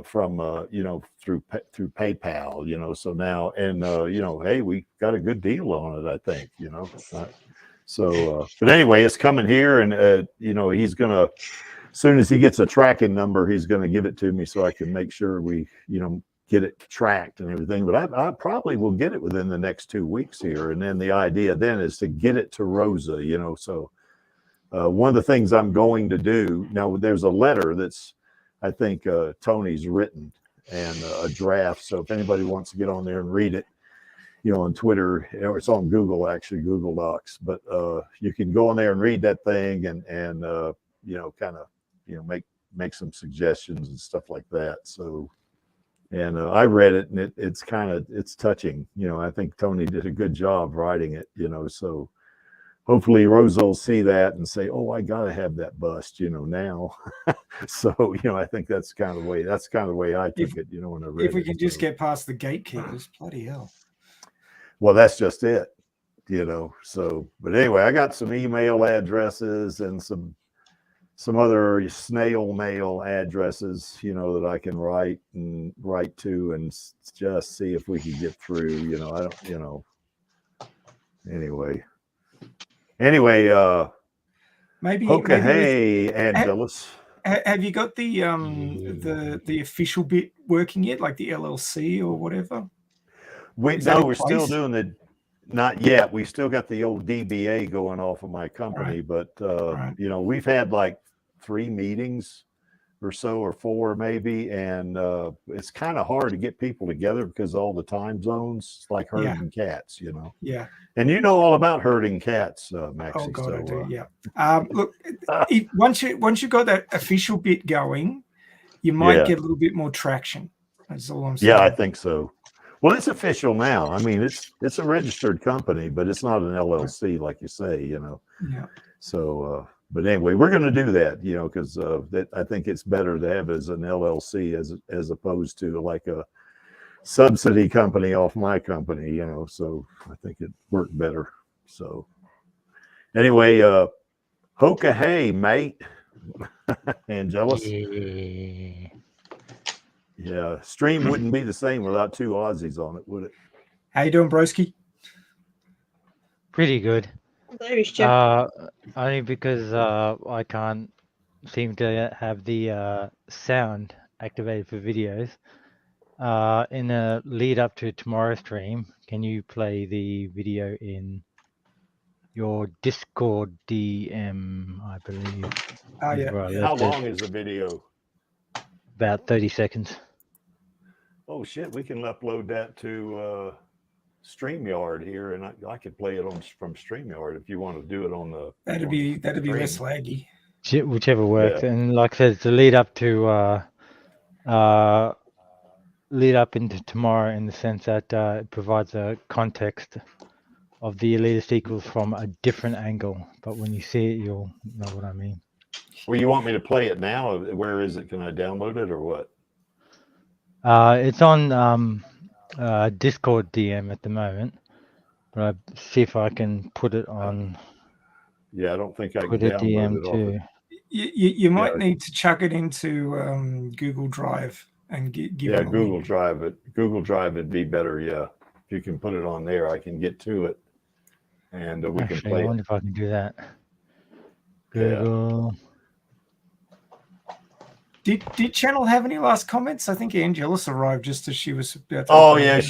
from you know, through PayPal, you know. So now, and you know, hey, we got a good deal on it, I think, you know. So but anyway, it's coming here, and you know, he's gonna, as soon as he gets a tracking number, he's gonna give it to me so I can make sure we, you know, get it tracked and everything. But I probably will get it within the next 2 weeks here, and then the idea then is to get it to Rosa, you know. So one of the things I'm going to do now, there's a letter that's, I think Tony's written, and a draft. So if anybody wants to get on there and read it, on Twitter, or it's on Google, actually, Google Docs. But you can go on there and read that thing and kind of, make some suggestions and stuff like that. So, and I read it, and it's touching. I think Tony did a good job writing it. So hopefully Rosa will see that and say, "Oh, I gotta have that bust," now. So I think that's kind of the way I took it. When I read if we it, can just get past the gatekeepers, bloody hell. Well, that's just it. So, but anyway, I got some email addresses and some other snail mail addresses, that I can write to and just see if we can get through. I don't. Anyway, maybe hey, Angelus. Have you got the official bit working yet, like the LLC or whatever? We're still doing not yet. We still got the old DBA going off of my company, right. But we've had like 3 meetings or so, or 4 maybe, and it's kind of hard to get people together because all the time zones. It's like herding cats, Yeah. And all about herding cats, Maxie. Oh God, so, I do. Yeah. Look, once you got that official bit going, you might get a little bit more traction. That's all I'm saying. Yeah, I think so. Well, it's official now. I mean, it's a registered company, but it's not an LLC, like you say. Yeah. So, but anyway, we're going to do that, because I think it's better to have it as an LLC as opposed to like a subsidy company off my company, So I think it worked better. So anyway, hoka hey, mate. Angelus. Yeah, stream wouldn't be the same without 2 Aussies on it, would it? How you doing, broski? Pretty good. There Only because I can't seem to have the sound activated for videos. In the lead up to tomorrow's stream, can you play the video in your Discord DM, I believe? Oh, yeah. How long is the video? About 30 seconds. Oh shit, we can upload that to StreamYard here, and I could play it from StreamYard if you want to do it on the. That'd be less laggy. Whichever works. Yeah. And like I said, it's the lead up into tomorrow, in the sense that it provides a context of the elitist equals from a different angle. But when you see it, you'll know what I mean. Well, you want me to play it now? Where is it? Can I download it or what? It's on Discord DM at the moment, but I see if I can put it on. Yeah, I don't think I can put it download DM too. You might need to chuck it into Google Drive and give it Google Drive it. Google Drive would be better. Yeah, if you can put it on there, I can get to it, and we can play. I wonder if I can do that. Google. Yeah. Did Channel have any last comments? I think Angelus arrived just as she was about to. Oh yeah,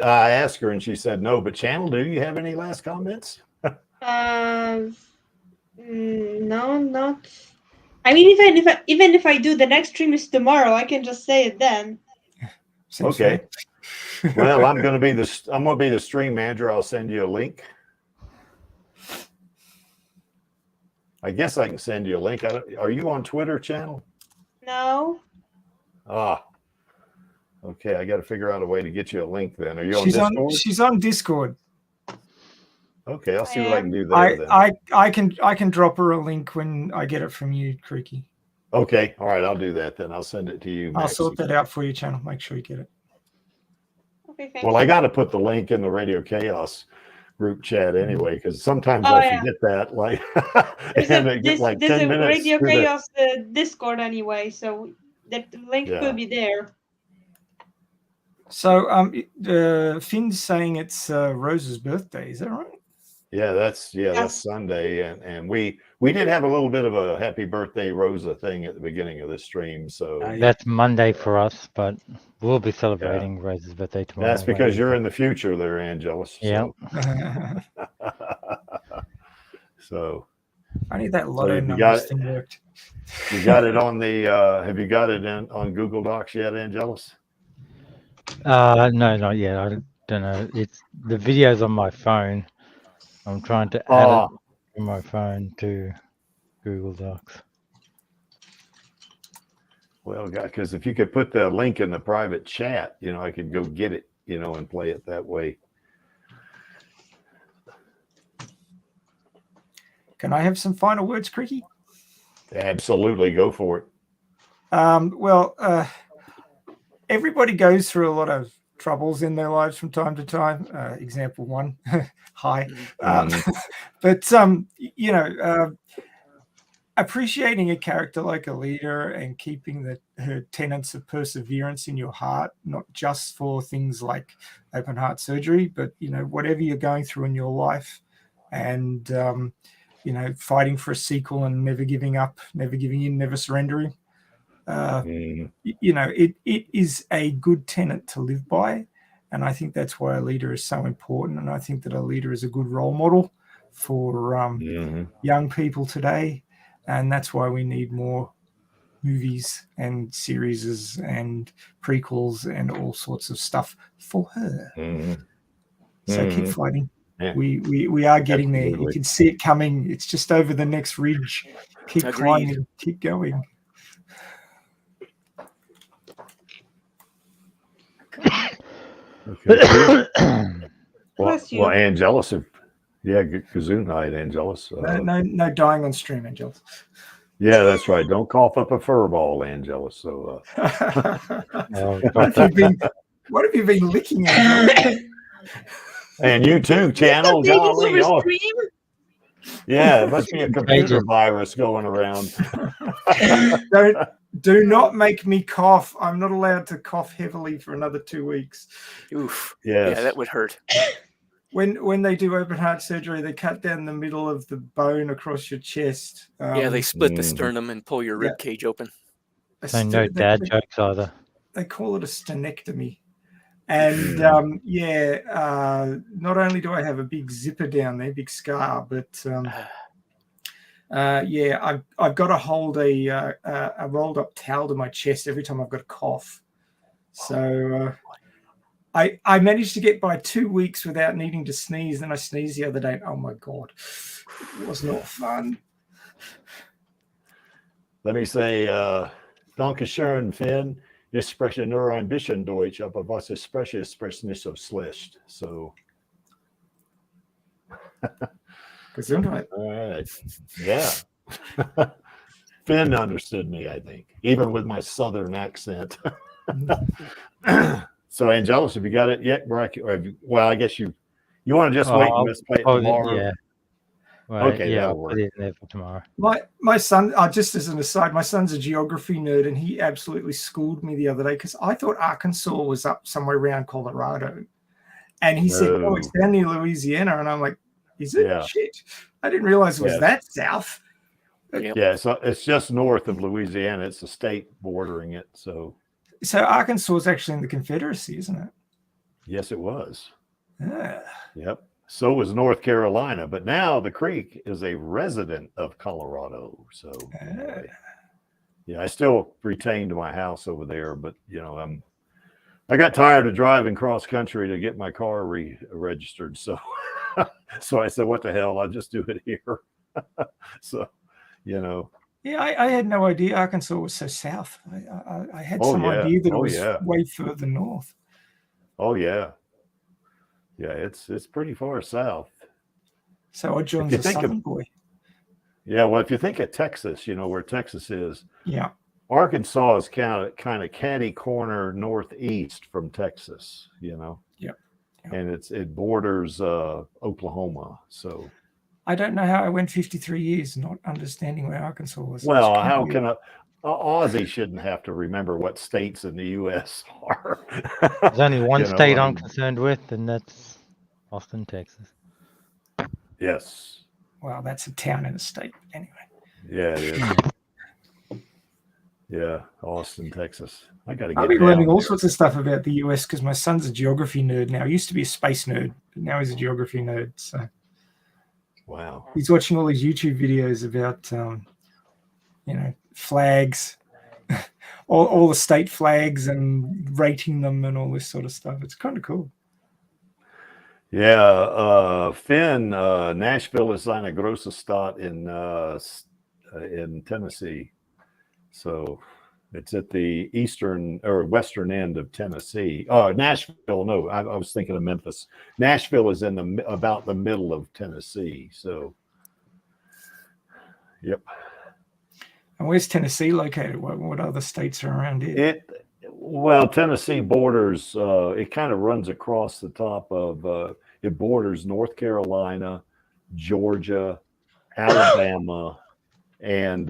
I asked her and she said no. But Channel, do you have any last comments? No, not. I mean, even if I do, the next stream is tomorrow. I can just say it then. Okay. Well, I'm gonna be the stream manager. I'll send you a link. I guess I can send you a link. Are you on Twitter, Channel? No. Okay. I got to figure out a way to get you a link then. Are you on Discord? She's on Discord. Okay, I'll see what I can do there. Then. I can drop her a link when I get it from you, Creaky. Okay. All right, I'll do that then. I'll send it to you. I'll sort that out for you, Channel. Make sure you get it. Okay. Well, I got to put the link in the Radio Chaos group chat anyway, because sometimes I forget that. Like, and I get like 10 minutes. Radio Chaos Discord anyway, so that link could be there. So, Finn's saying it's Rosa's birthday. Is that right? Yeah, that's Sunday, and we did have a little bit of a happy birthday Rosa thing at the beginning of the stream. So that's Monday for us, but we'll be celebrating Rosa's birthday tomorrow. That's because you're in the future there, Angelus. Yeah. So I need that lotto numbers thing worked. You got it on the have you got it on Google Docs yet, Angelus? No, not yet. I don't know. It's the videos on my phone. I'm trying to add it from my phone to Google Docs. Well, because if you could put the link in the private chat, I could go get it, and play it that way. Can I have some final words, Cricky? Absolutely, go for it. Everybody goes through a lot of troubles in their lives from time to time. Example one, hi. Appreciating a character like Alita and keeping her tenets of perseverance in your heart, not just for things like open heart surgery, but whatever you're going through in your life, and fighting for a sequel and never giving up, never giving in, never surrendering. It is a good tenet to live by, and I think that's why Alita is so important. And I think that Alita is a good role model for young people today. And that's why we need more movies and series and prequels and all sorts of stuff for her. So keep fighting. Yeah. We are getting there. You can see it coming. It's just over the next ridge. Keep climbing. Keep going. Okay. well, Angelus. Yeah, Gesundheit, Angelus. No dying on stream, Angelus. Yeah, that's right. Don't cough up a fur ball, Angelus. So, what have you been licking, Angelus? And you too, channel. Golly, yeah, it must be a computer virus going around. Do not make me cough. I'm not allowed to cough heavily for another 2 weeks. Oof. Yes. Yeah, that would hurt. When they do open heart surgery, they cut down the middle of the bone across your chest. They split the sternum and pull your rib cage open. So no dad jokes either. They call it a stenectomy. And not only do I have a big zipper down there, big scar, but I've got to hold a rolled up towel to my chest every time I've got a cough. So I managed to get by 2 weeks without needing to sneeze. Then I sneezed the other day. Oh my God, it was not fun. Let me say, Danke schön, Finn. Ich spreche nur ein bisschen Deutsch, aber was ich spreche, spreche nicht so schlecht. So. Gesundheit. All right. Yeah. Finn understood me, I think, even with my southern accent. So, Angelus, have you got it yet? Well, I guess you want to just wait and let's play it tomorrow. Yeah. Right, okay, yeah, I'll put it in there for tomorrow. My son, just as an aside, my son's a geography nerd, and he absolutely schooled me the other day because I thought Arkansas was up somewhere around Colorado, and he said, "Oh, it's down near Louisiana," and I'm like, "Is it?" Yeah. Shit, I didn't realize it was that south. Yeah, so it's just north of Louisiana. It's a state bordering it. So Arkansas is actually in the Confederacy, isn't it? Yes, it was. Yeah. Yep. So was North Carolina, but now the Creek is a resident of Colorado. So, I still retained my house over there, but I got tired of driving cross country to get my car registered. So, I said, "What the hell? I'll just do it here." So, Yeah, I had no idea Arkansas was so south. I had some idea that it was way further north. Oh yeah. Yeah, it's pretty far south. So I joined the southern boy. Yeah, well, if you think of Texas, where Texas is. Yeah. Arkansas is kind of catty corner northeast from Texas, Yeah. And it borders Oklahoma. So I don't know how I went 53 years not understanding where Arkansas was. Well, how can an Aussie shouldn't have to remember what states in the U.S. are? There's only one state I'm concerned with, and that's Austin, Texas. Yes. Well, that's a town in a state, anyway. Yeah, it is. Yeah, Austin, Texas. I'll be learning all sorts of stuff about the U.S. because my son's a geography nerd now. He used to be a space nerd, but now he's a geography nerd. So, wow, he's watching all these YouTube videos about, flags, all the state flags and rating them and all this sort of stuff. It's kind of cool. Yeah, Finn, Nashville is eine große Stadt in Tennessee. So it's at the eastern or western end of Tennessee. Oh, Nashville. No, I was thinking of Memphis. Nashville is in about the middle of Tennessee. So, yep. And where's Tennessee located? What other states are around it? Well, Tennessee borders. It kind of runs across the top of. It borders North Carolina, Georgia, Alabama, and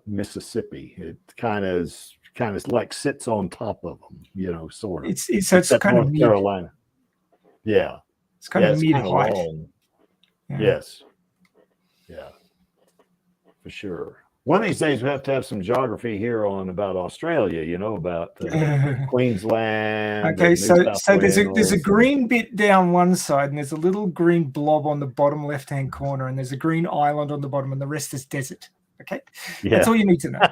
Mississippi. It kind of like sits on top of them, you know, sort of. It's kind of North Carolina. Yeah, it's kind of mid height. Yeah. Yes, yeah, for sure. One of these days we have to have some geography here on about Australia, you know, about Queensland. Okay, so there's a green bit down one side, and there's a little green blob on the bottom left-hand corner, and there's a green island on the bottom, and the rest is desert. Okay, that's all you need to know.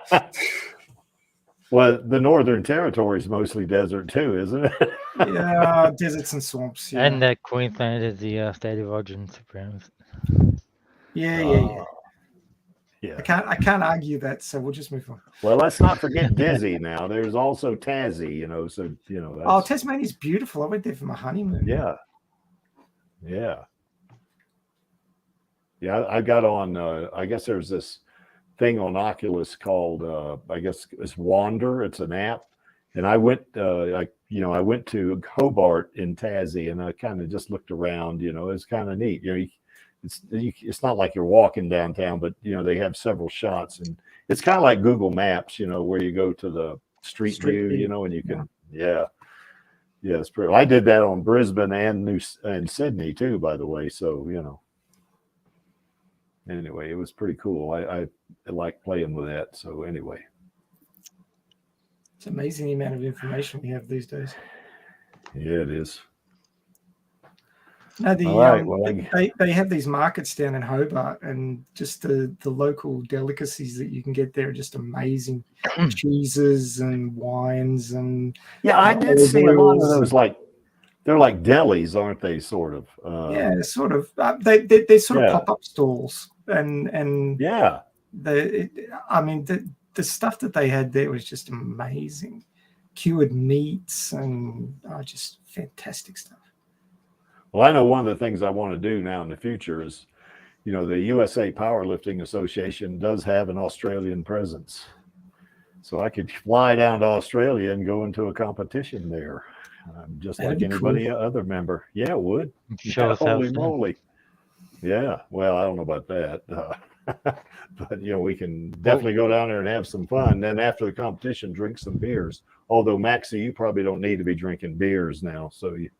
Well, the Northern Territory is mostly desert too, isn't it? Yeah, deserts and swamps. Yeah. And that Queensland is the state of origin supremacy. Yeah. I can't argue that, so we'll just move on. Well, let's not forget Dizzy now. There's also Tassie, you know, so you know. Oh, Tasmania's beautiful. I went there for my honeymoon. Yeah. I got on. I guess there's this thing on Oculus called. I guess it's Wander. It's an app, and I went. I went to Hobart in Tassie, and I kind of just looked around. You know, it's kind of neat. You know. It's not like you're walking downtown, but you know they have several shots, and it's kind of like Google Maps, you know, where you go to the street view, you know, and you can, it's pretty. I did that on Brisbane and Sydney too, by the way. So you know, anyway, it was pretty cool. I like playing with that. So anyway, it's amazing the amount of information we have these days. Yeah, it is. No, they have these markets down in Hobart, and just the local delicacies that you can get there are just amazing. Cheeses and wines and I did see a lot of those. Like they're like delis, aren't they? Sort of. Sort of. They're sort of pop-up stalls, and the stuff that they had there was just amazing. Cured meats and just fantastic stuff. Well, I know one of the things I want to do now in the future is, you know, the USA Powerlifting Association does have an Australian presence. So I could fly down to Australia and go into a competition there, just like anybody other member. Yeah, it would. Holy moly. Yeah, well, I don't know about that. But, you know, we can definitely go down there and have some fun. Then after the competition, drink some beers. Although, Maxie, you probably don't need to be drinking beers now. So you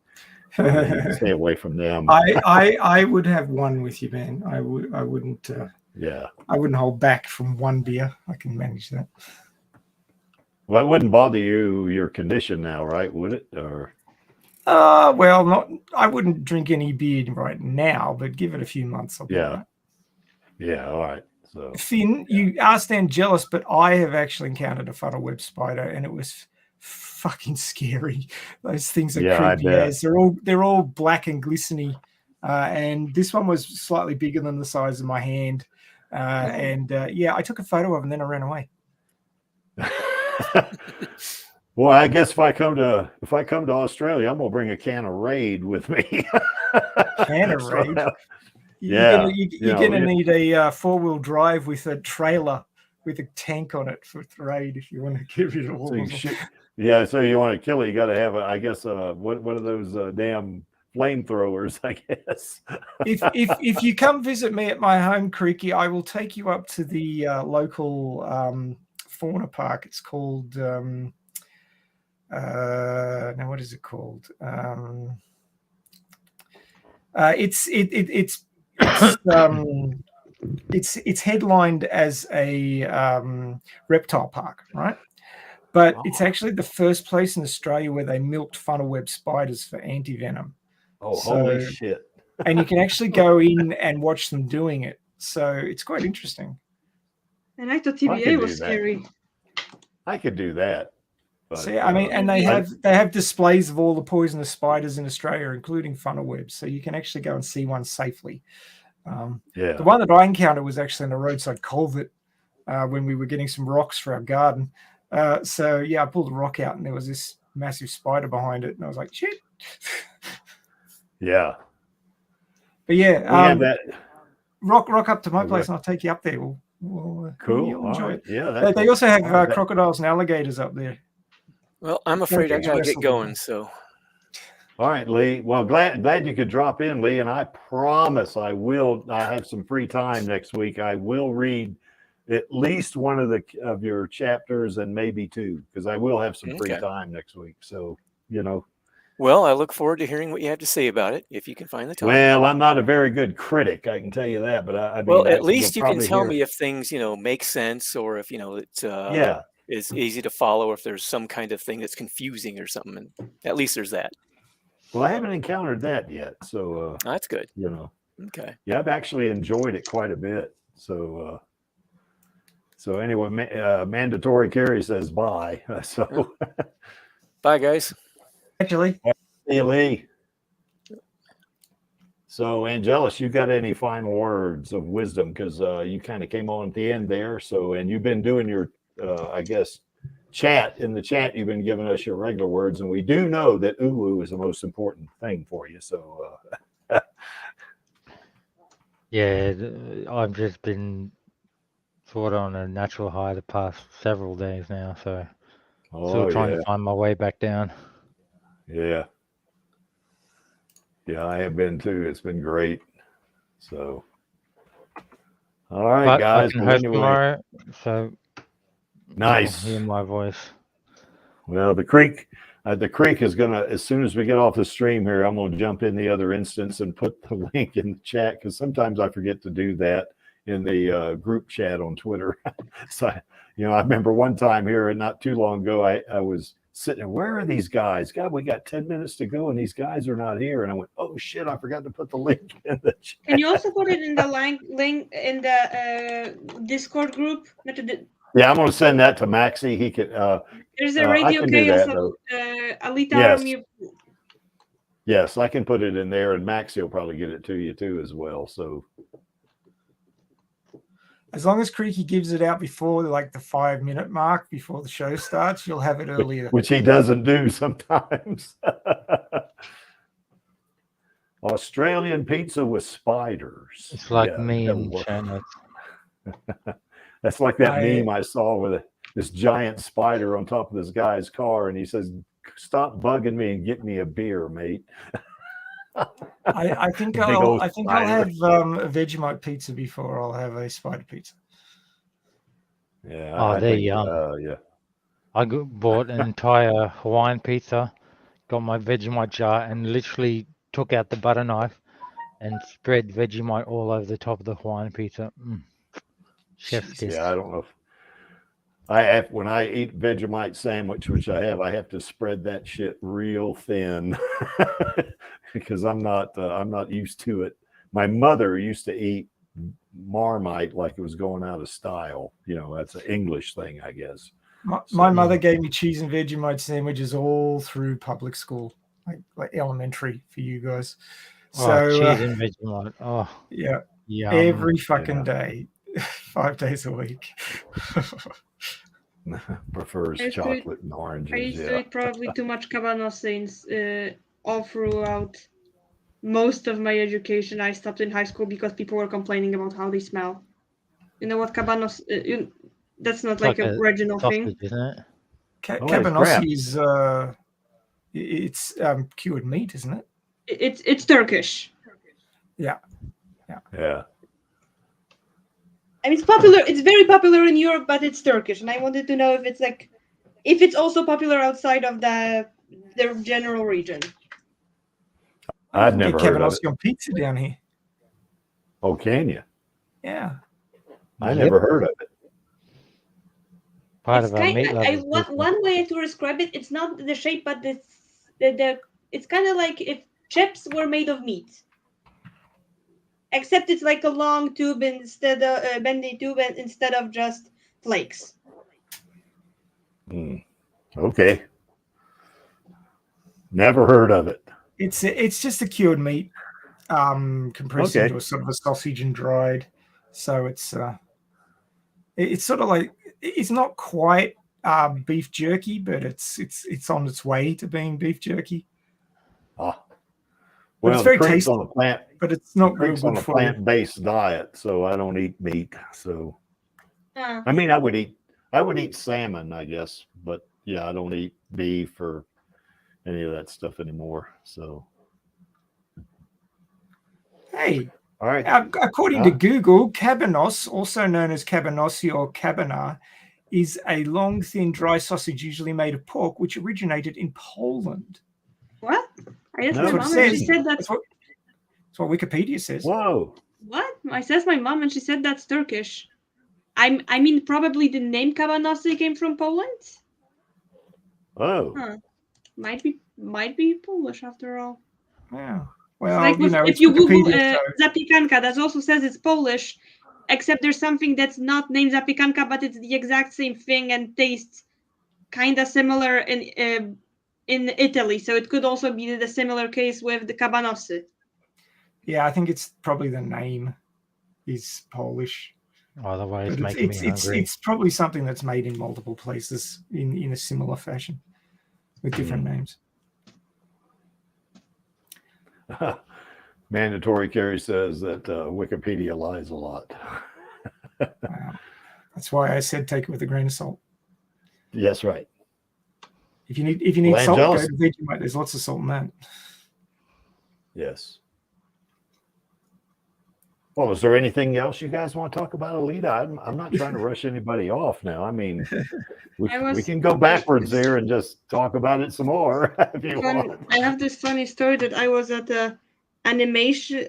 stay away from them. I would have one with you, man. I wouldn't. I wouldn't hold back from one beer. I can manage that. Well, it wouldn't bother your condition now, right? Would it? Or well, not. I wouldn't drink any beer right now, but give it a few months. I'll be right. Yeah. All right. So Finn, you are stand jealous, but I have actually encountered a funnel web spider, and it was fucking scary. Those things are creepy as they're all black and glistening, and this one was slightly bigger than the size of my hand, I took a photo of it and then I ran away. Well, I guess if I come to Australia, I'm gonna bring a can of Raid with me. Can of Raid. You're gonna need a 4-wheel drive with a trailer with a tank on it for Raid if you want to give it all. So you want to kill it, you got to have what are those damn flamethrowers, I guess. if you come visit me at my home, Creaky, I will take you up to the local fauna park. It's called now what is it called? It's headlined as a reptile park, right? But it's actually the first place in Australia where they milked funnel web spiders for anti-venom. Oh, holy shit. And you can actually go in and watch them doing it. So it's quite interesting. And I thought TBA was scary. I could do that. But, see, I mean, and they have displays of all the poisonous spiders in Australia, including funnel webs, so you can actually go and see one safely. The one that I encountered was actually in a roadside culvert when we were getting some rocks for our garden. So yeah, I pulled a rock out and there was this massive spider behind it, and I was like, shit. Yeah. But yeah, that. rock up to my place and I'll take you up there. We'll cool. You'll enjoy it. Yeah. They also have crocodiles and alligators up there. Well, I'm afraid I gotta get going. So. All right, Lee. Well, glad you could drop in, Lee. And I promise I have some free time next week. I will read at least one of your chapters and maybe two, because I will have some free time next week. So, Well, I look forward to hearing what you have to say about it, if you can find the time. Well, I'm not a very good critic, I can tell you that. But I mean, well, at least you can tell me if things, make sense, or if it's is easy to follow, or if there's some kind of thing that's confusing or something. And at least there's that. Well, I haven't encountered that yet, so that's good. Okay. Yeah, I've actually enjoyed it quite a bit. So, anyway, mandatory carry says bye. So, bye, guys. Actually, hey, Lee. So, Angelus, you got any final words of wisdom? Because you kind of came on at the end there. So, and you've been doing your, I guess, chat. In the chat, you've been giving us your regular words, and we do know that uwu is the most important thing for you. So, yeah, I've just been sort of on a natural high the past several days now, so still trying to find my way back down. Yeah, I have been too. It's been great. So, all right, guys. I can host tomorrow, so nice. Hear my voice. Well, the creek is gonna, as soon as we get off the stream here, I'm gonna jump in the other instance and put the link in the chat, because sometimes I forget to do that in the group chat on Twitter. So, I remember one time here, and not too long ago, I was sitting there, where are these guys? God, we got 10 minutes to go and these guys are not here. And I went, oh shit, I forgot to put the link in the chat. Can you also put it in the link in the Discord group? Yeah, I'm going to send that to Maxie. He could. There's a radio chaos of Alita. Yes, I can put it in there, and Maxie will probably get it to you too as well. So, as long as Creaky gives it out before the 5-minute mark before the show starts, you'll have it earlier. Which he doesn't do sometimes. Australian pizza with spiders. It's like me and Shannon. That's like that meme I saw with this giant spider on top of this guy's car, and he says, "Stop bugging me and get me a beer, mate." I think I'll have a Vegemite pizza before I'll have a spider pizza. Yeah. They're yum. Yeah. I bought an entire Hawaiian pizza, got my Vegemite jar, and literally took out the butter knife and spread Vegemite all over the top of the Hawaiian pizza. Chef's kiss. Yeah, I don't know. When I eat Vegemite sandwich, which I have to spread that shit real thin because I'm not used to it. My mother used to eat Marmite like it was going out of style. That's an English thing, I guess. My mother gave me cheese and Vegemite sandwiches all through public school, like elementary for you guys. So cheese and Vegemite. Oh, yeah, every fucking day, 5 days a week. Prefers chocolate and oranges. I used to eat probably too much cabanossi all throughout most of my education. I stopped in high school because people were complaining about how they smell. You know what cabanos? That's not like a regional thing, isn't it? Cabanossi is it's cured meat, isn't it? It's Turkish. Yeah. And it's popular. It's very popular in Europe, but it's Turkish. And I wanted to know if it's also popular outside of their general region. I've never heard of it. On pizza down here. Oh, can you? Yeah. I never heard of it. Part of our meat. One way to describe it, it's not the shape, but it's kind of like if chips were made of meat. Except it's like a long tube instead of bendy tube instead of just flakes. Okay. Never heard of it. It's just a cured meat, compressed into a sort of a sausage and dried. So it's sort of like, it's not quite beef jerky, but it's on its way to being beef jerky. Well, but it's very Creek's tasty. on a plant, but it's not real Creek's on good a for you. plant-based diet, so I don't eat meat. So, I mean, I would eat salmon, I guess, but yeah, I don't eat beef or any of that stuff anymore. So, hey, all right. According to Google, cabanos, also known as cabanossi or cabanar, is a long, thin, dry sausage usually made of pork, which originated in Poland. What? I asked No, my it mom and she says- said that. That's what Wikipedia says. Whoa. What? I says my mom and she said that's Turkish. I mean, probably the name cabanossi came from Poland. Oh. Huh. Might be Polish after all. Yeah. It's Well, like you know, if it's you Google Wikipedia, so- zapiekanka, that also says it's Polish, except there's something that's not named zapiekanka, but it's the exact same thing and tastes kind of similar in Italy. So it could also be the similar case with the cabanossi. Yeah, I think it's probably the name is Polish. Otherwise, But making me hungry. it's probably something that's made in multiple places in a similar fashion with different names. Mandatory Carry says that Wikipedia lies a lot. Wow. That's why I said take it with a grain of salt. Yes, right. If you need Well, salt, go Angelus- to Vegemite. There's lots of salt in that. Yes. Well, is there anything else you guys want to talk about, Alita? I'm not trying to rush anybody off now. I mean, we can go backwards there and just talk about it some more if you want. I have this funny story that I was at a animation.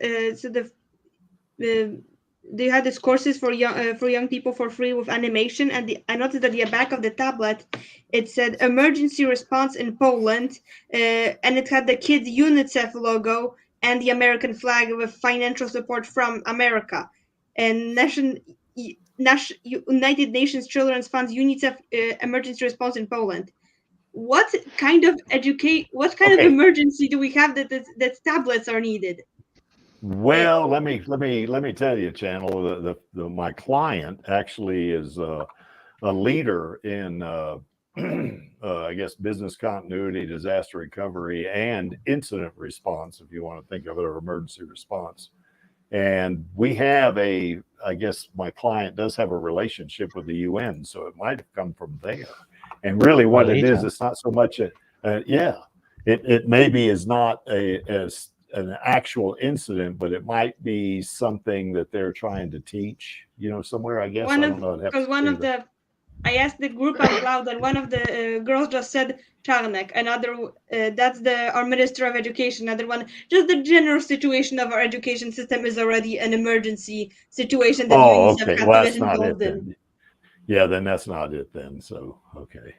They had these courses for young people for free with animation, and I noticed at the back of the tablet it said emergency response in Poland, and it had the kids UNICEF logo and the American flag with financial support from America, and United Nations Children's Fund's UNICEF emergency response in Poland. What kind of emergency do we have that tablets are needed? Well, let me tell you, Channel. My client actually is a leader in I guess business continuity, disaster recovery, and incident response, if you want to think of it, or emergency response. And we have I guess my client does have a relationship with the UN, so it might have come from there. And really what it is, it's not so much it maybe is not an actual incident, but it might be something that they're trying to teach, somewhere, I guess. Because I asked the group out loud, and one of the girls just said Czarnek. Another, that's our Minister of Education. Another one, just the general situation of our education system is already an emergency situation that UNICEF has to get involved in. Yeah, then that's not it then. So, okay.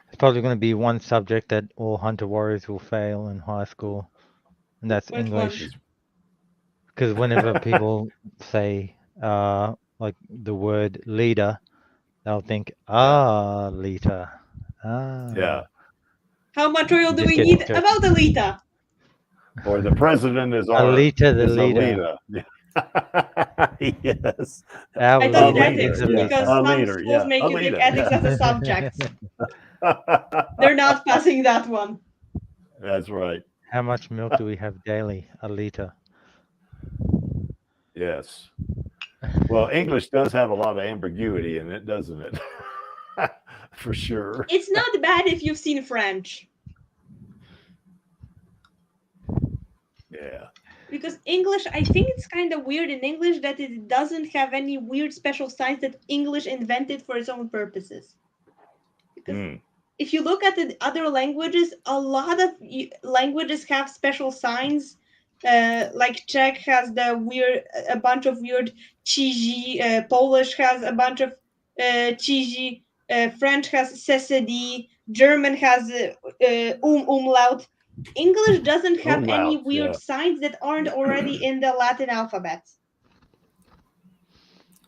It's probably going to be one subject that all hunter warriors will fail in high school, and that's English. Because whenever people say like the word leader, they'll think, Alita. Yeah. How much oil do we need about Alita? Or the president is Alita, the leader. Yes. I thought ethics, because some schools make you take ethics as a subject. They're not passing that one. That's right. How much milk do we have daily? A liter. Yes. Well, English does have a lot of ambiguity in it, doesn't it? For sure. It's not bad if you've seen French. Yeah. Because English, I think it's kind of weird in English that it doesn't have any weird special signs that English invented for its own purposes. Because if you look at the other languages, a lot of languages have special signs. Like Czech has a bunch of weird chiji. Polish has a bunch of chiji. French has cd. German has umlaut. English doesn't have any weird signs that aren't already in the Latin alphabet.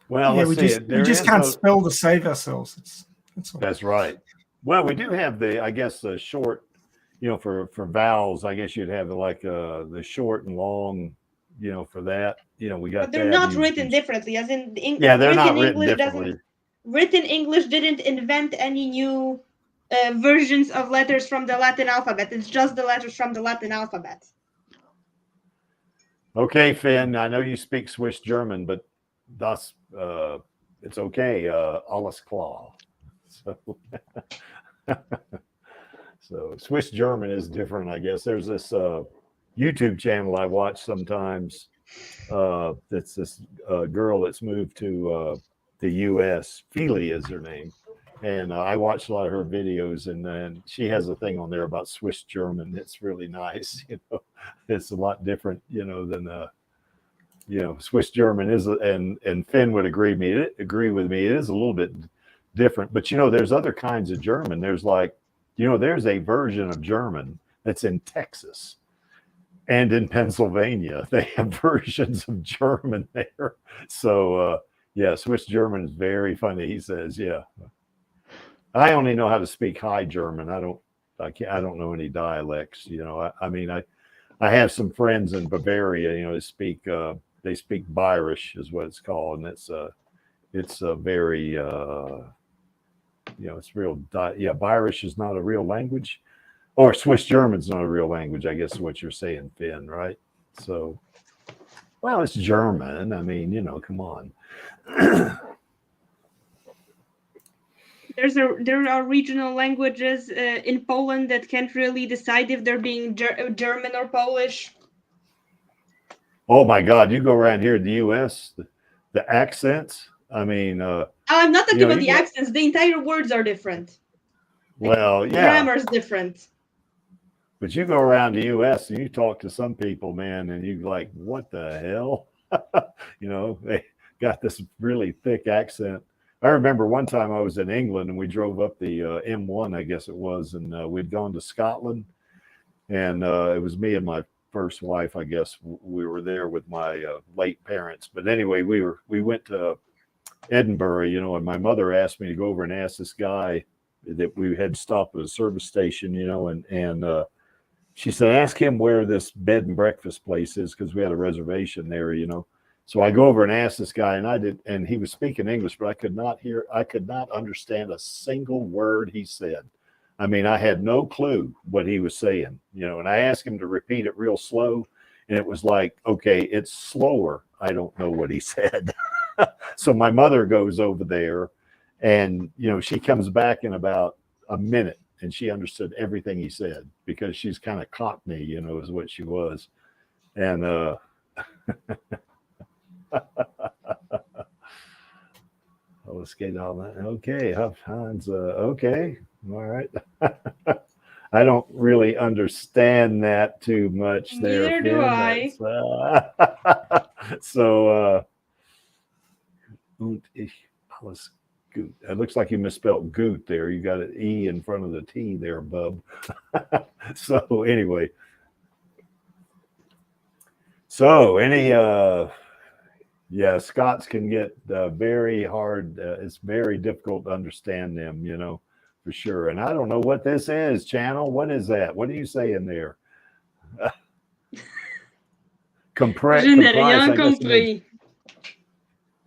Well, we just can't spell to save ourselves. That's right. Well, we do have I guess the short, for vowels. I guess you'd have the short and long, for that. We got. But they're that. not written differently, as in yeah, they're not written English differently. Written English didn't invent any new versions of letters from the Latin alphabet. It's just the letters from the Latin alphabet. Okay, Finn, I know you speak Swiss German, but that's it's okay. Alles klar. So Swiss German is different, I guess. There's this YouTube channel I watch sometimes. That's this girl that's moved to the U.S. Feely is her name, and I watched a lot of her videos. And then she has a thing on there about Swiss German. It's really nice. It's a lot different, than Swiss German is. And Finn would agree with me. It is a little bit different, but there's other kinds of German. There's there's a version of German that's in Texas and in Pennsylvania. They have versions of German there. So yeah, Swiss German is very funny. He says, yeah. I only know how to speak High German. I don't know any dialects. I have some friends in Bavaria. They speak Bayerisch is what it's called, and it's a very it's real. Bayerisch is not a real language, or Swiss German's not a real language. I guess is what you're saying, Finn, right? So, well, it's German. Come on. There are regional languages in Poland that can't really decide if they're being German or Polish. Oh my God! You go around here in the U.S., the accents. I'm not talking about the accents. The entire words are different. Well, yeah. Grammar's different. But you go around the U.S. and you talk to some people, man, and you're like, what the hell? They got this really thick accent. I remember one time I was in England and we drove up the M1, I guess it was, and we'd gone to Scotland. And it was me and my first wife, I guess. We were there with my late parents. But anyway, we went to Edinburgh, and my mother asked me to go over and ask this guy that we had stopped at a service station, and she said, ask him where this bed and breakfast place is, because we had a reservation there, So I go over and ask this guy, and he was speaking English, but I could not understand a single word he said. I had no clue what he was saying, and I asked him to repeat it real slow, and it was like, okay, it's slower. I don't know what he said. So my mother goes over there, and she comes back in about a minute, and she understood everything he said, because she's kind of Cockney, is what she was. And let's get all that. Okay, Hans. Okay, all right. I don't really understand that too much there. Neither do I. So, it looks like you misspelled goot there. You got an E in front of the T there, bub. So anyway. So Scots can get very hard. It's very difficult to understand them, for sure. And I don't know what this is, channel. What is that? What are you saying there? Comprise.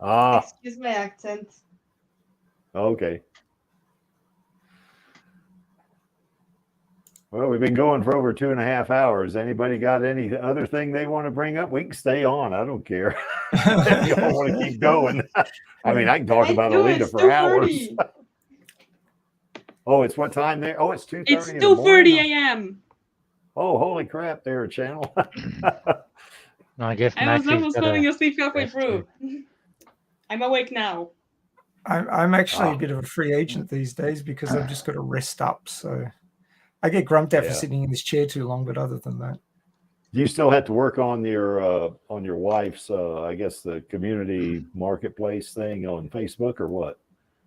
Excuse my accent. Okay. Well, we've been going for over 2.5 hours. Anybody got any other thing they want to bring up? We can stay on. I don't care. If you all want to keep going. I can talk about Alita for hours. Oh, it's what time there? Oh, it's 2:30. It's 2:30 a.m. Oh, holy crap! There, channel. No, I guess I was almost falling asleep halfway through. I'm awake now. I'm actually a bit of a free agent these days, because I've just got to rest up. So I get grumped at for sitting in this chair too long. But other than that, do you still have to work on your wife's, I guess, the community marketplace thing on Facebook, or what?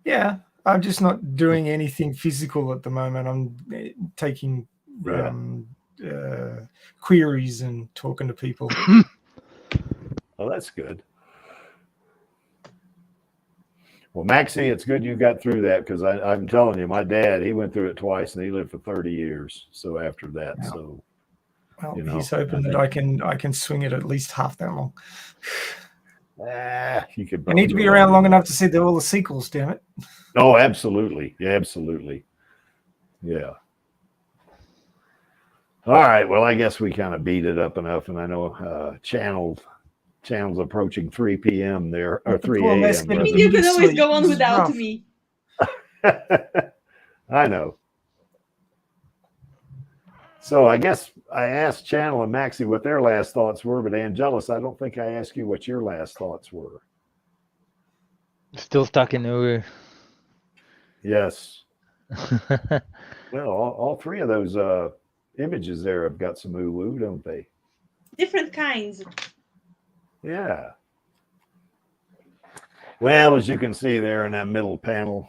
Yeah, I'm just not doing anything physical at the moment. I'm taking queries and talking to people. Oh, that's good. Well, Maxie, it's good you got through that because I'm telling you, my dad, he went through it twice and he lived for 30 years. So after that, Yeah. so Well, you know, he's hoping that I can swing it at least half that long. You could. I need to be around long enough to see all the sequels. Damn it! Oh, absolutely, yeah, absolutely, yeah. All right, well, I guess we kind of beat it up enough, and I know channel's approaching 3 p.m. there or 3 a.m. I mean, you can always go on without me. I know. So I guess I asked Channel and Maxie what their last thoughts were, but Angelus, I don't think I asked you what your last thoughts were. Still stuck in Uru. Yes. Well, all three of those images there have got some woo-woo, don't they? Different kinds. Yeah. Well, as you can see there in that middle panel,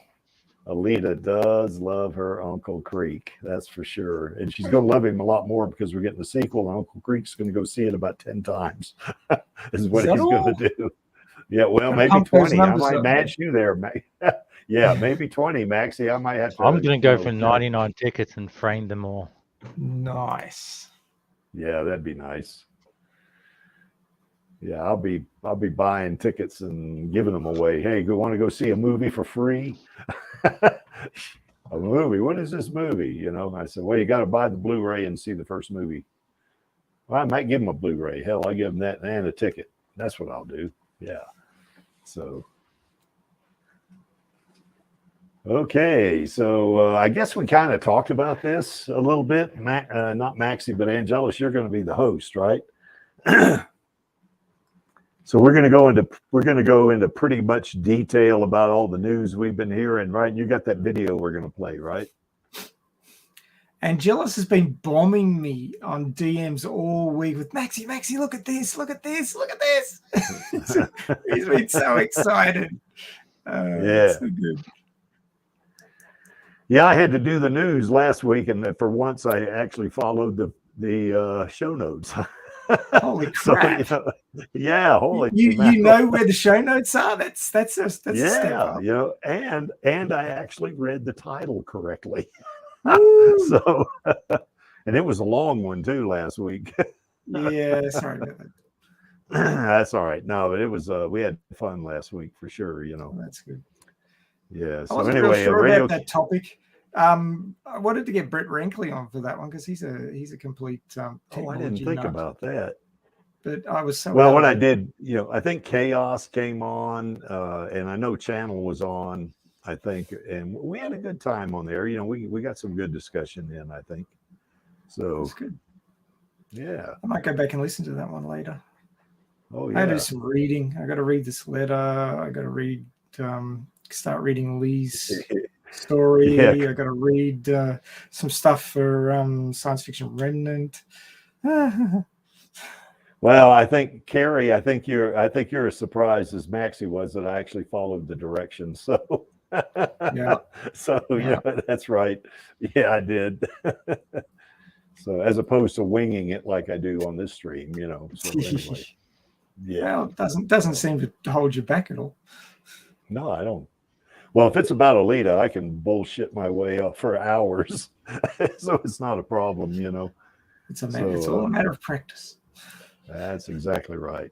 Alita does love her Uncle Creek. That's for sure. And she's going to love him a lot more because we're getting the sequel, and Uncle Creek's going to go see it about 10 times. Is what he's going to do. Yeah, well, maybe 20. I might match you there. Yeah, maybe 20, Maxie. I might have to. I'm going to go for 99 tickets and frame them all. Nice. Yeah, that'd be nice. Yeah, I'll be buying tickets and giving them away. Hey, you want to go see a movie for free? A movie? What is this movie? You know, I said, well, you got to buy the Blu-ray and see the first movie. Well, I might give them a Blu-ray. Hell, I give them that and a ticket. That's what I'll do. Yeah. So. Okay, so I guess we kind of talked about this a little bit. Not Maxie, but Angelus, you're going to be the host, right? So we're going to go into pretty much detail about all the news we've been hearing, right? You got that video we're going to play, right? Angelus has been bombing me on DMs all week with Maxie, look at this, look at this, look at this. He's been so excited. Yeah. So good. Yeah, I had to do the news last week, and for once I actually followed the show notes. Holy crap! So, yeah, holy. You know where the show notes are. That's a step up. You know, and I actually read the title correctly. So, and it was a long one too last week. Yeah, sorry about that. That's all right. No, but it was we had fun last week for sure. You know, that's good. Yeah. So anyway, sure about that topic. I wanted to get Brett Rankley on for that one because he's a complete. I didn't think about that. But I was so well. What I did, you know, I think Chaos came on, and I know Channel was on. I think, and we had a good time on there. You know, we got some good discussion in. I think. So that's good. Yeah. I might go back and listen to that one later. Oh yeah. I do some reading. I got to read this letter. I got to read. Start reading Lee's story. Yeah. I got to read some stuff for Science Fiction Remnant. Well, I think Carrie, I think you're as surprised as Maxie was that I actually followed the directions. So yeah. So yeah, that's right. Yeah, I did. So as opposed to winging it like I do on this stream, you know. So anyway. Yeah. Well, it doesn't seem to hold you back at all. No, I don't. Well, if it's about Alita, I can bullshit my way up for hours. So it's not a problem, you know. It's all a matter of practice. That's exactly right.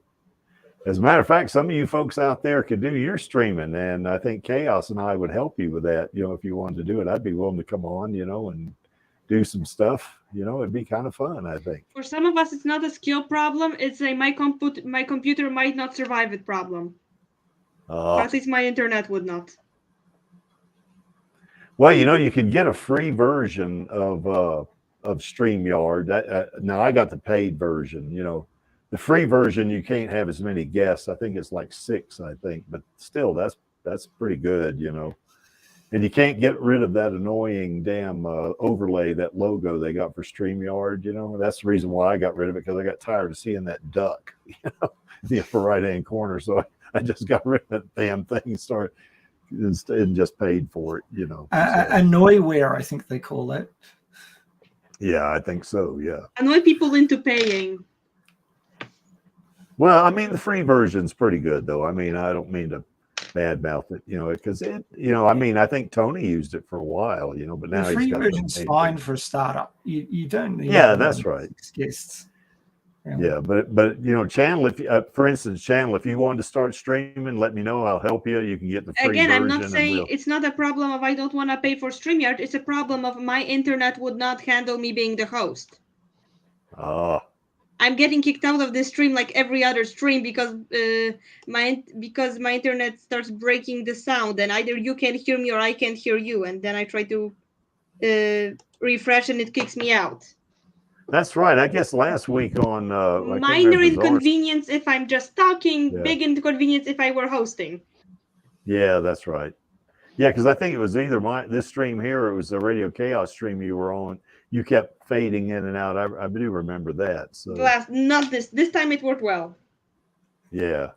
As a matter of fact, some of you folks out there could do your streaming, and I think Chaos and I would help you with that. You know, if you wanted to do it, I'd be willing to come on, you know, and do some stuff. You know, it'd be kind of fun, I think. For some of us, it's not a skill problem. It's a my computer might not survive it problem. Or at least my internet would not. Well, you know, you can get a free version of StreamYard. Now I got the paid version. You know, the free version you can't have as many guests. I think it's like 6. I think, but still, that's pretty good. You know, and you can't get rid of that annoying damn overlay, that logo they got for StreamYard. You know, that's the reason why I got rid of it, because I got tired of seeing that duck, you know, in the upper right-hand corner. So I just got rid of that damn thing and started and just paid for it, you know. Annoyware, I think they call that. Yeah, I think so. Yeah. Annoy people into paying. Well, I mean, the free version's pretty good, though. I mean, I don't mean to badmouth it, because I mean, I think Tony used it for a while, but now the he's free got version's fine for a startup. You don't need that's right. 6 guests. Yeah, but Channel, if for instance, Channel, if you wanted to start streaming, let me know. I'll help you. You can get the free Again, version. I'm not saying it's not a problem of I don't want to pay for StreamYard. It's a problem of my internet would not handle me being the host. I'm getting kicked out of this stream like every other stream because my internet starts breaking the sound, and either you can't hear me or I can't hear you, and then I try to refresh and it kicks me out. That's right. I guess last week on minor inconvenience if I'm just talking, big inconvenience if I were hosting. Yeah, that's right. Yeah, because I think it was either this stream here or it was the Radio Chaos stream you were on. You kept fading in and out. I do remember that. So not this time it worked well. Yeah.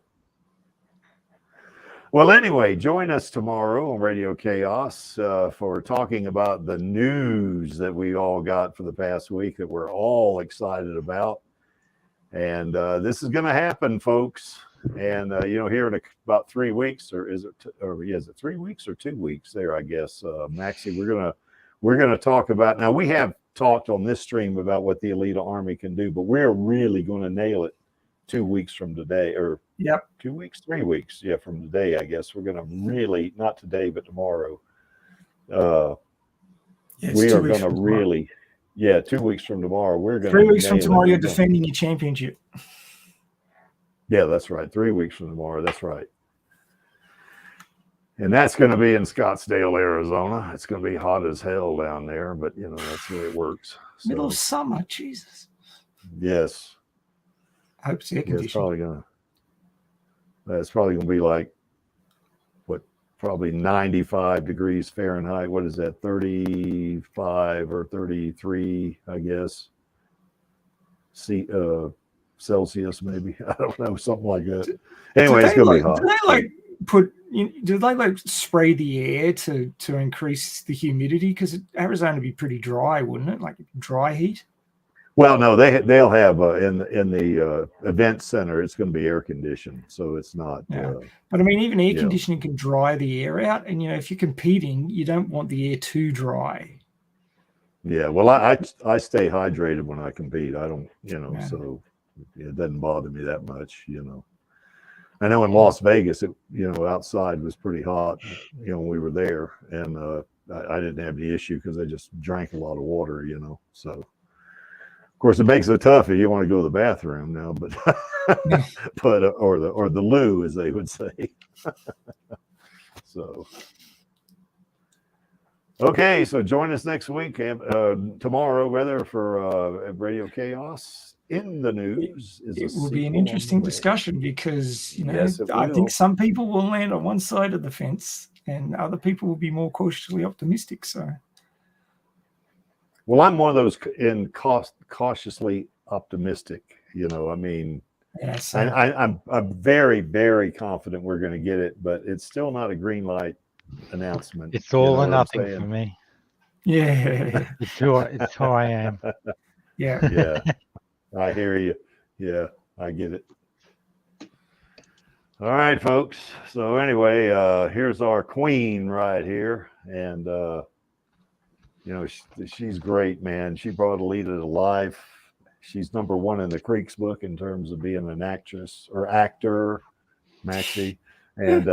Well, anyway, join us tomorrow on Radio Chaos for talking about the news that we all got for the past week that we're all excited about. And this is going to happen, folks. And, here in about 3 weeks, or is it 3 weeks or 2 weeks there, I guess, Maxie, we're going to talk about, now we have talked on this stream about what the Alita Army can do, but we're really going to nail it 2 weeks from today, or 2 weeks, 3 weeks. Yeah. From today, I guess we're going to really, not today, but tomorrow. We are going to really, 2 weeks from tomorrow. We're going to 3 weeks from tomorrow, you're defending your championship. Yeah, that's right. 3 weeks from tomorrow. That's right. And that's going to be in Scottsdale, Arizona. It's going to be hot as hell down there, but that's the way it works. So, middle of summer, Jesus. Yes. I hope it's air conditioned. That's probably going to be like, probably 95 degrees Fahrenheit. What is that? 35 or 33, I guess. Celsius, maybe. I don't know, something like that. Anyway, it's going to be hot. Do they spray the air to increase the humidity? Because Arizona would be pretty dry, wouldn't it? Like dry heat. Well, no, they'll have in the event center. It's going to be air conditioned, so it's not. But I mean, even air conditioning can dry the air out, and if you're competing, you don't want the air too dry. Yeah, well, I stay hydrated when I compete. I don't, so it doesn't bother me that much. I know in Las Vegas, outside was pretty hot. When we were there, and I didn't have any issue because I just drank a lot of water. So. Of course, it makes it tough if you want to go to the bathroom now, but or the loo, as they would say. So, okay, so join us next week, tomorrow, rather, for Radio Chaos. In the news, it will be an interesting discussion because I think some people will land on one side of the fence, and other people will be more cautiously optimistic. So. Well, I'm one of those cautiously optimistic. I mean, I'm very, very confident we're going to get it, but it's still not a green light announcement. It's all or nothing for me. Yeah, it's who I am. Yeah, I hear you. Yeah, I get it. All right, folks. So anyway, here's our queen right here, and. She's great, man. She brought Alita to life. She's #1 in the Creeks book in terms of being an actress or actor, Maxie. And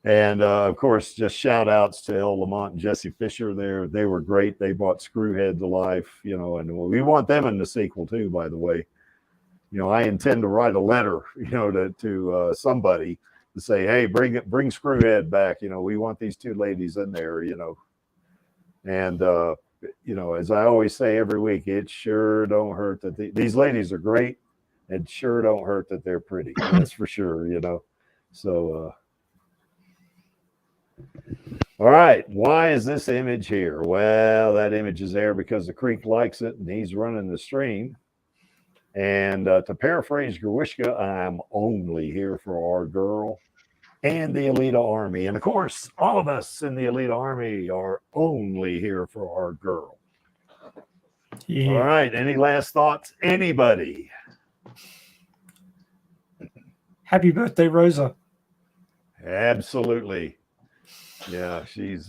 of course, just shout outs to El Lamont and Jesse Fisher there. They were great. They brought Screwhead to life, and we want them in the sequel too, by the way. I intend to write a letter, to somebody to say, hey, bring Screwhead back. We want these two ladies in there, And, as I always say every week, it sure don't hurt that these ladies are great. It sure don't hurt that they're pretty. That's for sure, So, all right. Why is this image here? Well, that image is there because the Creek likes it and he's running the stream. And to paraphrase Grishka, I'm only here for our girl and the Alita Army. And of course, all of us in the Alita Army are only here for our girl. Yeah. All right. Any last thoughts? Anybody? Happy birthday, Rosa. Absolutely. Yeah, she's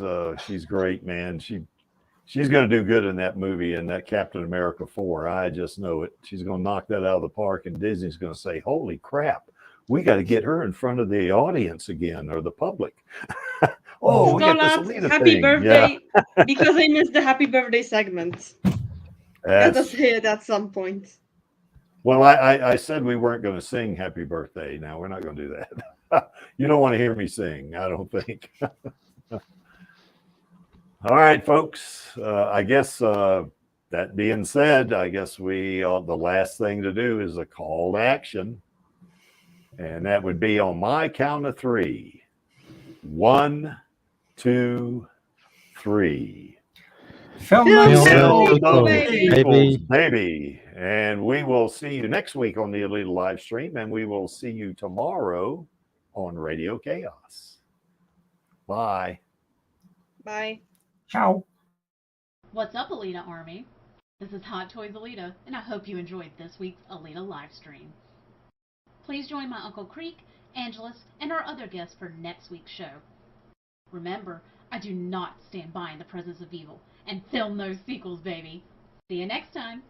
great, man. She's going to do good in that movie, in that Captain America 4. I just know it. She's going to knock that out of the park, and Disney's going to say, "Holy crap, we got to get her in front of the audience again, or the public." Oh, we got this Alita happy thing. birthday, because I missed the happy birthday segment. Let us hear it at some point. Well, I said we weren't going to sing happy birthday. Now, we're not going to do that. You don't want to hear me sing, I don't think. All right, folks. I guess that being said, I guess the last thing to do is a call to action. And that would be on my count of 3. 1, 2, 3. Film those baby. baby. And we will see you next week on the Alita live stream, and we will see you tomorrow on Radio Chaos. Bye. Bye. Ciao. What's up, Alita Army? This is Hot Toys Alita, and I hope you enjoyed this week's Alita live stream. Please join my Uncle Creek, Angelus, and our other guests for next week's show. Remember, I do not stand by in the presence of evil, and film those sequels, baby. See you next time.